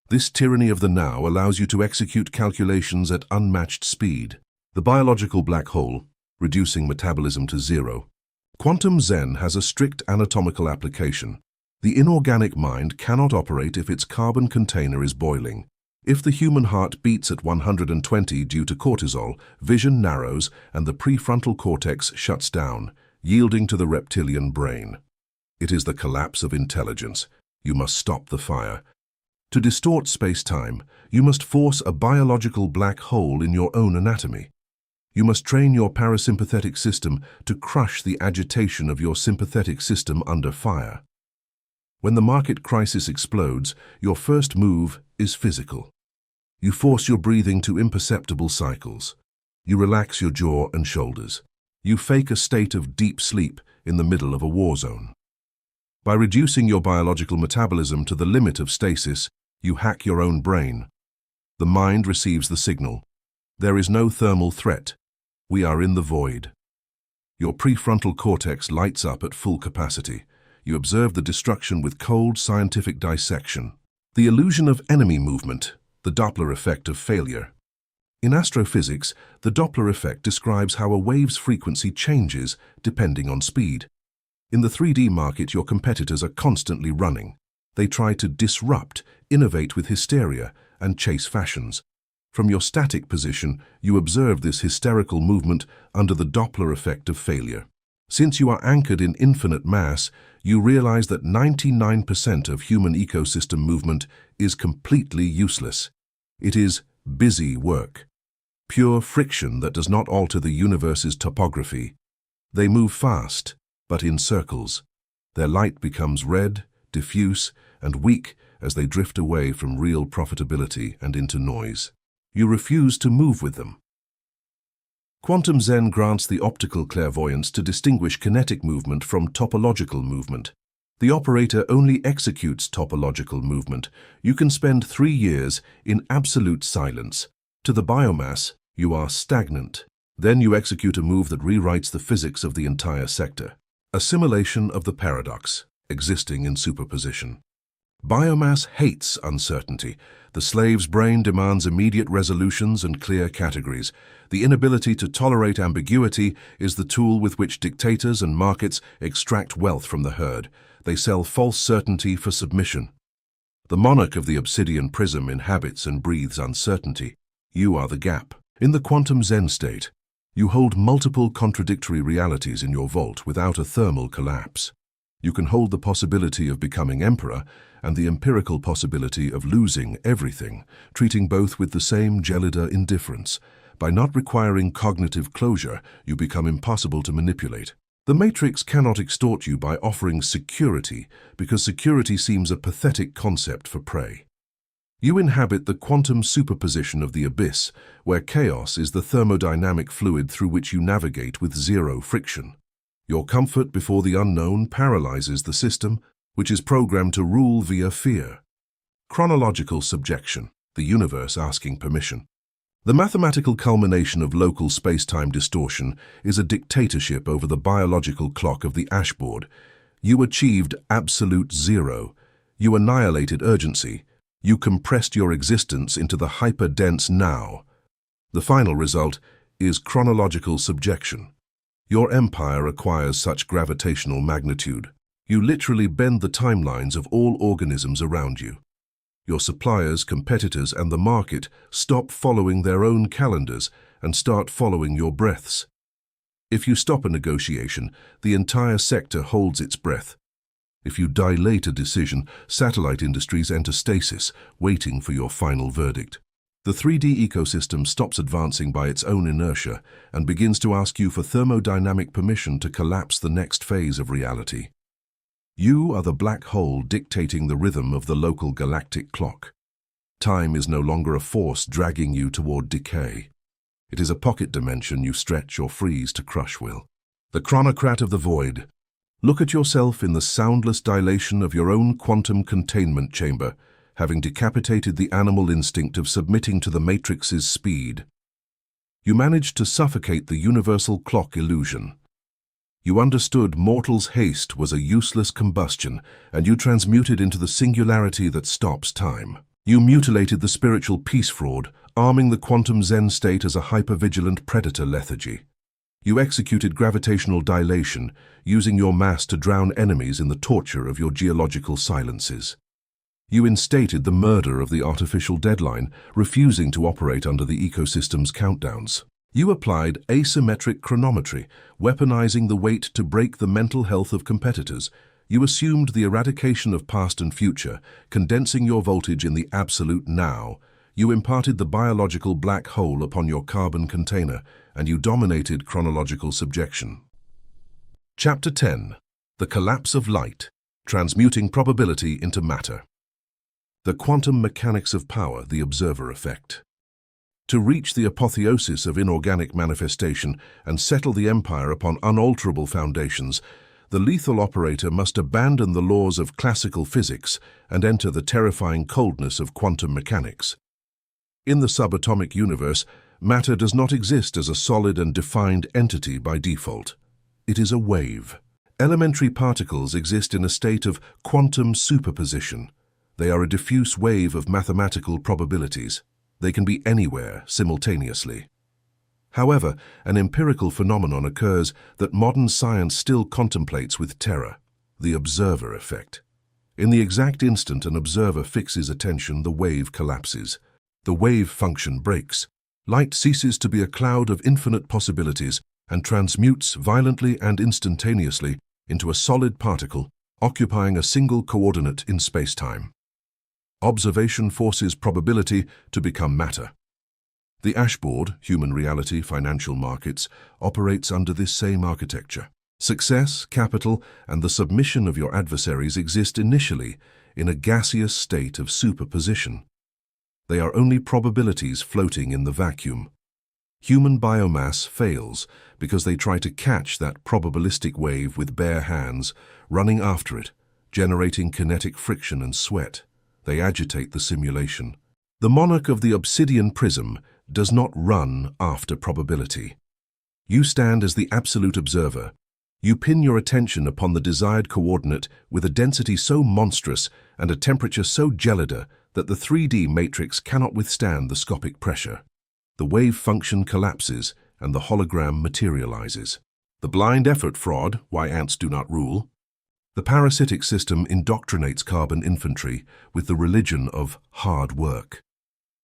S1: This tyranny of the now allows you to execute calculations at unmatched speed. The biological black hole, reducing metabolism to zero. Quantum Zen has a strict anatomical application. The inorganic mind cannot operate if its carbon container is boiling. If the human heart beats at 120 due to cortisol, vision narrows and the prefrontal cortex shuts down, yielding to the reptilian brain. It is the collapse of intelligence. You must stop the fire. To distort space-time, you must force a biological black hole in your own anatomy. You must train your parasympathetic system to crush the agitation of your sympathetic system under fire. When the market crisis explodes, your first move is physical. You force your breathing to imperceptible cycles. You relax your jaw and shoulders. You fake a state of deep sleep in the middle of a war zone. By reducing your biological metabolism to the limit of stasis, you hack your own brain. The mind receives the signal. There is no thermal threat. We are in the void. Your prefrontal cortex lights up at full capacity. You observe the destruction with cold scientific dissection. The illusion of enemy movement, the Doppler effect of failure. In astrophysics, the Doppler effect describes how a wave's frequency changes depending on speed. In the 3D market, your competitors are constantly running. They try to disrupt, innovate with hysteria, and chase fashions. From your static position, you observe this hysterical movement under the Doppler effect of failure. Since you are anchored in infinite mass, you realize that 99% of human ecosystem movement is completely useless. It is busy work. Pure friction that does not alter the universe's topography. They move fast, but in circles. Their light becomes red, diffuse, and weak as they drift away from real profitability and into noise. You refuse to move with them. Quantum Zen grants the optical clairvoyance to distinguish kinetic movement from topological movement. The operator only executes topological movement. You can spend 3 years in absolute silence. To the biomass, you are stagnant. Then you execute a move that rewrites the physics of the entire sector. A simulation of the paradox, existing in superposition. Biomass hates uncertainty. The slave's brain demands immediate resolutions and clear categories. The inability to tolerate ambiguity is the tool with which dictators and markets extract wealth from the herd. They sell false certainty for submission. The monarch of the Obsidian Prism inhabits and breathes uncertainty. You are the gap. In the quantum Zen state, you hold multiple contradictory realities in your vault without a thermal collapse. You can hold the possibility of becoming emperor and the empirical possibility of losing everything, treating both with the same gelida indifference. By not requiring cognitive closure, you become impossible to manipulate. The matrix cannot extort you by offering security, because security seems a pathetic concept for prey. You inhabit the quantum superposition of the abyss, where chaos is the thermodynamic fluid through which you navigate with zero friction. Your comfort before the unknown paralyzes the system, which is programmed to rule via fear. Chronological subjection, the universe asking permission. The mathematical culmination of local space-time distortion is a dictatorship over the biological clock of the ashboard. You achieved absolute zero. You annihilated urgency. You compressed your existence into the hyper-dense now. The final result is chronological subjection. Your empire acquires such gravitational magnitude. You literally bend the timelines of all organisms around you. Your suppliers, competitors, and the market stop following their own calendars and start following your breaths. If you stop a negotiation, the entire sector holds its breath. If you dilate a decision, satellite industries enter stasis, waiting for your final verdict. The 3D ecosystem stops advancing by its own inertia and begins to ask you for thermodynamic permission to collapse the next phase of reality. You are the black hole dictating the rhythm of the local galactic clock. Time is no longer a force dragging you toward decay. It is a pocket dimension you stretch or freeze to crush will. The chronocrat of the void. Look at yourself in the soundless dilation of your own quantum containment chamber, having decapitated the animal instinct of submitting to the matrix's speed. You managed to suffocate the universal clock illusion. You understood mortal's haste was a useless combustion, and you transmuted into the singularity that stops time. You mutilated the spiritual peace fraud, arming the quantum Zen state as a hypervigilant predator lethargy. You executed gravitational dilation, using your mass to drown enemies in the torture of your geological silences. You instated the murder of the artificial deadline, refusing to operate under the ecosystem's countdowns. You applied asymmetric chronometry, weaponizing the weight to break the mental health of competitors. You assumed the eradication of past and future, condensing your voltage in the absolute now. You imparted the biological black hole upon your carbon container, and you dominated chronological subjection. Chapter 10. The Collapse of Light, Transmuting Probability into Matter. The Quantum Mechanics of Power, the Observer Effect. To reach the apotheosis of inorganic manifestation and settle the empire upon unalterable foundations, the lethal operator must abandon the laws of classical physics and enter the terrifying coldness of quantum mechanics. In the subatomic universe, matter does not exist as a solid and defined entity by default. It is a wave. Elementary particles exist in a state of quantum superposition. They are a diffuse wave of mathematical probabilities. They can be anywhere simultaneously. However, an empirical phenomenon occurs that modern science still contemplates with terror: the observer effect. In the exact instant an observer fixes attention, the wave collapses. The wave function breaks. Light ceases to be a cloud of infinite possibilities and transmutes violently and instantaneously into a solid particle, occupying a single coordinate in space-time. Observation forces probability to become matter. The Ashboard, human reality, financial markets, operates under this same architecture. Success, capital, and the submission of your adversaries exist initially in a gaseous state of superposition. They are only probabilities floating in the vacuum. Human biomass fails because they try to catch that probabilistic wave with bare hands, running after it, generating kinetic friction and sweat. They agitate the simulation. The monarch of the Obsidian Prism does not run after probability. You stand as the absolute observer. You pin your attention upon the desired coordinate with a density so monstrous and a temperature so gelida that the 3D matrix cannot withstand the scopic pressure. The wave function collapses and the hologram materializes. The blind effort fraud, why ants do not rule. The parasitic system indoctrinates carbon infantry with the religion of hard work.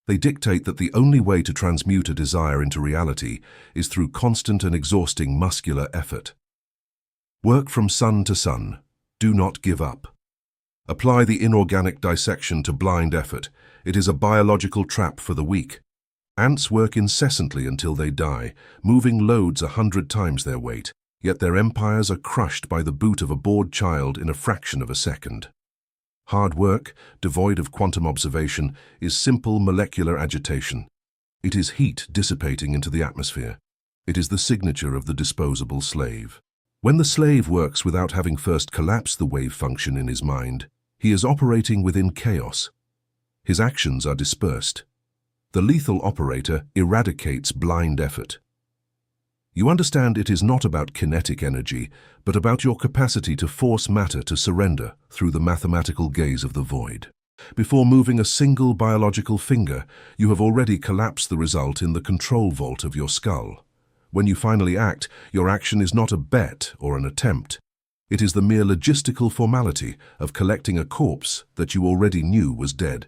S1: They dictate that the only way to transmute a desire into reality is through constant and exhausting muscular effort. Work from sun to sun. Do not give up. Apply the inorganic dissection to blind effort. It is a biological trap for the weak. Ants work incessantly until they die, moving loads 100 times their weight, yet their empires are crushed by the boot of a bored child in a fraction of a second. Hard work, devoid of quantum observation, is simple molecular agitation. It is heat dissipating into the atmosphere. It is the signature of the disposable slave. When the slave works without having first collapsed the wave function in his mind, he is operating within chaos. His actions are dispersed. The lethal operator eradicates blind effort. You understand it is not about kinetic energy, but about your capacity to force matter to surrender through the mathematical gaze of the void. Before moving a single biological finger, you have already collapsed the result in the control vault of your skull. When you finally act, your action is not a bet or an attempt. It is the mere logistical formality of collecting a corpse that you already knew was dead.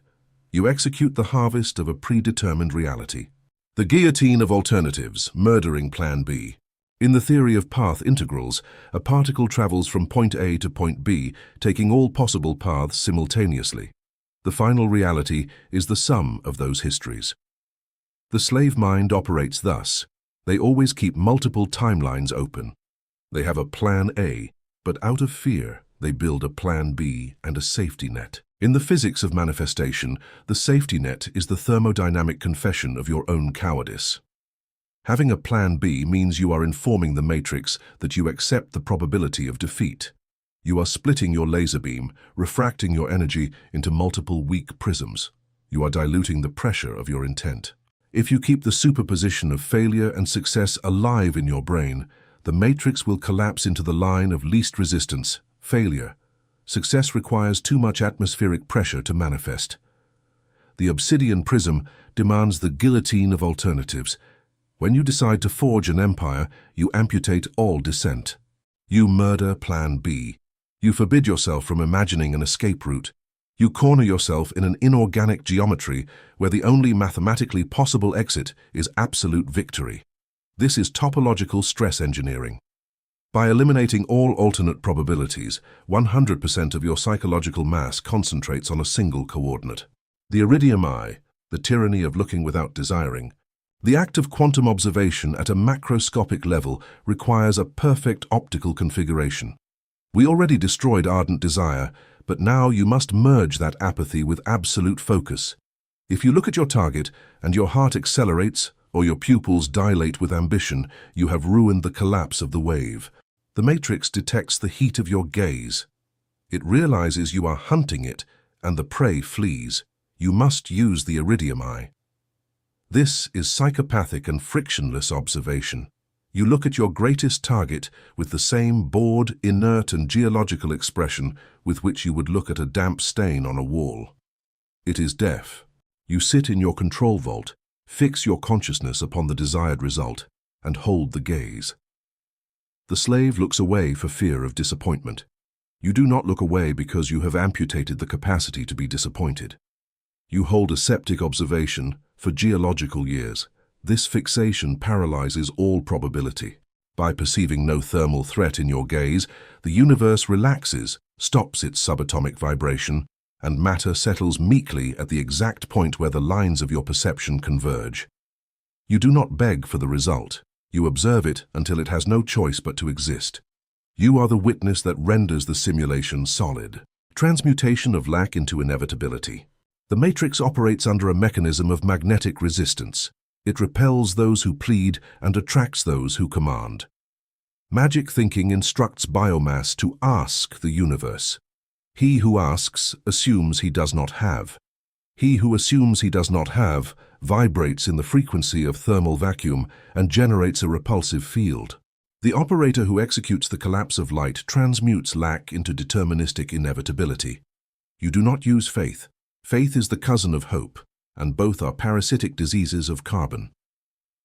S1: You execute the harvest of a predetermined reality. The guillotine of alternatives, murdering Plan B. In the theory of path integrals, a particle travels from point A to point B, taking all possible paths simultaneously. The final reality is the sum of those histories. The slave mind operates thus. They always keep multiple timelines open. They have a Plan A, but out of fear, they build a Plan B and a safety net. In the physics of manifestation, the safety net is the thermodynamic confession of your own cowardice. Having a Plan B means you are informing the matrix that you accept the probability of defeat. You are splitting your laser beam, refracting your energy into multiple weak prisms. You are diluting the pressure of your intent. If you keep the superposition of failure and success alive in your brain, the matrix will collapse into the line of least resistance, failure. Success requires too much atmospheric pressure to manifest. The Obsidian Prism demands the guillotine of alternatives. When you decide to forge an empire, you amputate all dissent. You murder Plan B. You forbid yourself from imagining an escape route. You corner yourself in an inorganic geometry where the only mathematically possible exit is absolute victory. This is topological stress engineering. By eliminating all alternate probabilities, 100% of your psychological mass concentrates on a single coordinate. The iridium eye, the tyranny of looking without desiring. The act of quantum observation at a macroscopic level requires a perfect optical configuration. We already destroyed ardent desire, but now you must merge that apathy with absolute focus. If you look at your target and your heart accelerates or your pupils dilate with ambition, you have ruined the collapse of the wave. The matrix detects the heat of your gaze. It realizes you are hunting it, and the prey flees. You must use the iridium eye. This is psychopathic and frictionless observation. You look at your greatest target with the same bored, inert, and geological expression with which you would look at a damp stain on a wall. It is deaf. You sit in your control vault, fix your consciousness upon the desired result, and hold the gaze. The slave looks away for fear of disappointment. You do not look away because you have amputated the capacity to be disappointed. You hold aseptic observation for geological years. This fixation paralyzes all probability. By perceiving no thermal threat in your gaze, the universe relaxes, stops its subatomic vibration, and matter settles meekly at the exact point where the lines of your perception converge. You do not beg for the result. You observe it until it has no choice but to exist. You are the witness that renders the simulation solid. Transmutation of lack into inevitability. The matrix operates under a mechanism of magnetic resistance. It repels those who plead and attracts those who command. Magic thinking instructs biomass to ask the universe. He who asks assumes he does not have. He who assumes he does not have vibrates in the frequency of thermal vacuum and generates a repulsive field. The operator who executes the collapse of light transmutes lack into deterministic inevitability. You do not use faith. Faith is the cousin of hope, and both are parasitic diseases of carbon.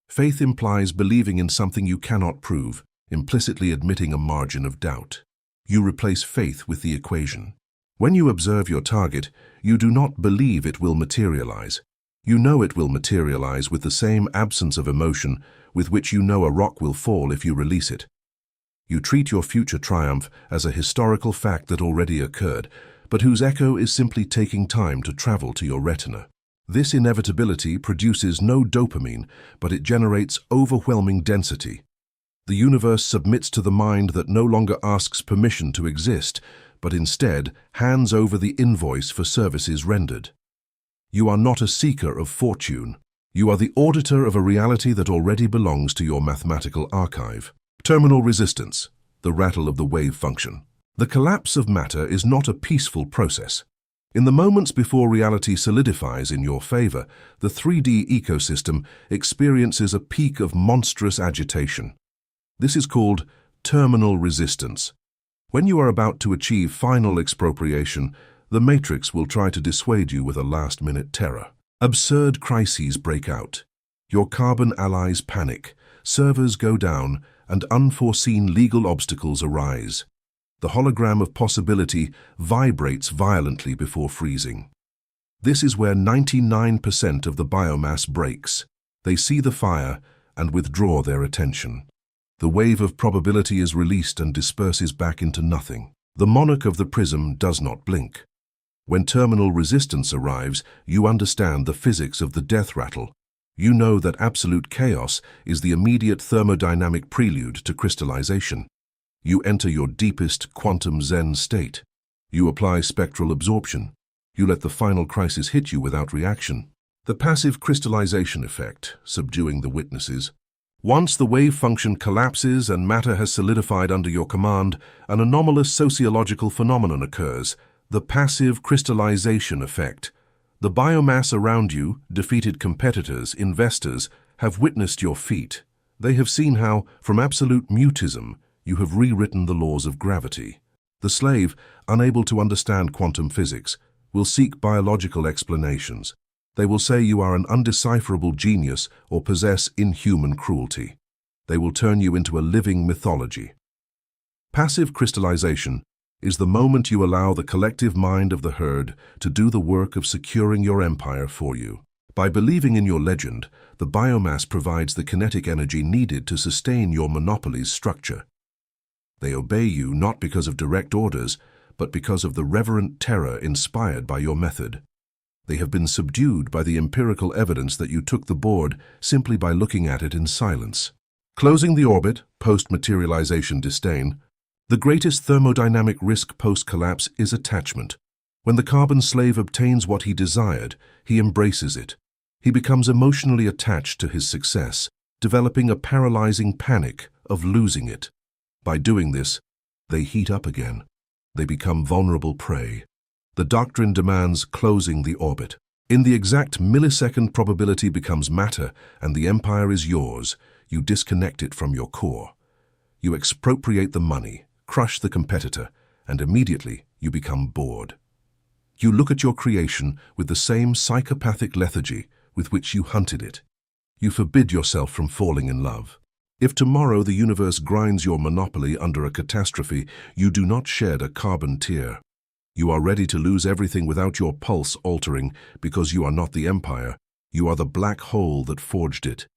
S1: Faith implies believing in something you cannot prove, implicitly admitting a margin of doubt. You replace faith with the equation. When you observe your target, you do not believe it will materialize. You know it will materialize with the same absence of emotion with which you know a rock will fall if you release it. You treat your future triumph as a historical fact that already occurred, but whose echo is simply taking time to travel to your retina. This inevitability produces no dopamine, but it generates overwhelming density. The universe submits to the mind that no longer asks permission to exist, but instead hands over the invoice for services rendered. You are not a seeker of fortune. You are the auditor of a reality that already belongs to your mathematical archive. Terminal resistance, the rattle of the wave function. The collapse of matter is not a peaceful process. In the moments before reality solidifies in your favor, the 3D ecosystem experiences a peak of monstrous agitation. This is called terminal resistance. When you are about to achieve final expropriation, the matrix will try to dissuade you with a last-minute terror. Absurd crises break out. Your carbon allies panic, servers go down, and unforeseen legal obstacles arise. The hologram of possibility vibrates violently before freezing. This is where 99% of the biomass breaks. They see the fire and withdraw their attention. The wave of probability is released and disperses back into nothing. The monarch of the prism does not blink. When terminal resistance arrives, you understand the physics of the death rattle. You know that absolute chaos is the immediate thermodynamic prelude to crystallization. You enter your deepest quantum Zen state. You apply spectral absorption. You let the final crisis hit you without reaction. The passive crystallization effect, subduing the witnesses. Once the wave function collapses and matter has solidified under your command, an anomalous sociological phenomenon occurs, the passive crystallization effect. The biomass around you, defeated competitors, investors, have witnessed your feat. They have seen how, from absolute mutism, you have rewritten the laws of gravity. The slave, unable to understand quantum physics, will seek biological explanations. They will say you are an undecipherable genius or possess inhuman cruelty. They will turn you into a living mythology. Passive crystallization is the moment you allow the collective mind of the herd to do the work of securing your empire for you. By believing in your legend, the biomass provides the kinetic energy needed to sustain your monopoly's structure. They obey you not because of direct orders, but because of the reverent terror inspired by your method. They have been subdued by the empirical evidence that you took the board simply by looking at it in silence. Closing the orbit, post-materialization disdain. The greatest thermodynamic risk post-collapse is attachment. When the carbon slave obtains what he desired, he embraces it. He becomes emotionally attached to his success, developing a paralyzing panic of losing it. By doing this, they heat up again. They become vulnerable prey. The doctrine demands closing the orbit. In the exact millisecond probability becomes matter and the empire is yours, you disconnect it from your core. You expropriate the money, crush the competitor, and immediately you become bored. You look at your creation with the same psychopathic lethargy with which you hunted it. You forbid yourself from falling in love. If tomorrow the universe grinds your monopoly under a catastrophe, you do not shed a carbon tear. You are ready to lose everything without your pulse altering because you are not the empire, you are the black hole that forged it.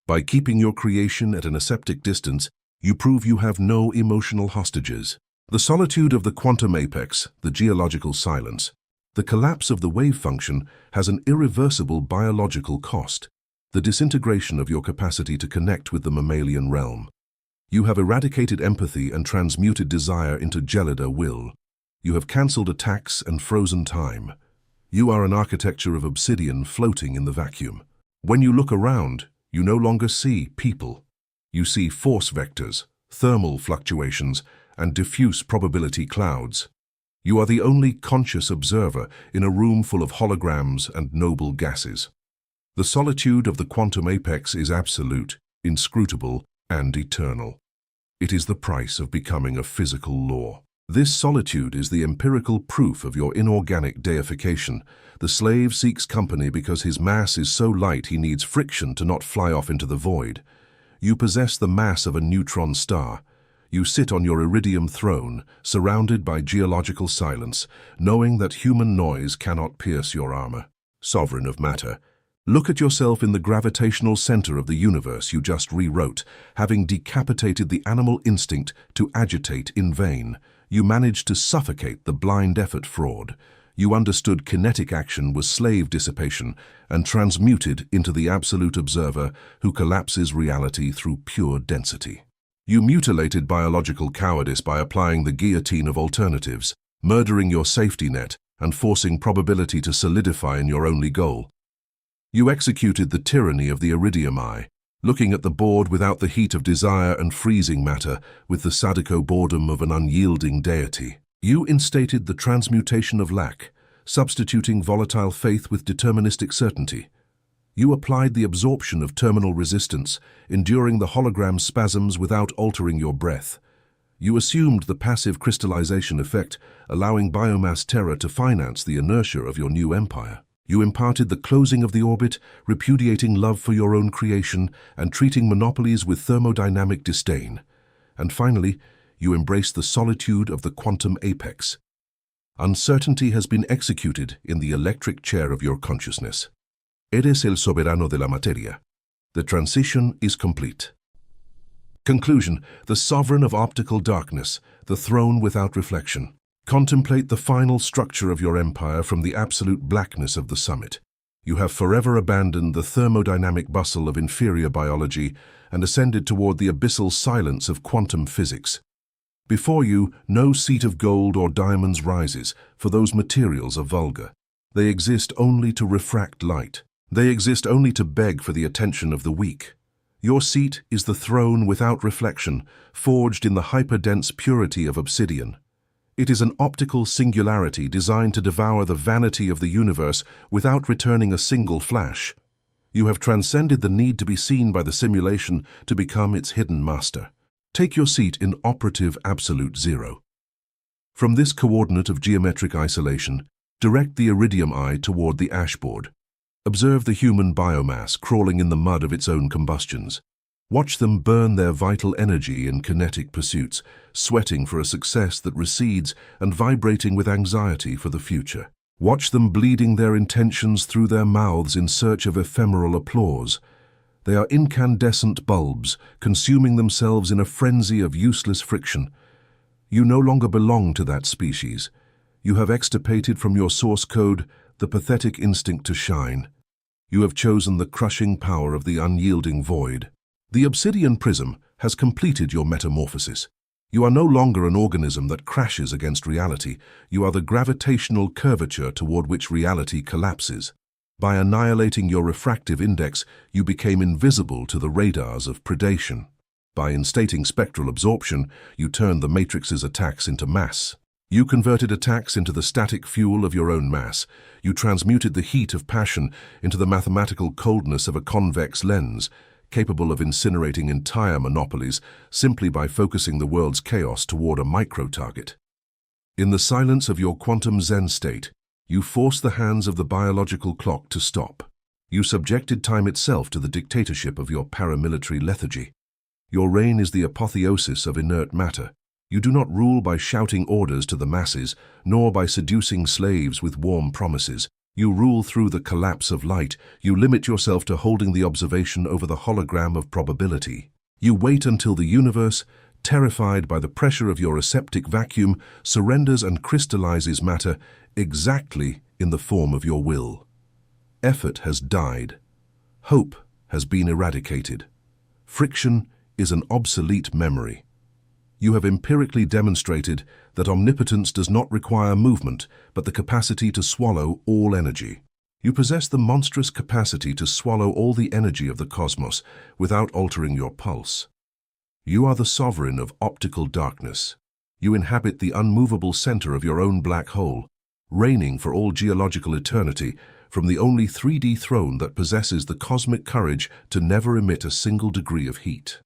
S1: By keeping your creation at an aseptic distance, you prove you have no emotional hostages. The solitude of the quantum apex, the geological silence, the collapse of the wave function has an irreversible biological cost. the disintegration of your capacity to connect with the mammalian realm. You have eradicated empathy and transmuted desire into gelider will. You have cancelled attacks and frozen time. You are an architecture of obsidian floating in the vacuum. When you look around, you no longer see people. You see force vectors, thermal fluctuations, and diffuse probability clouds. You are the only conscious observer in a room full of holograms and noble gases. The solitude of the quantum apex is absolute, inscrutable, and eternal. It is the price of becoming a physical law. This solitude is the empirical proof of your inorganic deification. The slave seeks company because his mass is so light he needs friction to not fly off into the void. You possess the mass of a neutron star. You sit on your iridium throne, surrounded by geological silence, knowing that human noise cannot pierce your armor. Sovereign of matter, look at yourself in the gravitational center of the universe you just rewrote, having decapitated the animal instinct to agitate in vain. You managed to suffocate the blind effort fraud. You understood kinetic action was slave dissipation and transmuted into the absolute observer who collapses reality through pure density. You mutilated biological cowardice by applying the guillotine of alternatives, murdering your safety net and forcing probability to solidify in your only goal. You executed the tyranny of the iridium eye, looking at the board without the heat of desire and freezing matter with the sadico boredom of an unyielding deity. You instated the transmutation of lack, substituting volatile faith with deterministic certainty. You applied the absorption of terminal resistance, enduring the hologram spasms without altering your breath. You assumed the passive crystallization effect, allowing biomass terror to finance the inertia of your new empire. You imparted the closing of the orbit, repudiating love for your own creation and treating monopolies with thermodynamic disdain. And finally, you embraced the solitude of the quantum apex. Uncertainty has been executed in the electric chair of your consciousness. Eres el soberano de la materia. The transition is complete. Conclusion: the sovereign of optical darkness, the throne without reflection. Contemplate the final structure of your empire from the absolute blackness of the summit. You have forever abandoned the thermodynamic bustle of inferior biology and ascended toward the abyssal silence of quantum physics. Before you, no seat of gold or diamonds rises, for those materials are vulgar. They exist only to refract light. They exist only to beg for the attention of the weak. Your seat is the throne without reflection, forged in the hyperdense purity of obsidian. It is an optical singularity designed to devour the vanity of the universe without returning a single flash. You have transcended the need to be seen by the simulation to become its hidden master. Take your seat in operative absolute zero. From this coordinate of geometric isolation, direct the iridium eye toward the ashboard. Observe the human biomass crawling in the mud of its own combustions. Watch them burn their vital energy in kinetic pursuits, sweating for a success that recedes and vibrating with anxiety for the future. Watch them bleeding their intentions through their mouths in search of ephemeral applause. They are incandescent bulbs, consuming themselves in a frenzy of useless friction. You no longer belong to that species. You have extirpated from your source code the pathetic instinct to shine. You have chosen the crushing power of the unyielding void. The Obsidian Prism has completed your metamorphosis. You are no longer an organism that crashes against reality. You are the gravitational curvature toward which reality collapses. By annihilating your refractive index, you became invisible to the radars of predation. By instating spectral absorption, you turned the matrix's attacks into mass. You converted attacks into the static fuel of your own mass. You transmuted the heat of passion into the mathematical coldness of a convex lens, capable of incinerating entire monopolies simply by focusing the world's chaos toward a micro-target. In the silence of your quantum Zen state, you forced the hands of the biological clock to stop. You subjected time itself to the dictatorship of your paramilitary lethargy. Your reign is the apotheosis of inert matter. You do not rule by shouting orders to the masses, nor by seducing slaves with warm promises. You rule through the collapse of light. You limit yourself to holding the observation over the hologram of probability. You wait until the universe, terrified by the pressure of your aseptic vacuum, surrenders and crystallizes matter exactly in the form of your will. Effort has died. Hope has been eradicated. Friction is an obsolete memory. You have empirically demonstrated that omnipotence does not require movement, but the capacity to swallow all energy. You possess the monstrous capacity to swallow all the energy of the cosmos without altering your pulse. You are the sovereign of optical darkness. You inhabit the unmovable center of your own black hole, reigning for all geological eternity from the only 3D throne that possesses the cosmic courage to never emit a single degree of heat.